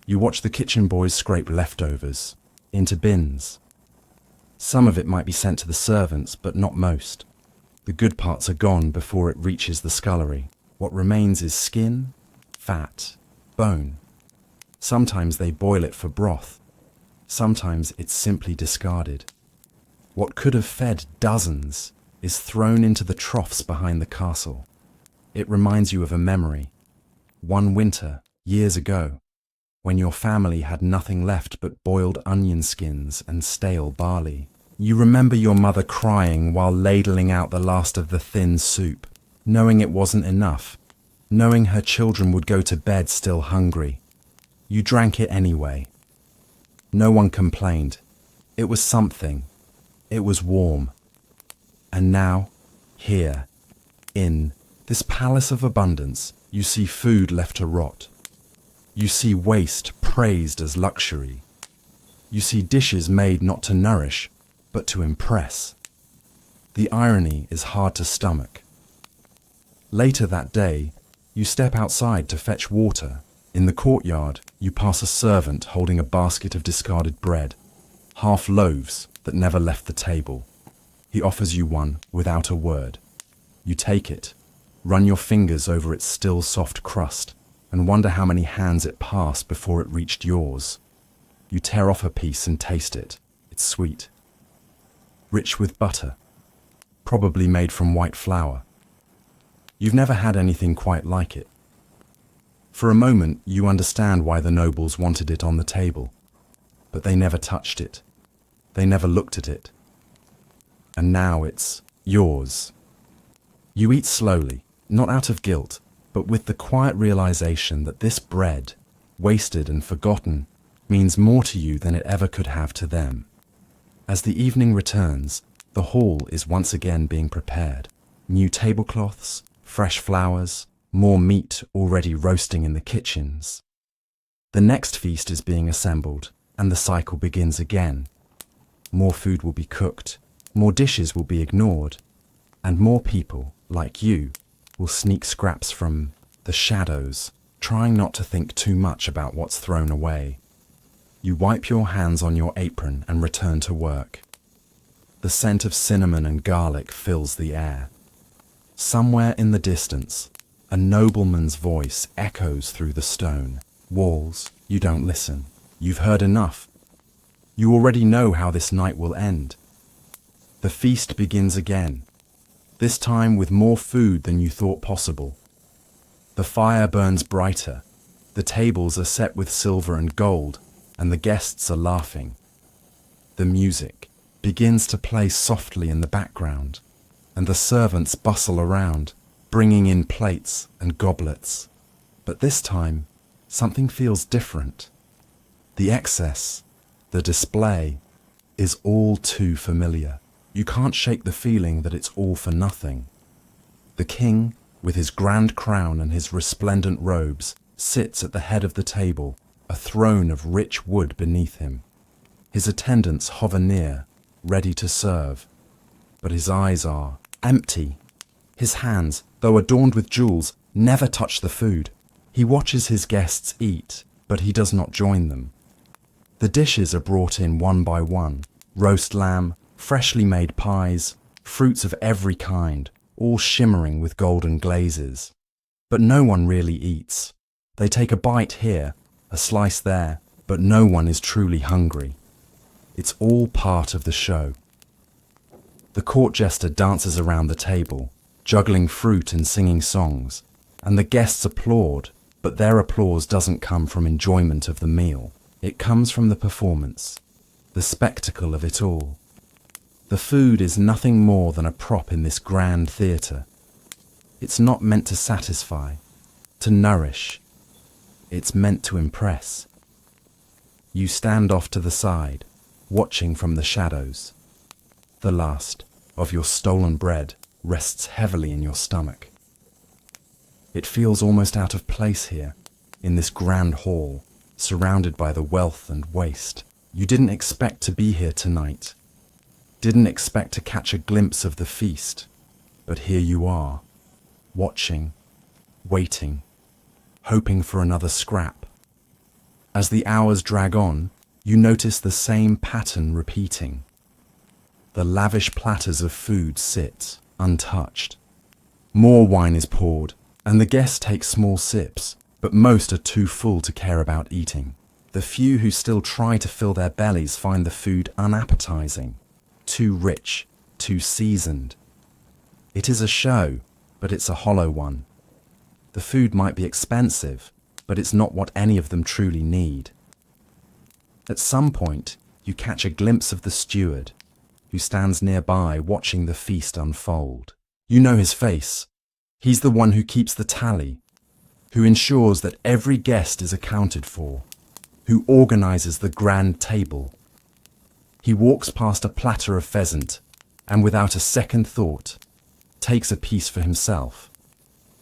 You watch the kitchen boys scrape leftovers into bins. Some of it might be sent to the servants, but not most. The good parts are gone before it reaches the scullery. What remains is skin, fat, bone. Sometimes they boil it for broth. Sometimes it's simply discarded. What could have fed dozens is thrown into the troughs behind the castle. It reminds you of a memory. One winter, years ago, when your family had nothing left but boiled onion skins and stale barley. You remember your mother crying while ladling out the last of the thin soup, knowing it wasn't enough, knowing her children would go to bed still hungry. You drank it anyway. No one complained. It was something. It was warm. And now, here, in this palace of abundance, you see food left to rot. You see waste praised as luxury. You see dishes made not to nourish, but to impress. The irony is hard to stomach. Later that day, you step outside to fetch water. In the courtyard, you pass a servant holding a basket of discarded bread, half loaves that never left the table. He offers you one without a word. You take it, run your fingers over its still soft crust, and wonder how many hands it passed before it reached yours. You tear off a piece and taste it. It's sweet. Rich with butter, probably made from white flour. You've never had anything quite like it. For a moment, you understand why the nobles wanted it on the table, but they never touched it. They never looked at it. And now it's yours. You eat slowly, not out of guilt, but with the quiet realization that this bread, wasted and forgotten, means more to you than it ever could have to them. As the evening returns, the hall is once again being prepared. New tablecloths, fresh flowers, more meat already roasting in the kitchens. The next feast is being assembled, and the cycle begins again. More food will be cooked, more dishes will be ignored, and more people, like you, will sneak scraps from the shadows, trying not to think too much about what's thrown away. You wipe your hands on your apron and return to work. The scent of cinnamon and garlic fills the air. Somewhere in the distance, a nobleman's voice echoes through the stone walls. You don't listen. You've heard enough. You already know how this night will end. The feast begins again, this time with more food than you thought possible. The fire burns brighter, the tables are set with silver and gold, and the guests are laughing. The music begins to play softly in the background, and the servants bustle around, bringing in plates and goblets. But this time, something feels different. The excess, the display, is all too familiar. You can't shake the feeling that it's all for nothing. The king, with his grand crown and his resplendent robes, sits at the head of the table, a throne of rich wood beneath him. His attendants hover near, ready to serve, but his eyes are empty. His hands, though adorned with jewels, never touch the food. He watches his guests eat, but he does not join them. The dishes are brought in one by one: roast lamb, freshly made pies, fruits of every kind, all shimmering with golden glazes. But no one really eats. They take a bite here, a slice there, but no one is truly hungry. It's all part of the show. The court jester dances around the table, juggling fruit and singing songs, and the guests applaud, but their applause doesn't come from enjoyment of the meal. It comes from the performance, the spectacle of it all. The food is nothing more than a prop in this grand theatre. It's not meant to satisfy, to nourish. It's meant to impress. You stand off to the side, watching from the shadows. The last of your stolen bread rests heavily in your stomach. It feels almost out of place here, in this grand hall, surrounded by the wealth and waste. You didn't expect to be here tonight. Didn't expect to catch a glimpse of the feast. But here you are, watching, waiting, hoping for another scrap. As the hours drag on, you notice the same pattern repeating. The lavish platters of food sit untouched. More wine is poured, and the guests take small sips, but most are too full to care about eating. The few who still try to fill their bellies find the food unappetizing, too rich, too seasoned. It is a show, but it's a hollow one. The food might be expensive, but it's not what any of them truly need. At some point, you catch a glimpse of the steward, who stands nearby watching the feast unfold. You know his face. He's the one who keeps the tally, who ensures that every guest is accounted for, who organizes the grand table. He walks past a platter of pheasant, and without a second thought, takes a piece for himself.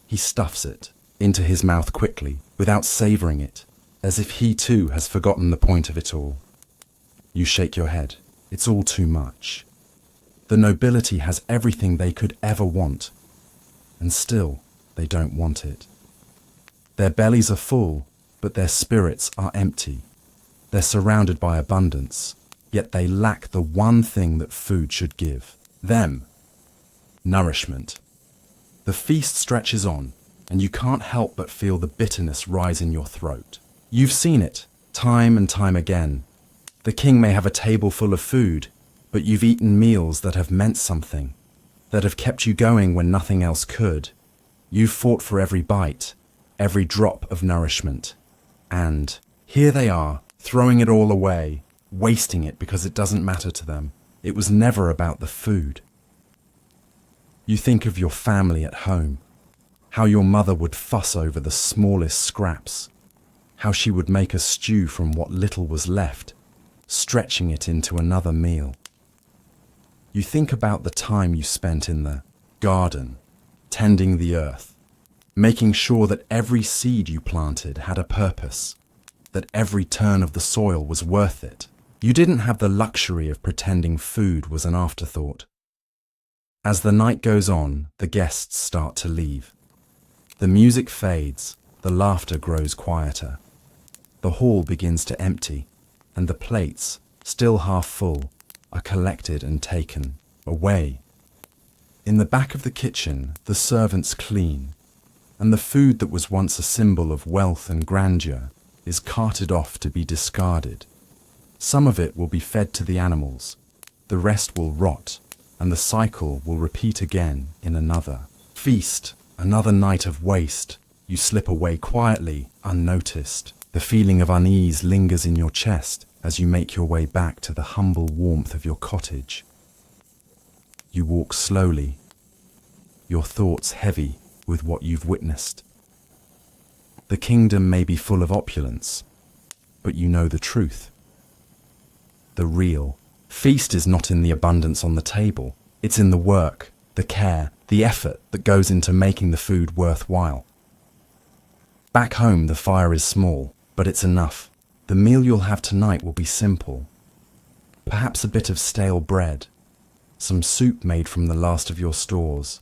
He stuffs it into his mouth quickly, without savoring it, as if he too has forgotten the point of it all. You shake your head. It's all too much. The nobility has everything they could ever want, and still they don't want it. Their bellies are full, but their spirits are empty. They're surrounded by abundance, yet they lack the one thing that food should give them: nourishment. The feast stretches on, and you can't help but feel the bitterness rise in your throat. You've seen it, time and time again. The king may have a table full of food, but you've eaten meals that have meant something, that have kept you going when nothing else could. You've fought for every bite, every drop of nourishment. And here they are, throwing it all away, wasting it because it doesn't matter to them. It was never about the food. You think of your family at home, how your mother would fuss over the smallest scraps, how she would make a stew from what little was left, stretching it into another meal. You think about the time you spent in the garden, tending the earth, making sure that every seed you planted had a purpose, that every turn of the soil was worth it. You didn't have the luxury of pretending food was an afterthought. As the night goes on, the guests start to leave. The music fades, the laughter grows quieter. The hall begins to empty, and the plates, still half full, are collected and taken away. In the back of the kitchen, the servants clean, and the food that was once a symbol of wealth and grandeur is carted off to be discarded. Some of it will be fed to the animals, the rest will rot, and the cycle will repeat again in another feast, another night of waste. You slip away quietly, unnoticed. The feeling of unease lingers in your chest as you make your way back to the humble warmth of your cottage. You walk slowly, your thoughts heavy with what you've witnessed. The kingdom may be full of opulence, but you know the truth. The real feast is not in the abundance on the table. It's in the work, the care, the effort that goes into making the food worthwhile. Back home, the fire is small, but it's enough. The meal you'll have tonight will be simple. Perhaps a bit of stale bread, some soup made from the last of your stores,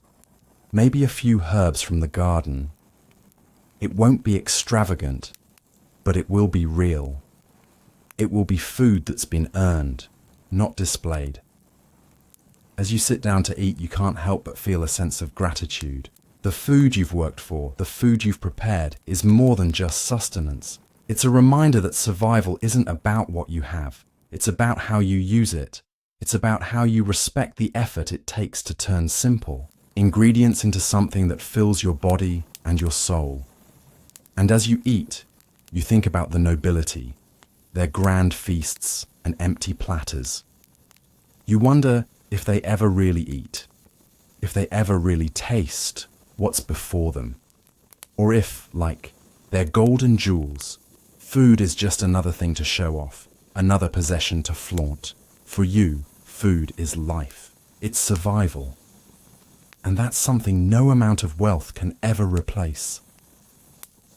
maybe a few herbs from the garden. It won't be extravagant, but it will be real. It will be food that's been earned, not displayed. As you sit down to eat, you can't help but feel a sense of gratitude. The food you've worked for, the food you've prepared, is more than just sustenance. It's a reminder that survival isn't about what you have. It's about how you use it. It's about how you respect the effort it takes to turn simple ingredients into something that fills your body and your soul. And as you eat, you think about the nobility, their grand feasts and empty platters. You wonder if they ever really eat, if they ever really taste what's before them, or if, like their golden jewels, food is just another thing to show off, another possession to flaunt. For you, food is life. It's survival. And that's something no amount of wealth can ever replace.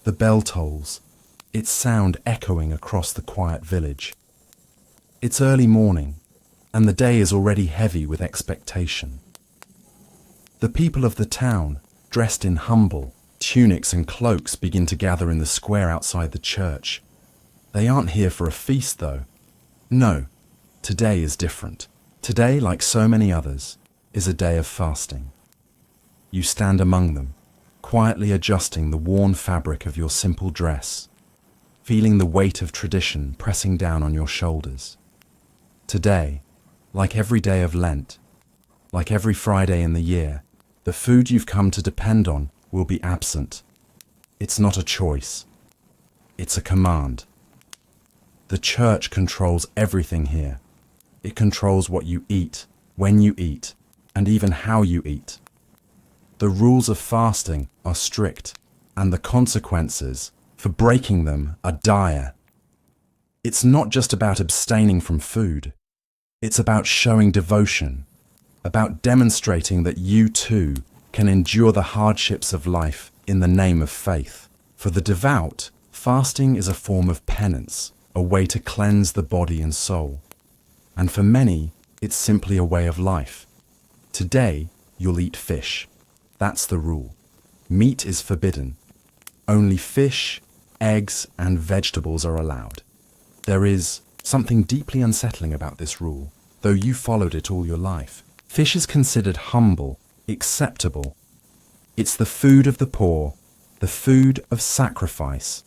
The bell tolls, its sound echoing across the quiet village. It's early morning, and the day is already heavy with expectation. The people of the town, dressed in humble tunics and cloaks, begin to gather in the square outside the church. They aren't here for a feast, though. No, today is different. Today, like so many others, is a day of fasting. You stand among them, quietly adjusting the worn fabric of your simple dress, feeling the weight of tradition pressing down on your shoulders. Today, like every day of Lent, like every Friday in the year, the food you've come to depend on will be absent. It's not a choice. It's a command. The church controls everything here. It controls what you eat, when you eat, and even how you eat. The rules of fasting are strict, and the consequences for breaking them are dire. It's not just about abstaining from food. It's about showing devotion, about demonstrating that you too can endure the hardships of life in the name of faith. For the devout, fasting is a form of penance, a way to cleanse the body and soul. And for many, it's simply a way of life. Today, you'll eat fish. That's the rule. Meat is forbidden. Only fish, eggs, and vegetables are allowed. There is something deeply unsettling about this rule, though you followed it all your life. Fish is considered humble, acceptable. It's the food of the poor, the food of sacrifice.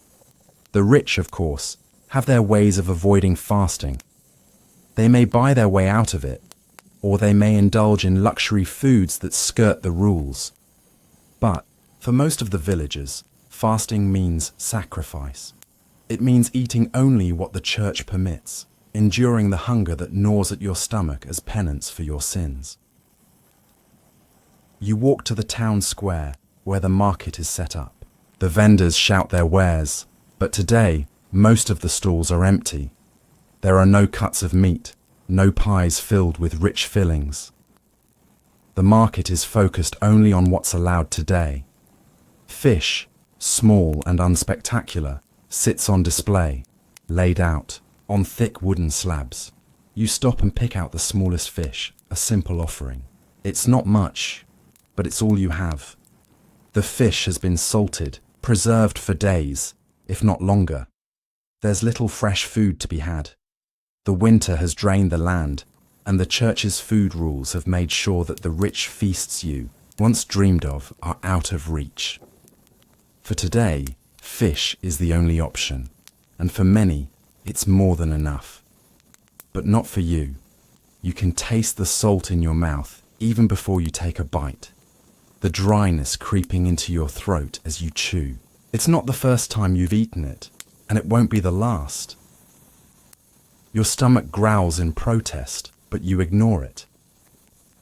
The rich, of course, have their ways of avoiding fasting. They may buy their way out of it, or they may indulge in luxury foods that skirt the rules. But for most of the villagers, fasting means sacrifice. It means eating only what the church permits, enduring the hunger that gnaws at your stomach as penance for your sins. You walk to the town square where the market is set up. The vendors shout their wares, but today most of the stalls are empty. There are no cuts of meat, no pies filled with rich fillings. The market is focused only on what's allowed today. Fish, small and unspectacular, sits on display, laid out on thick wooden slabs. You stop and pick out the smallest fish, a simple offering. It's not much, but it's all you have. The fish has been salted, preserved for days, if not longer. There's little fresh food to be had. The winter has drained the land, and the church's food rules have made sure that the rich feasts you, once dreamed of, are out of reach. For today, fish is the only option, and for many, it's more than enough. But not for you. You can taste the salt in your mouth even before you take a bite. The dryness creeping into your throat as you chew. It's not the first time you've eaten it, and it won't be the last. Your stomach growls in protest, but you ignore it.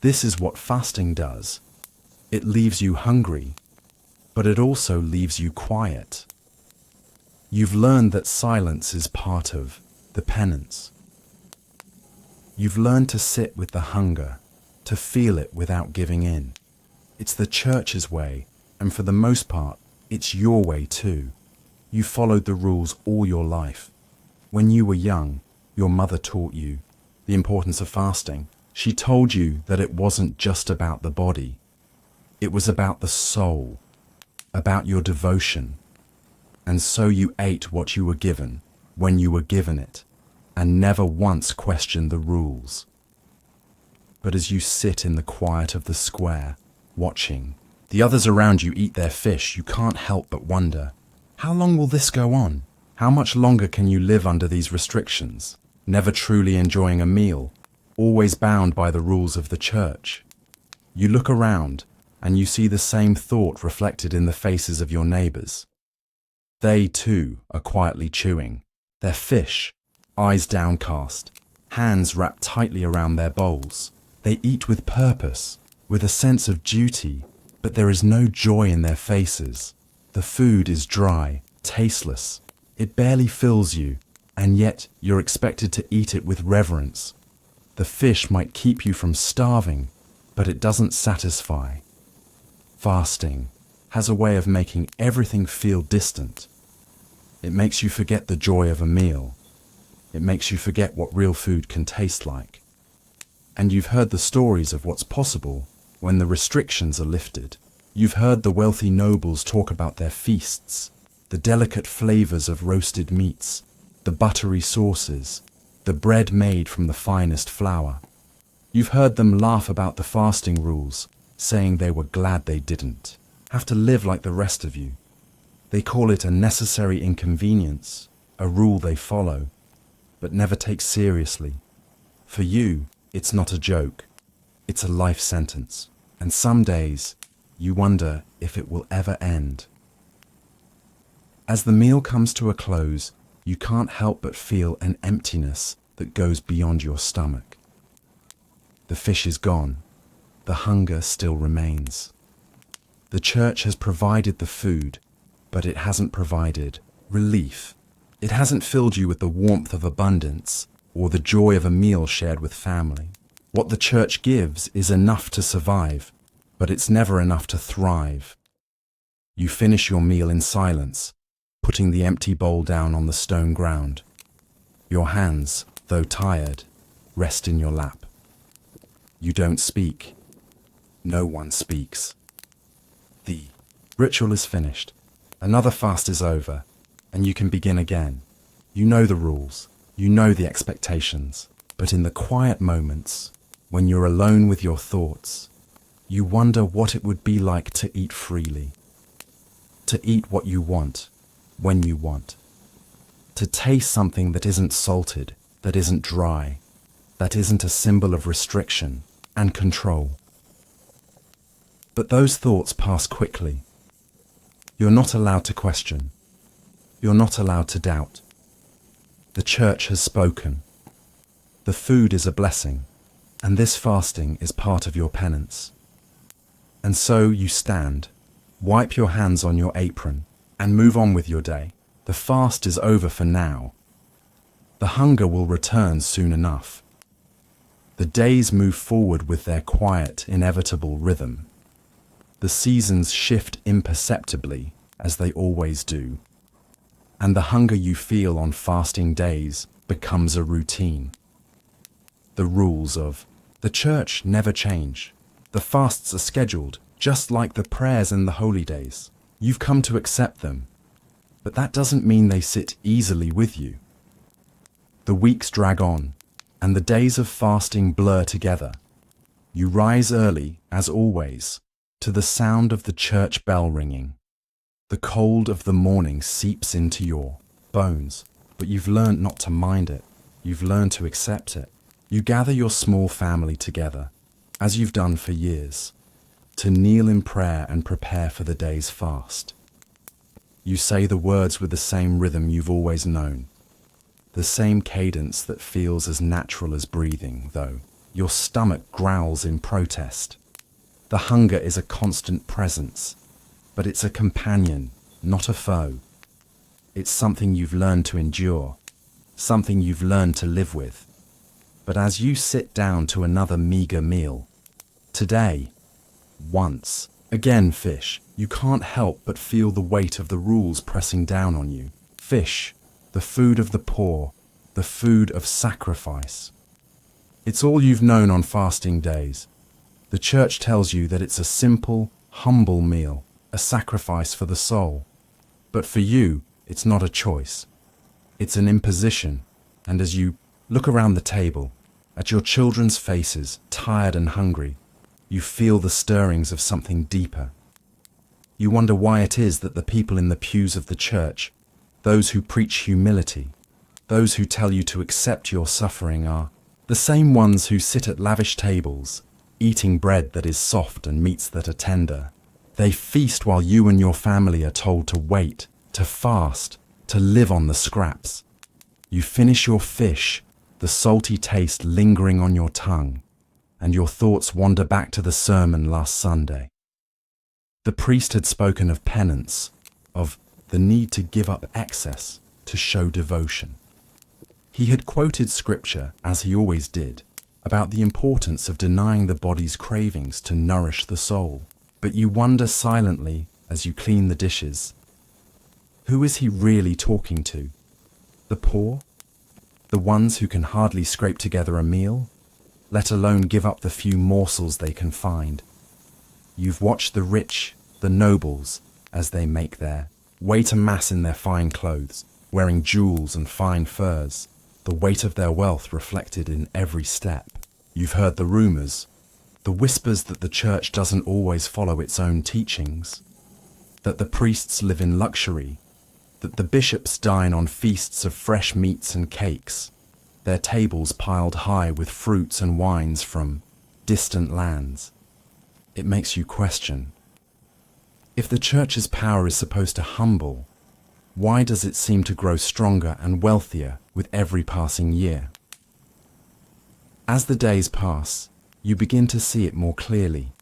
This is what fasting does. It leaves you hungry, but it also leaves you quiet. You've learned that silence is part of the penance. You've learned to sit with the hunger, to feel it without giving in. It's the church's way, and for the most part, it's your way too. You followed the rules all your life. When you were young, your mother taught you the importance of fasting. She told you that it wasn't just about the body. It was about the soul, about your devotion. And so you ate what you were given, when you were given it, and never once questioned the rules. But as you sit in the quiet of the square, watching the others around you eat their fish, you can't help but wonder, how long will this go on? How much longer can you live under these restrictions, never truly enjoying a meal, always bound by the rules of the church? You look around, and you see the same thought reflected in the faces of your neighbors. They, too, are quietly chewing, their fish, eyes downcast, hands wrapped tightly around their bowls. They eat with purpose, with a sense of duty, but there is no joy in their faces. The food is dry, tasteless. It barely fills you, and yet you're expected to eat it with reverence. The fish might keep you from starving, but it doesn't satisfy. Fasting has a way of making everything feel distant. It makes you forget the joy of a meal. It makes you forget what real food can taste like. And you've heard the stories of what's possible when the restrictions are lifted. You've heard the wealthy nobles talk about their feasts, the delicate flavors of roasted meats, the buttery sauces, the bread made from the finest flour. You've heard them laugh about the fasting rules, saying they were glad they didn't have to live like the rest of you. They call it a necessary inconvenience, a rule they follow, but never take seriously. For you, it's not a joke. It's a life sentence. And some days, you wonder if it will ever end. As the meal comes to a close, you can't help but feel an emptiness that goes beyond your stomach. The fish is gone. The hunger still remains. The church has provided the food, but it hasn't provided relief. It hasn't filled you with the warmth of abundance or the joy of a meal shared with family. What the church gives is enough to survive, but it's never enough to thrive. You finish your meal in silence, putting the empty bowl down on the stone ground. Your hands, though tired, rest in your lap. You don't speak. No one speaks. The ritual is finished. Another fast is over, and you can begin again. You know the rules. You know the expectations. But in the quiet moments, when you're alone with your thoughts, you wonder what it would be like to eat freely. To eat what you want, when you want. To taste something that isn't salted, that isn't dry, that isn't a symbol of restriction and control. But those thoughts pass quickly. You're not allowed to question. You're not allowed to doubt. The church has spoken. The food is a blessing, and this fasting is part of your penance. And so you stand, wipe your hands on your apron, and move on with your day. The fast is over for now. The hunger will return soon enough. The days move forward with their quiet, inevitable rhythm. The seasons shift imperceptibly, as they always do. And the hunger you feel on fasting days becomes a routine. The rules of the church never change. The fasts are scheduled, just like the prayers and the holy days. You've come to accept them, but that doesn't mean they sit easily with you. The weeks drag on, and the days of fasting blur together. You rise early, as always, to the sound of the church bell ringing. The cold of the morning seeps into your bones, but you've learned not to mind it. You've learned to accept it. You gather your small family together, as you've done for years, to kneel in prayer and prepare for the day's fast. You say the words with the same rhythm you've always known, the same cadence that feels as natural as breathing, though your stomach growls in protest. The hunger is a constant presence, but it's a companion, not a foe. It's something you've learned to endure, something you've learned to live with. But as you sit down to another meager meal, today, once, again fish, you can't help but feel the weight of the rules pressing down on you. Fish, the food of the poor, the food of sacrifice. It's all you've known on fasting days. The church tells you that it's a simple, humble meal, a sacrifice for the soul. But for you, it's not a choice. It's an imposition, and as you look around the table, at your children's faces, tired and hungry, you feel the stirrings of something deeper. You wonder why it is that the people in the pews of the church, those who preach humility, those who tell you to accept your suffering, are the same ones who sit at lavish tables, eating bread that is soft and meats that are tender. They feast while you and your family are told to wait, to fast, to live on the scraps. You finish your fish, the salty taste lingering on your tongue, and your thoughts wander back to the sermon last Sunday. The priest had spoken of penance, of the need to give up excess to show devotion. He had quoted scripture, as he always did, about the importance of denying the body's cravings to nourish the soul. But you wonder silently as you clean the dishes, who is he really talking to? The poor? The ones who can hardly scrape together a meal, let alone give up the few morsels they can find? You've watched the rich, the nobles, as they make their way to mass in their fine clothes, wearing jewels and fine furs, the weight of their wealth reflected in every step. You've heard the rumors, the whispers that the church doesn't always follow its own teachings, that the priests live in luxury, that the bishops dine on feasts of fresh meats and cakes, their tables piled high with fruits and wines from distant lands. It makes you question. If the church's power is supposed to humble, why does it seem to grow stronger and wealthier with every passing year? As the days pass, you begin to see it more clearly.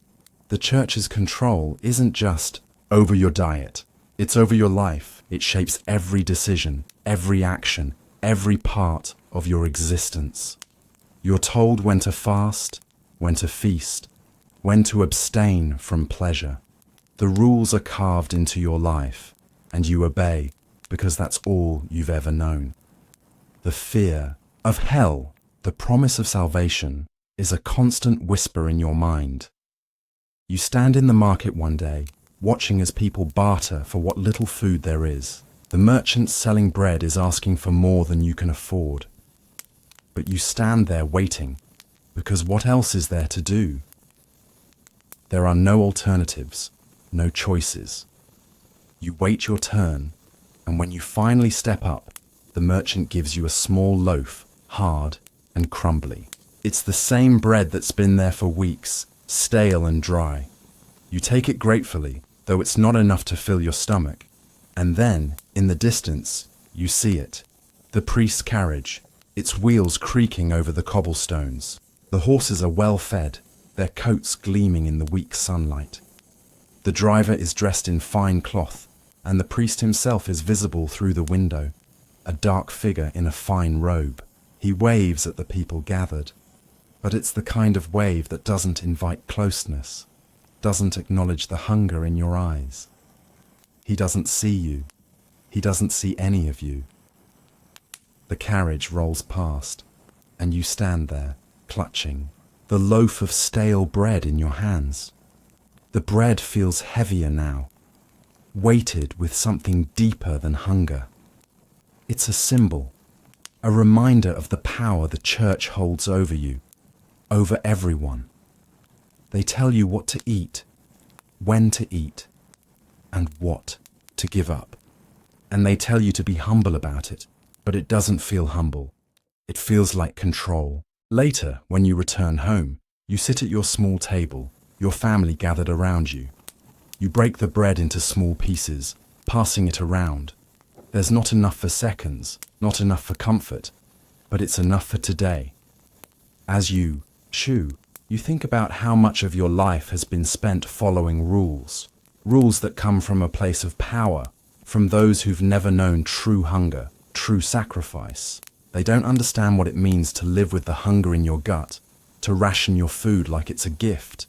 The church's control isn't just over your diet. It's over your life. It shapes every decision, every action, every part of your existence. You're told when to fast, when to feast, when to abstain from pleasure. The rules are carved into your life, and you obey because that's all you've ever known. The fear of hell, the promise of salvation, is a constant whisper in your mind. You stand in the market one day, watching as people barter for what little food there is. The merchant selling bread is asking for more than you can afford. But you stand there waiting, because what else is there to do? There are no alternatives, no choices. You wait your turn, and when you finally step up, the merchant gives you a small loaf, hard and crumbly. It's the same bread that's been there for weeks, stale and dry. You take it gratefully, though it's not enough to fill your stomach. And then, in the distance, you see it. The priest's carriage, its wheels creaking over the cobblestones. The horses are well fed, their coats gleaming in the weak sunlight. The driver is dressed in fine cloth, and the priest himself is visible through the window, a dark figure in a fine robe. He waves at the people gathered, but it's the kind of wave that doesn't invite closeness, doesn't acknowledge the hunger in your eyes. He doesn't see you. He doesn't see any of you. The carriage rolls past, and you stand there, clutching the loaf of stale bread in your hands. The bread feels heavier now, weighted with something deeper than hunger. It's a symbol, a reminder of the power the church holds over you, over everyone. They tell you what to eat, when to eat, and what to give up. And they tell you to be humble about it, but it doesn't feel humble. It feels like control. Later, when you return home, you sit at your small table, your family gathered around you. You break the bread into small pieces, passing it around. There's not enough for seconds, not enough for comfort, but it's enough for today. As you chew, you think about how much of your life has been spent following rules. Rules that come from a place of power, from those who've never known true hunger, true sacrifice. They don't understand what it means to live with the hunger in your gut, to ration your food like it's a gift.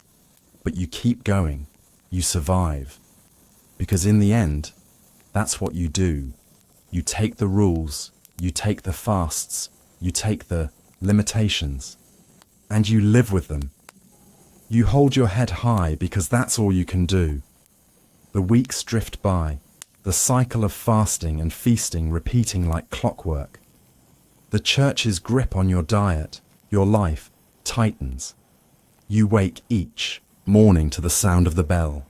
But you keep going, you survive. Because in the end, that's what you do. You take the rules, you take the fasts, you take the limitations, and you live with them. You hold your head high because that's all you can do. The weeks drift by, the cycle of fasting and feasting repeating like clockwork. The church's grip on your diet, your life, tightens. You wake each morning to the sound of the bell,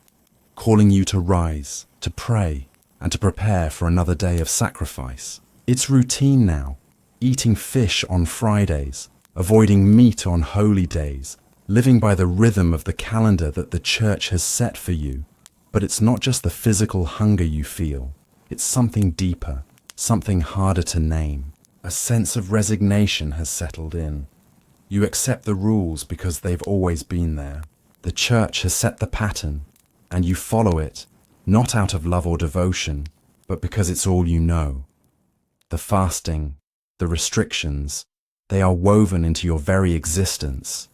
calling you to rise, to pray, and to prepare for another day of sacrifice. It's routine now, eating fish on Fridays, avoiding meat on holy days, living by the rhythm of the calendar that the church has set for you. But it's not just the physical hunger you feel, it's something deeper, something harder to name. A sense of resignation has settled in. You accept the rules because they've always been there. The church has set the pattern, and you follow it, not out of love or devotion, but because it's all you know. The fasting, the restrictions, they are woven into your very existence,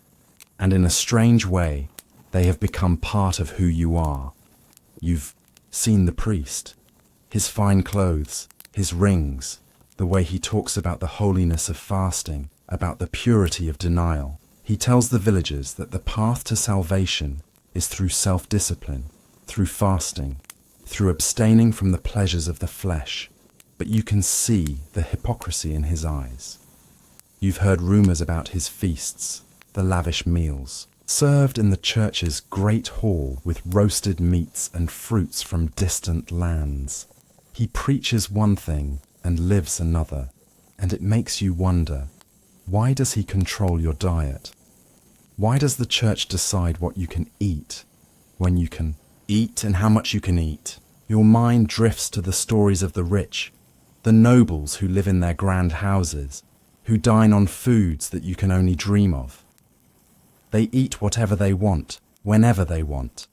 and in a strange way, they have become part of who you are. You've seen the priest, his fine clothes, his rings, the way he talks about the holiness of fasting, about the purity of denial. He tells the villagers that the path to salvation is through self-discipline, through fasting, through abstaining from the pleasures of the flesh. But you can see the hypocrisy in his eyes. You've heard rumors about his feasts, the lavish meals, served in the church's great hall with roasted meats and fruits from distant lands. He preaches one thing and lives another, and it makes you wonder, why does he control your diet? Why does the church decide what you can eat, when you can eat and how much you can eat? Your mind drifts to the stories of the rich, the nobles who live in their grand houses, who dine on foods that you can only dream of. They eat whatever they want, whenever they want.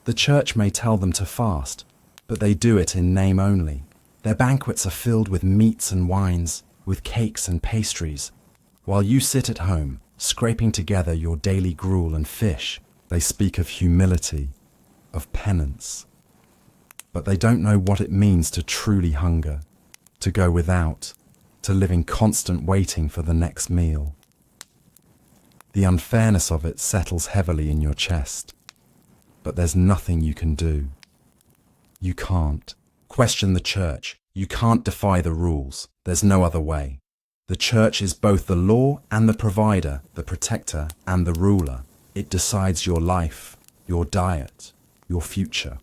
The church may tell them to fast, but they do it in name only. Their banquets are filled with meats and wines, with cakes and pastries, while you sit at home, scraping together your daily gruel and fish. They speak of humility, of penance. But they don't know what it means to truly hunger, to go without, to live in constant waiting for the next meal. The unfairness of it settles heavily in your chest, but there's nothing you can do. You can't question the church. You can't defy the rules. There's no other way. The church is both the law and the provider, the protector and the ruler. It decides your life, your diet, your future.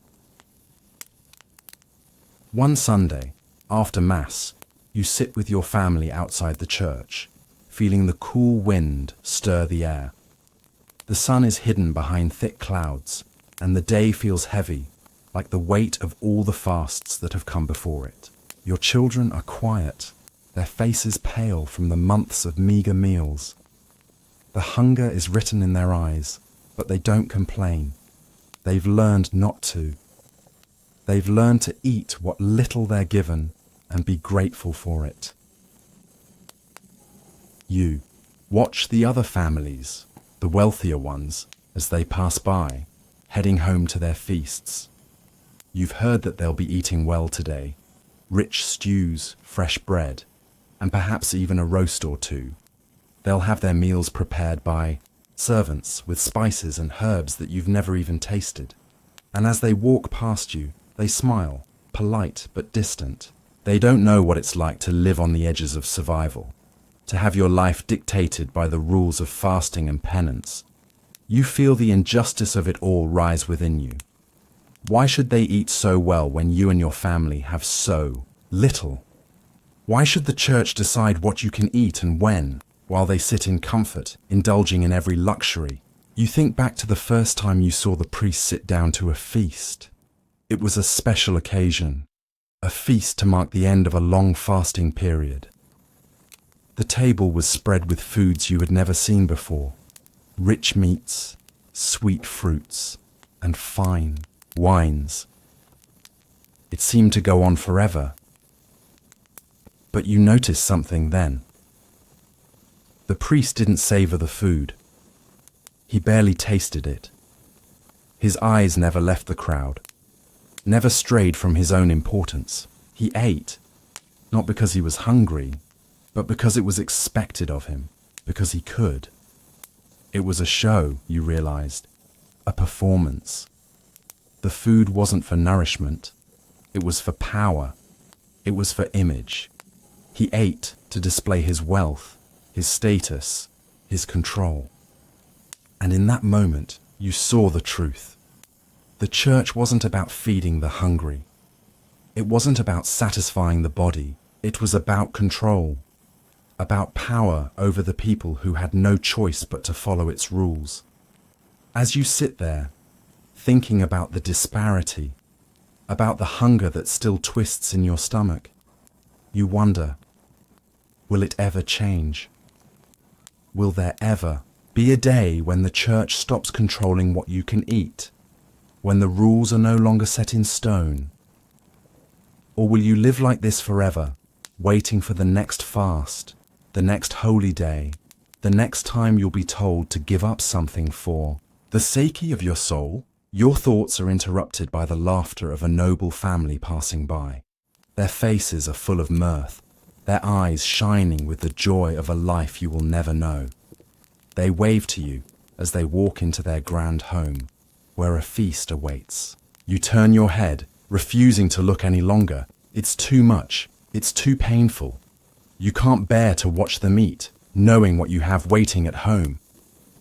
One Sunday, after Mass, you sit with your family outside the church, feeling the cool wind stir the air. The sun is hidden behind thick clouds, and the day feels heavy, like the weight of all the fasts that have come before it. Your children are quiet, their faces pale from the months of meagre meals. The hunger is written in their eyes, but they don't complain. They've learned not to. They've learned to eat what little they're given and be grateful for it. You watch the other families, the wealthier ones, as they pass by, heading home to their feasts. You've heard that they'll be eating well today, rich stews, fresh bread, and perhaps even a roast or two. They'll have their meals prepared by servants with spices and herbs that you've never even tasted. And as they walk past you, they smile, polite but distant. They don't know what it's like to live on the edges of survival, to have your life dictated by the rules of fasting and penance. You feel the injustice of it all rise within you. Why should they eat so well when you and your family have so little? Why should the church decide what you can eat and when, while they sit in comfort, indulging in every luxury? You think back to the first time you saw the priest sit down to a feast. It was a special occasion, a feast to mark the end of a long fasting period. The table was spread with foods you had never seen before, rich meats, sweet fruits, and fine wines. It seemed to go on forever. But you noticed something then. The priest didn't savor the food. He barely tasted it. His eyes never left the crowd, never strayed from his own importance. He ate, not because he was hungry, but because it was expected of him, because he could. It was a show, you realized, a performance. The food wasn't for nourishment, it was for power, it was for image. He ate to display his wealth, his status, his control. And in that moment, you saw the truth. The church wasn't about feeding the hungry. It wasn't about satisfying the body. It was about control, about power over the people who had no choice but to follow its rules. As you sit there, thinking about the disparity, about the hunger that still twists in your stomach, you wonder, will it ever change? Will there ever be a day when the church stops controlling what you can eat? When the rules are no longer set in stone? Or will you live like this forever, waiting for the next fast, the next holy day, the next time you'll be told to give up something for the sake of your soul? Your thoughts are interrupted by the laughter of a noble family passing by. Their faces are full of mirth, their eyes shining with the joy of a life you will never know. They wave to you as they walk into their grand home, where a feast awaits. You turn your head, refusing to look any longer. It's too much. It's too painful. You can't bear to watch them eat, knowing what you have waiting at home.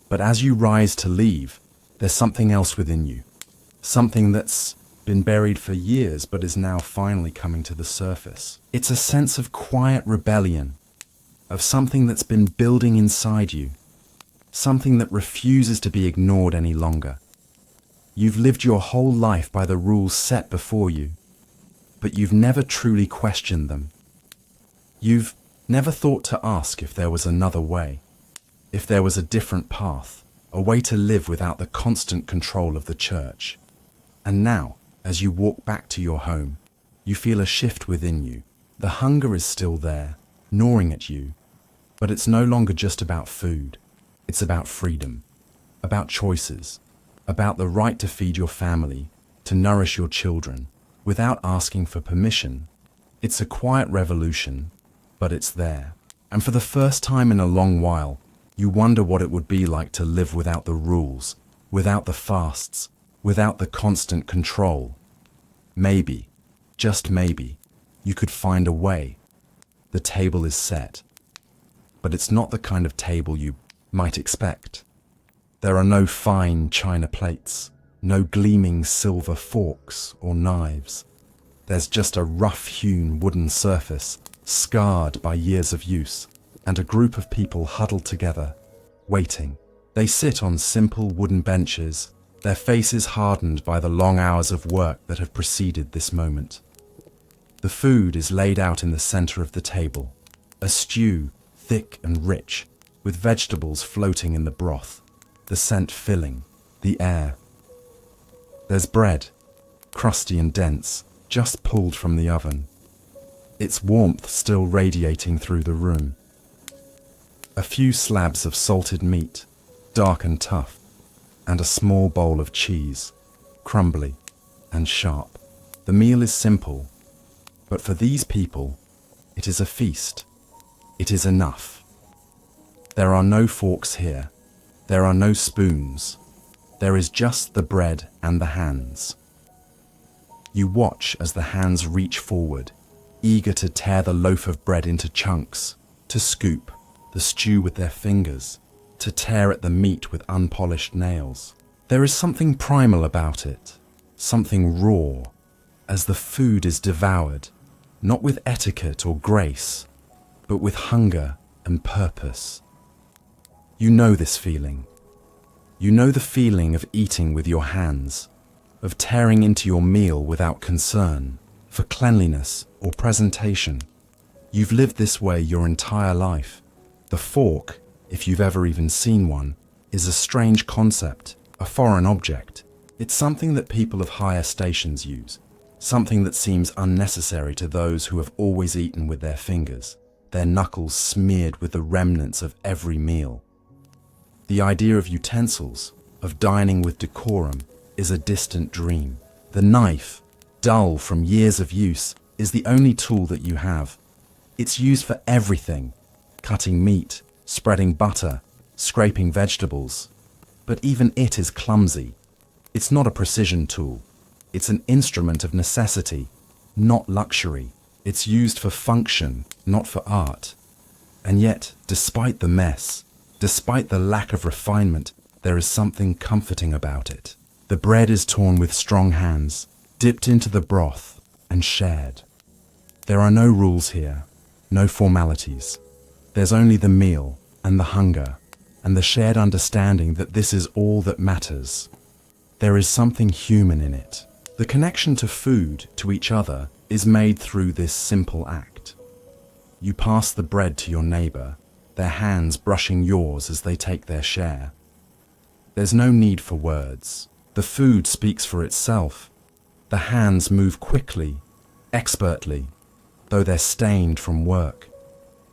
But as you rise to leave, there's something else within you. Something that's been buried for years but is now finally coming to the surface. It's a sense of quiet rebellion, of something that's been building inside you, something that refuses to be ignored any longer. You've lived your whole life by the rules set before you, but you've never truly questioned them. You've never thought to ask if there was another way, if there was a different path, a way to live without the constant control of the church. And now, as you walk back to your home, you feel a shift within you. The hunger is still there, gnawing at you, but it's no longer just about food. It's about freedom, about choices, about the right to feed your family, to nourish your children, without asking for permission. It's a quiet revolution, but it's there. And for the first time in a long while, you wonder what it would be like to live without the rules, without the fasts, without the constant control. Maybe, just maybe, you could find a way. The table is set. But it's not the kind of table you might expect. There are no fine china plates, no gleaming silver forks or knives. There's just a rough-hewn wooden surface, scarred by years of use, and a group of people huddled together, waiting. They sit on simple wooden benches, their faces hardened by the long hours of work that have preceded this moment. The food is laid out in the center of the table, a stew, thick and rich, with vegetables floating in the broth, the scent filling the air. There's bread, crusty and dense, just pulled from the oven, its warmth still radiating through the room. A few slabs of salted meat, dark and tough, and a small bowl of cheese, crumbly and sharp. The meal is simple, but for these people, it is a feast. It is enough. There are no forks here. There are no spoons. There is just the bread and the hands. You watch as the hands reach forward, eager to tear the loaf of bread into chunks, to scoop the stew with their fingers, to tear at the meat with unpolished nails. There is something primal about it, something raw, as the food is devoured, not with etiquette or grace, but with hunger and purpose. You know this feeling. You know the feeling of eating with your hands, of tearing into your meal without concern for cleanliness or presentation. You've lived this way your entire life. The fork, if you've ever even seen one, is a strange concept, a foreign object. It's something that people of higher stations use, something that seems unnecessary to those who have always eaten with their fingers, their knuckles smeared with the remnants of every meal. The idea of utensils, of dining with decorum, is a distant dream. The knife, dull from years of use, is the only tool that you have. It's used for everything, cutting meat, spreading butter, scraping vegetables. But even it is clumsy. It's not a precision tool. It's an instrument of necessity, not luxury. It's used for function, not for art. And yet, despite the mess, despite the lack of refinement, there is something comforting about it. The bread is torn with strong hands, dipped into the broth, and shared. There are no rules here, no formalities. There's only the meal and the hunger and the shared understanding that this is all that matters. There is something human in it. The connection to food, to each other, is made through this simple act. You pass the bread to your neighbor. their hands brushing yours as they take their share. There's no need for words. The food speaks for itself. The hands move quickly, expertly, though they're stained from work.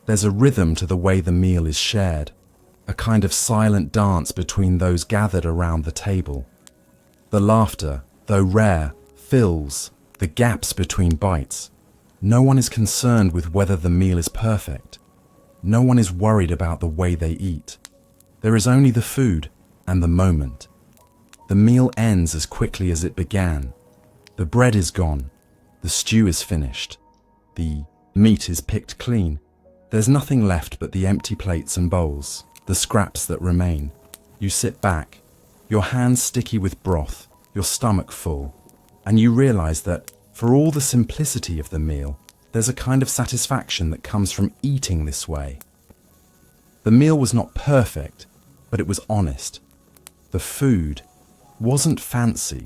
There's a rhythm to the way the meal is shared, a kind of silent dance between those gathered around the table. The laughter, though rare, fills the gaps between bites. No one is concerned with whether the meal is perfect. No one is worried about the way they eat. There is only the food and the moment. The meal ends as quickly as it began. The bread is gone. The stew is finished. The meat is picked clean. There's nothing left but the empty plates and bowls, the scraps that remain. You sit back, your hands sticky with broth, your stomach full, and you realize that for all the simplicity of the meal, there's a kind of satisfaction that comes from eating this way. The meal was not perfect, but it was honest. The food wasn't fancy.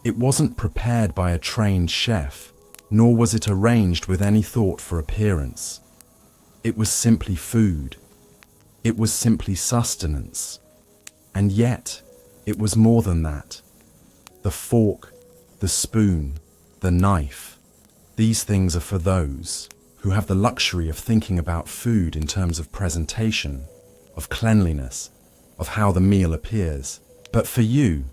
It wasn't prepared by a trained chef, nor was it arranged with any thought for appearance. It was simply food. It was simply sustenance. And yet, it was more than that. The fork, the spoon, the knife, these things are for those who have the luxury of thinking about food in terms of presentation, of cleanliness, of how the meal appears. But for you,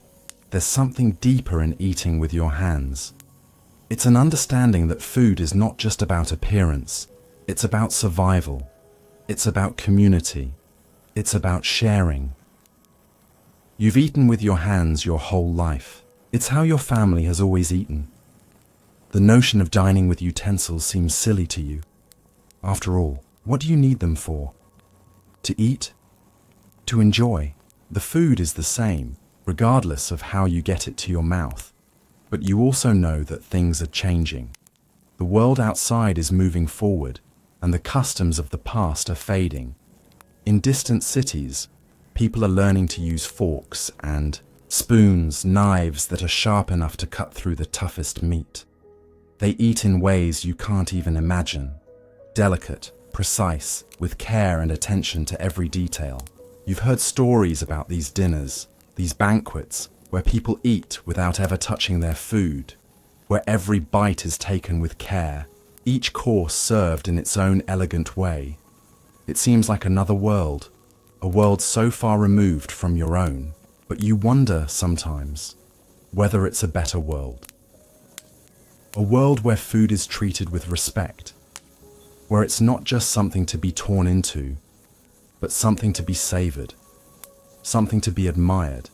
there's something deeper in eating with your hands. It's an understanding that food is not just about appearance. It's about survival. It's about community. It's about sharing. You've eaten with your hands your whole life. It's how your family has always eaten. The notion of dining with utensils seems silly to you. After all, what do you need them for? To eat? To enjoy. The food is the same, regardless of how you get it to your mouth. But you also know that things are changing. The world outside is moving forward, and the customs of the past are fading. In distant cities, people are learning to use forks and spoons, knives that are sharp enough to cut through the toughest meat. They eat in ways you can't even imagine. Delicate, precise, with care and attention to every detail. You've heard stories about these dinners, these banquets, where people eat without ever touching their food, where every bite is taken with care, each course served in its own elegant way. It seems like another world, a world so far removed from your own, but you wonder sometimes whether it's a better world. A world where food is treated with respect, where it's not just something to be torn into, but something to be savored, something to be admired.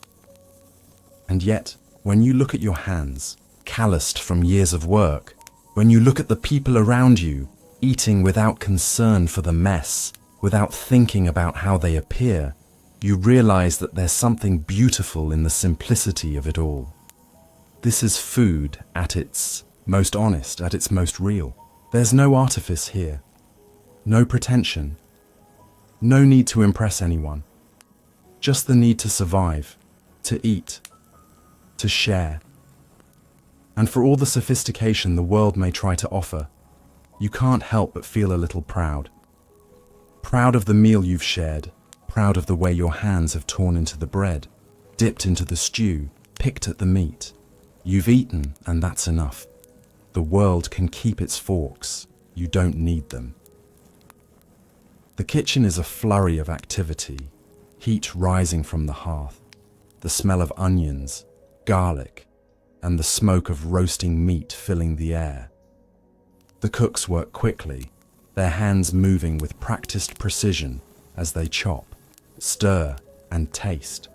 And yet, when you look at your hands, calloused from years of work, when you look at the people around you, eating without concern for the mess, without thinking about how they appear, you realize that there's something beautiful in the simplicity of it all. This is food at its most honest, at its most real. There's no artifice here, no pretension, no need to impress anyone, just the need to survive, to eat, to share. And for all the sophistication the world may try to offer, you can't help but feel a little proud. Proud of the meal you've shared, proud of the way your hands have torn into the bread, dipped into the stew, picked at the meat. You've eaten, and that's enough. The world can keep its forks. You don't need them. The kitchen is a flurry of activity, heat rising from the hearth, the smell of onions, garlic, and the smoke of roasting meat filling the air. The cooks work quickly, their hands moving with practiced precision as they chop, stir, and taste.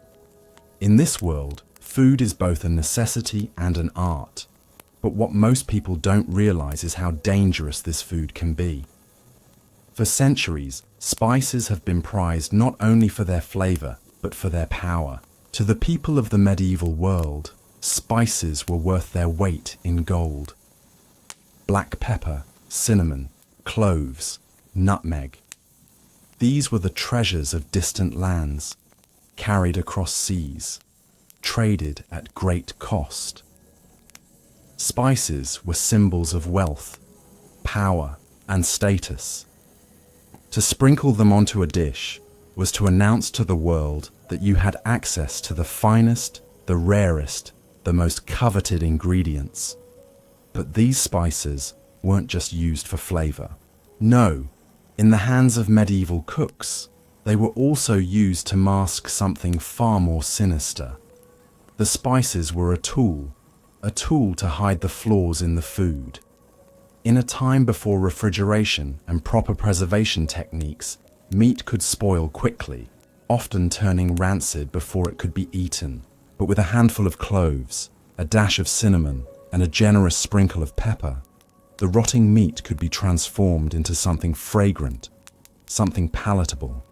In this world, food is both a necessity and an art. But what most people don't realize is how dangerous this food can be. For centuries, spices have been prized not only for their flavor, but for their power. To the people of the medieval world, spices were worth their weight in gold. Black pepper, cinnamon, cloves, nutmeg. These were the treasures of distant lands, carried across seas, traded at great cost. Spices were symbols of wealth, power, and status. To sprinkle them onto a dish was to announce to the world that you had access to the finest, the rarest, the most coveted ingredients. But these spices weren't just used for flavor. No, in the hands of medieval cooks, they were also used to mask something far more sinister. The spices were a tool to hide the flaws in the food. In a time before refrigeration and proper preservation techniques, meat could spoil quickly, often turning rancid before it could be eaten. But with a handful of cloves, a dash of cinnamon, and a generous sprinkle of pepper, the rotting meat could be transformed into something fragrant, something palatable.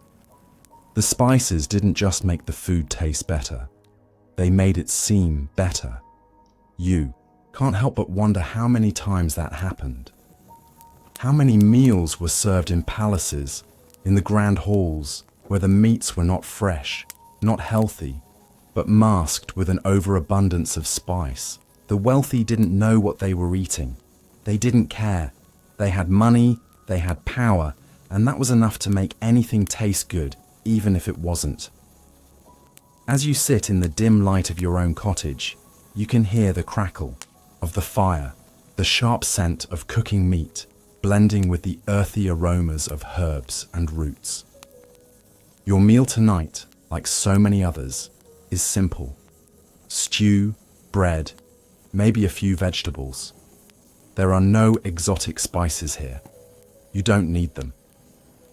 The spices didn't just make the food taste better, they made it seem better. You can't help but wonder how many times that happened. How many meals were served in palaces, in the grand halls, where the meats were not fresh, not healthy, but masked with an overabundance of spice. The wealthy didn't know what they were eating. They didn't care. They had money, they had power, and that was enough to make anything taste good, even if it wasn't. As you sit in the dim light of your own cottage, you can hear the crackle of the fire, the sharp scent of cooking meat, blending with the earthy aromas of herbs and roots. Your meal tonight, like so many others, is simple. Stew, bread, maybe a few vegetables. There are no exotic spices here. You don't need them.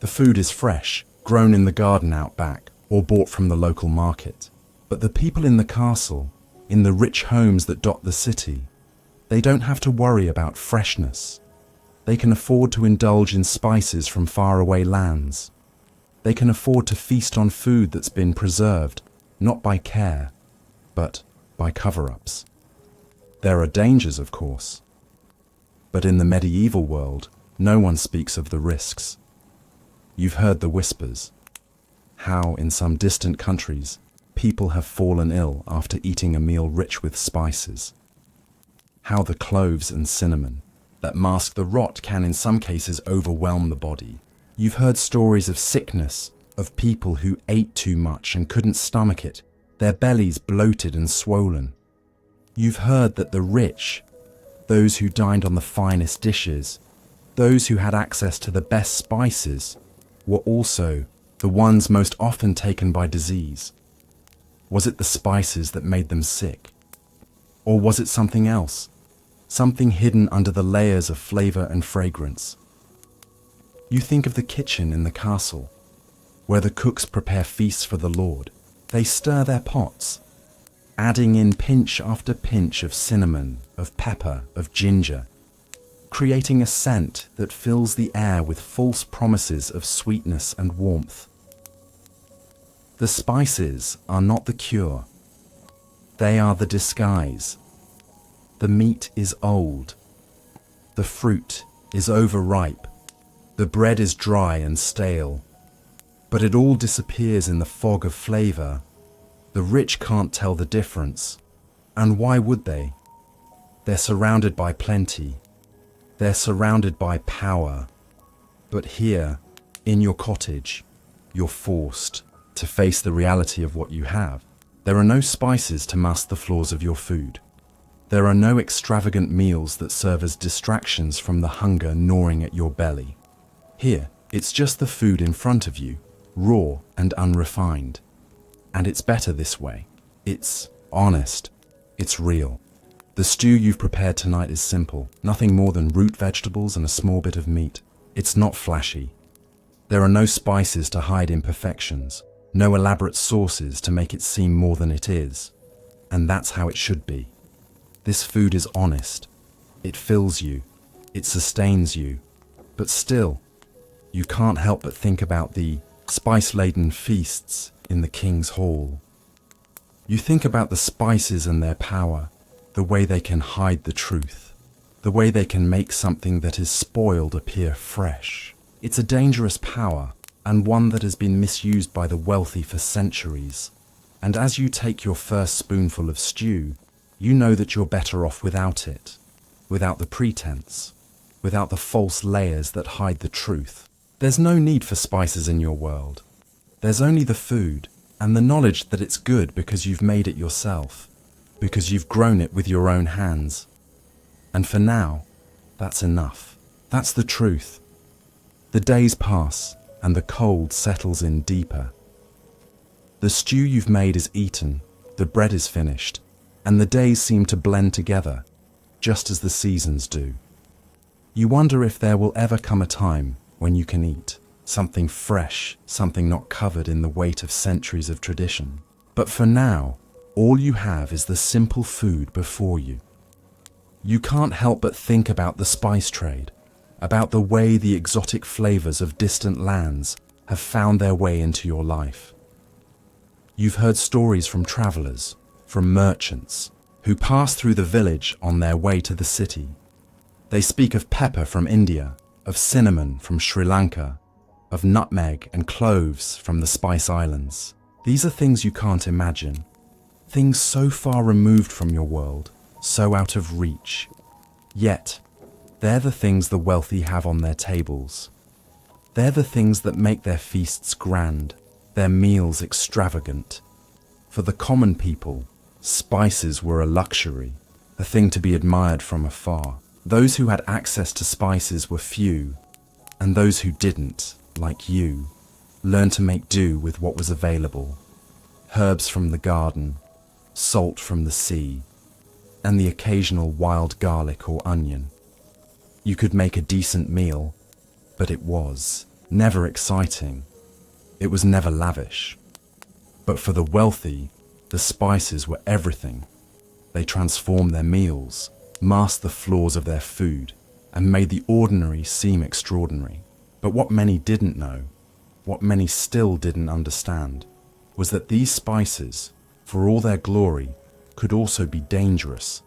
The food is fresh, grown in the garden out back, or bought from the local market. But the people in the castle, in the rich homes that dot the city, they don't have to worry about freshness. They can afford to indulge in spices from faraway lands. They can afford to feast on food that's been preserved, not by care, but by cover-ups. There are dangers, of course. But in the medieval world, no one speaks of the risks. You've heard the whispers. How, in some distant countries, people have fallen ill after eating a meal rich with spices. How the cloves and cinnamon that mask the rot can in some cases overwhelm the body. You've heard stories of sickness, of people who ate too much and couldn't stomach it, their bellies bloated and swollen. You've heard that the rich, those who dined on the finest dishes, those who had access to the best spices, were also the ones most often taken by disease. Was it the spices that made them sick? Or was it something else? Something hidden under the layers of flavor and fragrance? You think of the kitchen in the castle, where the cooks prepare feasts for the Lord. They stir their pots, adding in pinch after pinch of cinnamon, of pepper, of ginger, creating a scent that fills the air with false promises of sweetness and warmth. The spices are not the cure. They are the disguise. The meat is old. The fruit is overripe. The bread is dry and stale. But it all disappears in the fog of flavor. The rich can't tell the difference. And why would they? They're surrounded by plenty. They're surrounded by power. But here, in your cottage, you're forced to face the reality of what you have. There are no spices to mask the flaws of your food. There are no extravagant meals that serve as distractions from the hunger gnawing at your belly. Here, it's just the food in front of you, raw and unrefined. And it's better this way. It's honest. It's real. The stew you've prepared tonight is simple, nothing more than root vegetables and a small bit of meat. It's not flashy. There are no spices to hide imperfections, no elaborate sauces to make it seem more than it is. And that's how it should be. This food is honest. It fills you. It sustains you. But still, you can't help but think about the spice-laden feasts in the king's hall. You think about the spices and their power, the way they can hide the truth, the way they can make something that is spoiled appear fresh. It's a dangerous power, and one that has been misused by the wealthy for centuries. And as you take your first spoonful of stew, you know that you're better off without it, without the pretense, without the false layers that hide the truth. There's no need for spices in your world. There's only the food and the knowledge that it's good because you've made it yourself, because you've grown it with your own hands. And for now, that's enough. That's the truth. The days pass and the cold settles in deeper. The stew you've made is eaten, the bread is finished, and the days seem to blend together, just as the seasons do. You wonder if there will ever come a time when you can eat something fresh, something not covered in the weight of centuries of tradition. But for now, all you have is the simple food before you. You can't help but think about the spice trade, about the way the exotic flavors of distant lands have found their way into your life. You've heard stories from travelers, from merchants, who pass through the village on their way to the city. They speak of pepper from India, of cinnamon from Sri Lanka, of nutmeg and cloves from the Spice Islands. These are things you can't imagine, things so far removed from your world, so out of reach. Yet, they're the things the wealthy have on their tables. They're the things that make their feasts grand, their meals extravagant. For the common people, spices were a luxury, a thing to be admired from afar. Those who had access to spices were few, and those who didn't, like you, learned to make do with what was available. Herbs from the garden, salt from the sea, and the occasional wild garlic or onion. You could make a decent meal, but it was never exciting. It was never lavish. But for the wealthy, the spices were everything. They transformed their meals, masked the flaws of their food, and made the ordinary seem extraordinary. But what many didn't know, what many still didn't understand, was that these spices, for all their glory, could also be dangerous.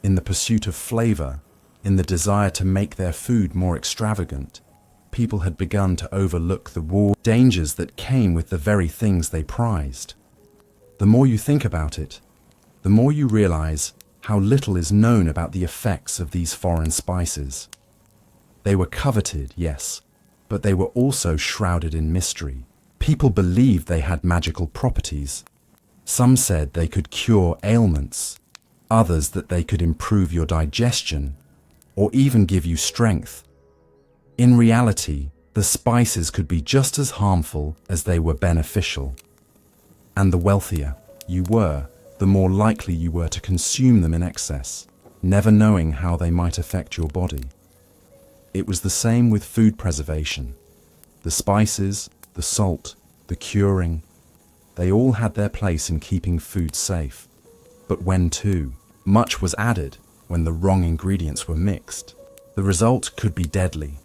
In the pursuit of flavor, in the desire to make their food more extravagant, people had begun to overlook the raw dangers that came with the very things they prized. The more you think about it, the more you realize how little is known about the effects of these foreign spices. They were coveted, yes, but they were also shrouded in mystery. People believed they had magical properties. Some said they could cure ailments, others that they could improve your digestion, or even give you strength. In reality, the spices could be just as harmful as they were beneficial. And the wealthier you were, the more likely you were to consume them in excess, never knowing how they might affect your body. It was the same with food preservation. The spices, the salt, the curing, they all had their place in keeping food safe. But when too much was added, when the wrong ingredients were mixed, the result could be deadly.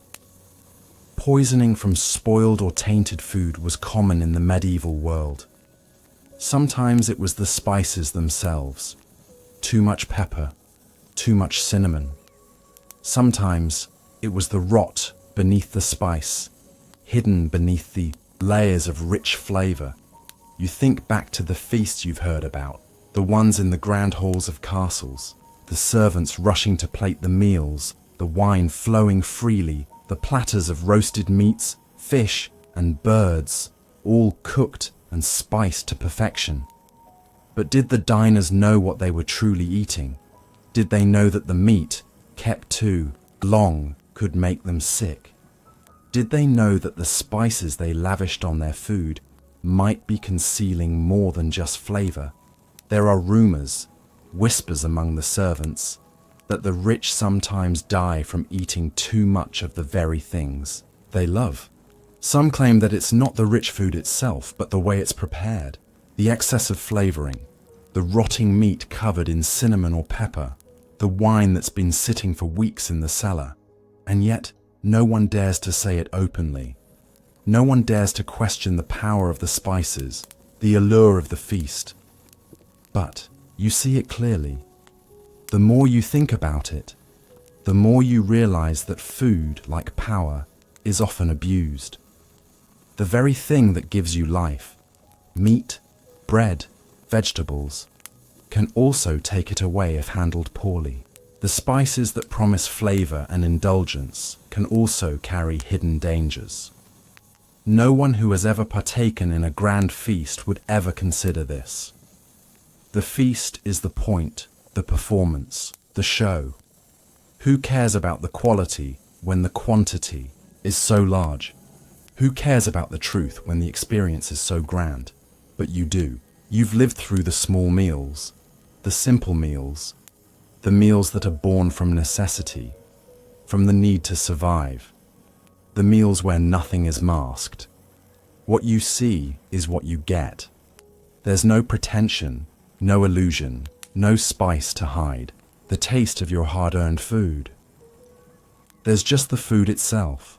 Poisoning from spoiled or tainted food was common in the medieval world. Sometimes it was the spices themselves. Too much pepper, too much cinnamon. Sometimes it was the rot beneath the spice, hidden beneath the layers of rich flavor. You think back to the feasts you've heard about, the ones in the grand halls of castles, the servants rushing to plate the meals, the wine flowing freely, the platters of roasted meats, fish, and birds, all cooked and spiced to perfection. But did the diners know what they were truly eating? Did they know that the meat, kept too long, could make them sick? Did they know that the spices they lavished on their food might be concealing more than just flavor? There are rumors, whispers among the servants, that the rich sometimes die from eating too much of the very things they love. Some claim that it's not the rich food itself, but the way it's prepared, the excess of flavoring, the rotting meat covered in cinnamon or pepper, the wine that's been sitting for weeks in the cellar. And yet, no one dares to say it openly. No one dares to question the power of the spices, the allure of the feast. But you see it clearly. The more you think about it, the more you realize that food, like power, is often abused. The very thing that gives you life, meat, bread, vegetables, can also take it away if handled poorly. The spices that promise flavor and indulgence can also carry hidden dangers. No one who has ever partaken in a grand feast would ever consider this. The feast is the point, the performance, the show. Who cares about the quality when the quantity is so large? Who cares about the truth when the experience is so grand? But you do. You've lived through the small meals, the simple meals, the meals that are born from necessity, from the need to survive, the meals where nothing is masked. What you see is what you get. There's no pretension, no illusion, no spice to hide the taste of your hard-earned food. There's just the food itself.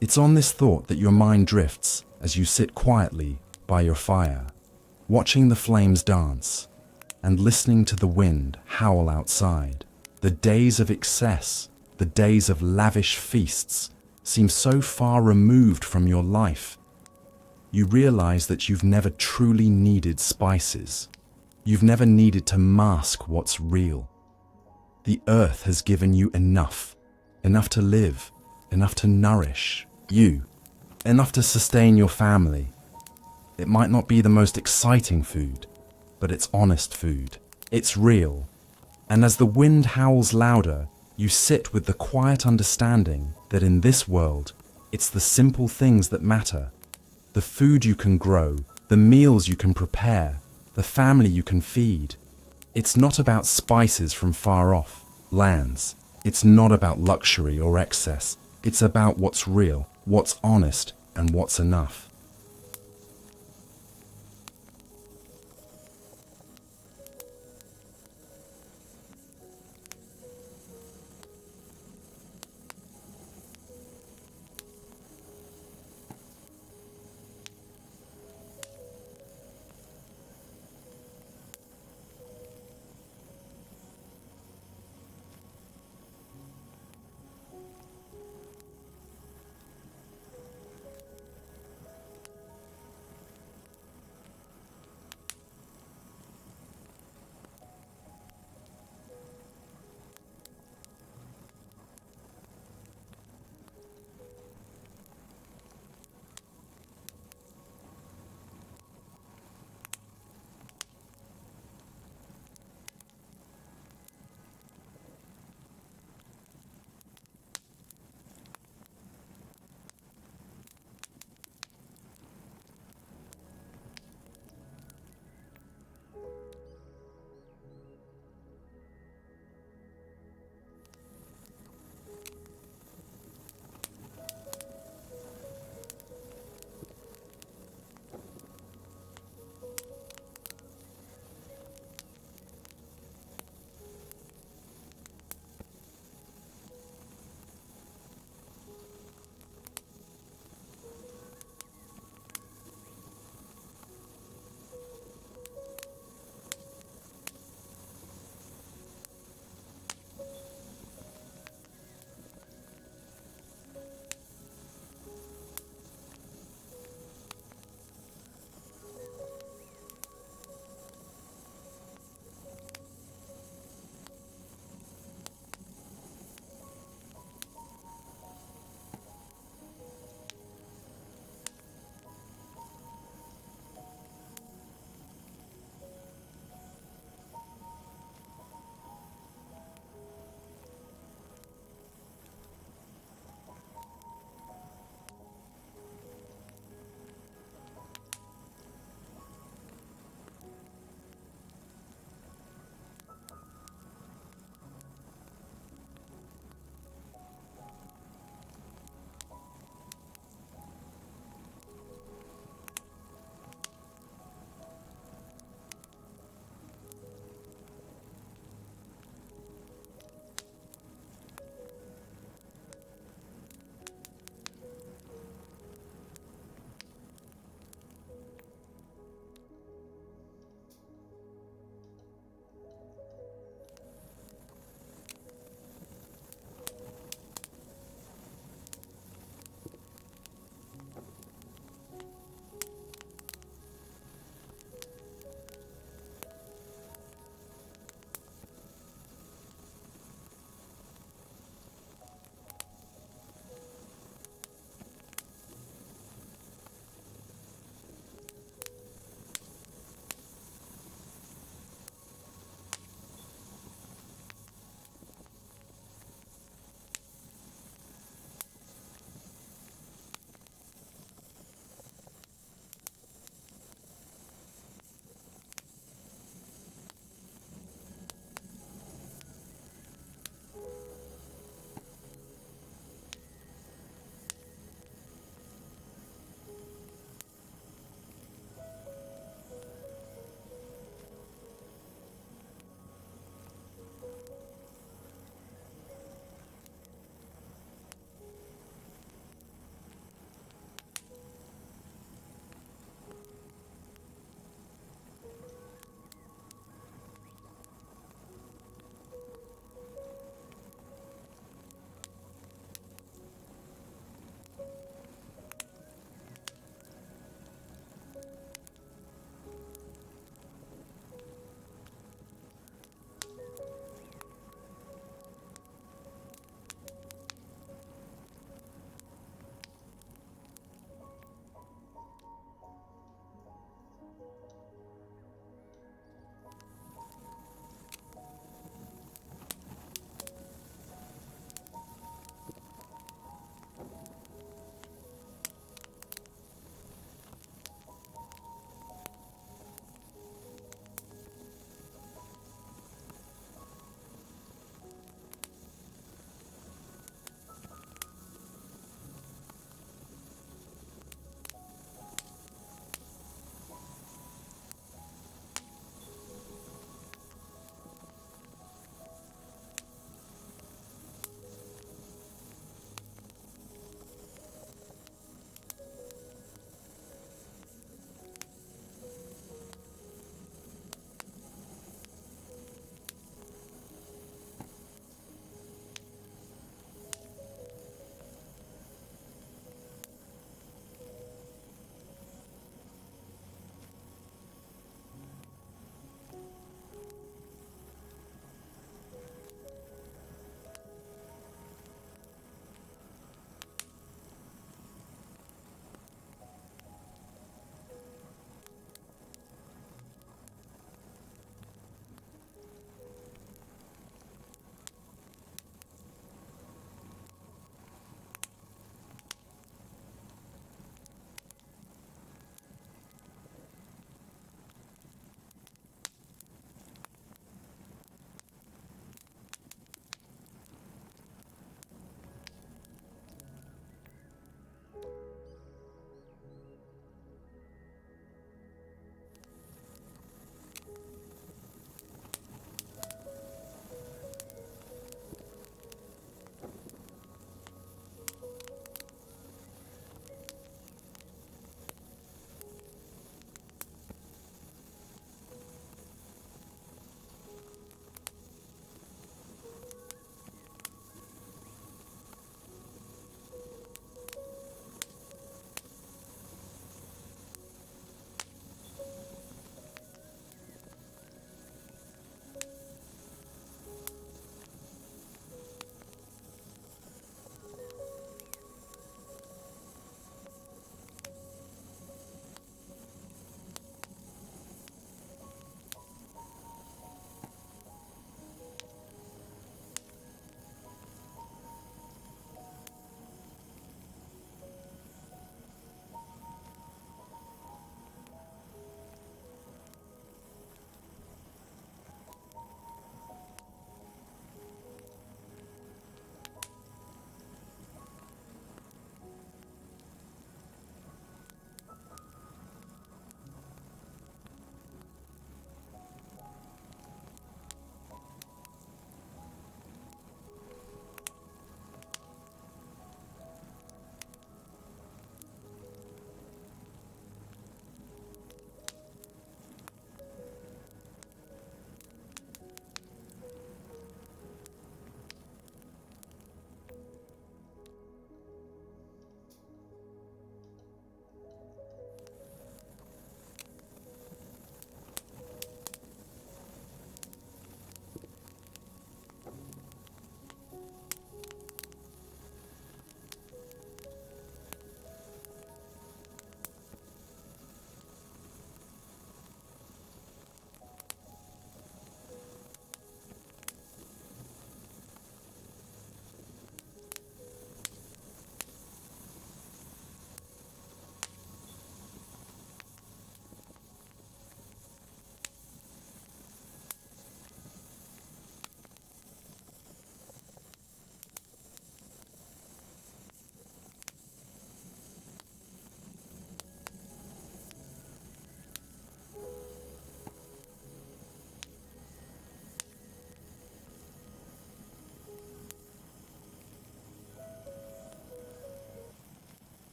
It's on this thought that your mind drifts as you sit quietly by your fire, watching the flames dance and listening to the wind howl outside. The days of excess, the days of lavish feasts seem so far removed from your life. You realize that you've never truly needed spices. You've never needed to mask what's real. The earth has given you enough to live, enough to nourish you, enough to sustain your family. It might not be the most exciting food, but it's honest food. It's real. And as the wind howls louder, you sit with the quiet understanding that in this world, it's the simple things that matter. The food you can grow, the meals you can prepare, the family you can feed. It's not about spices from far off lands. It's not about luxury or excess. It's about what's real, what's honest, and what's enough.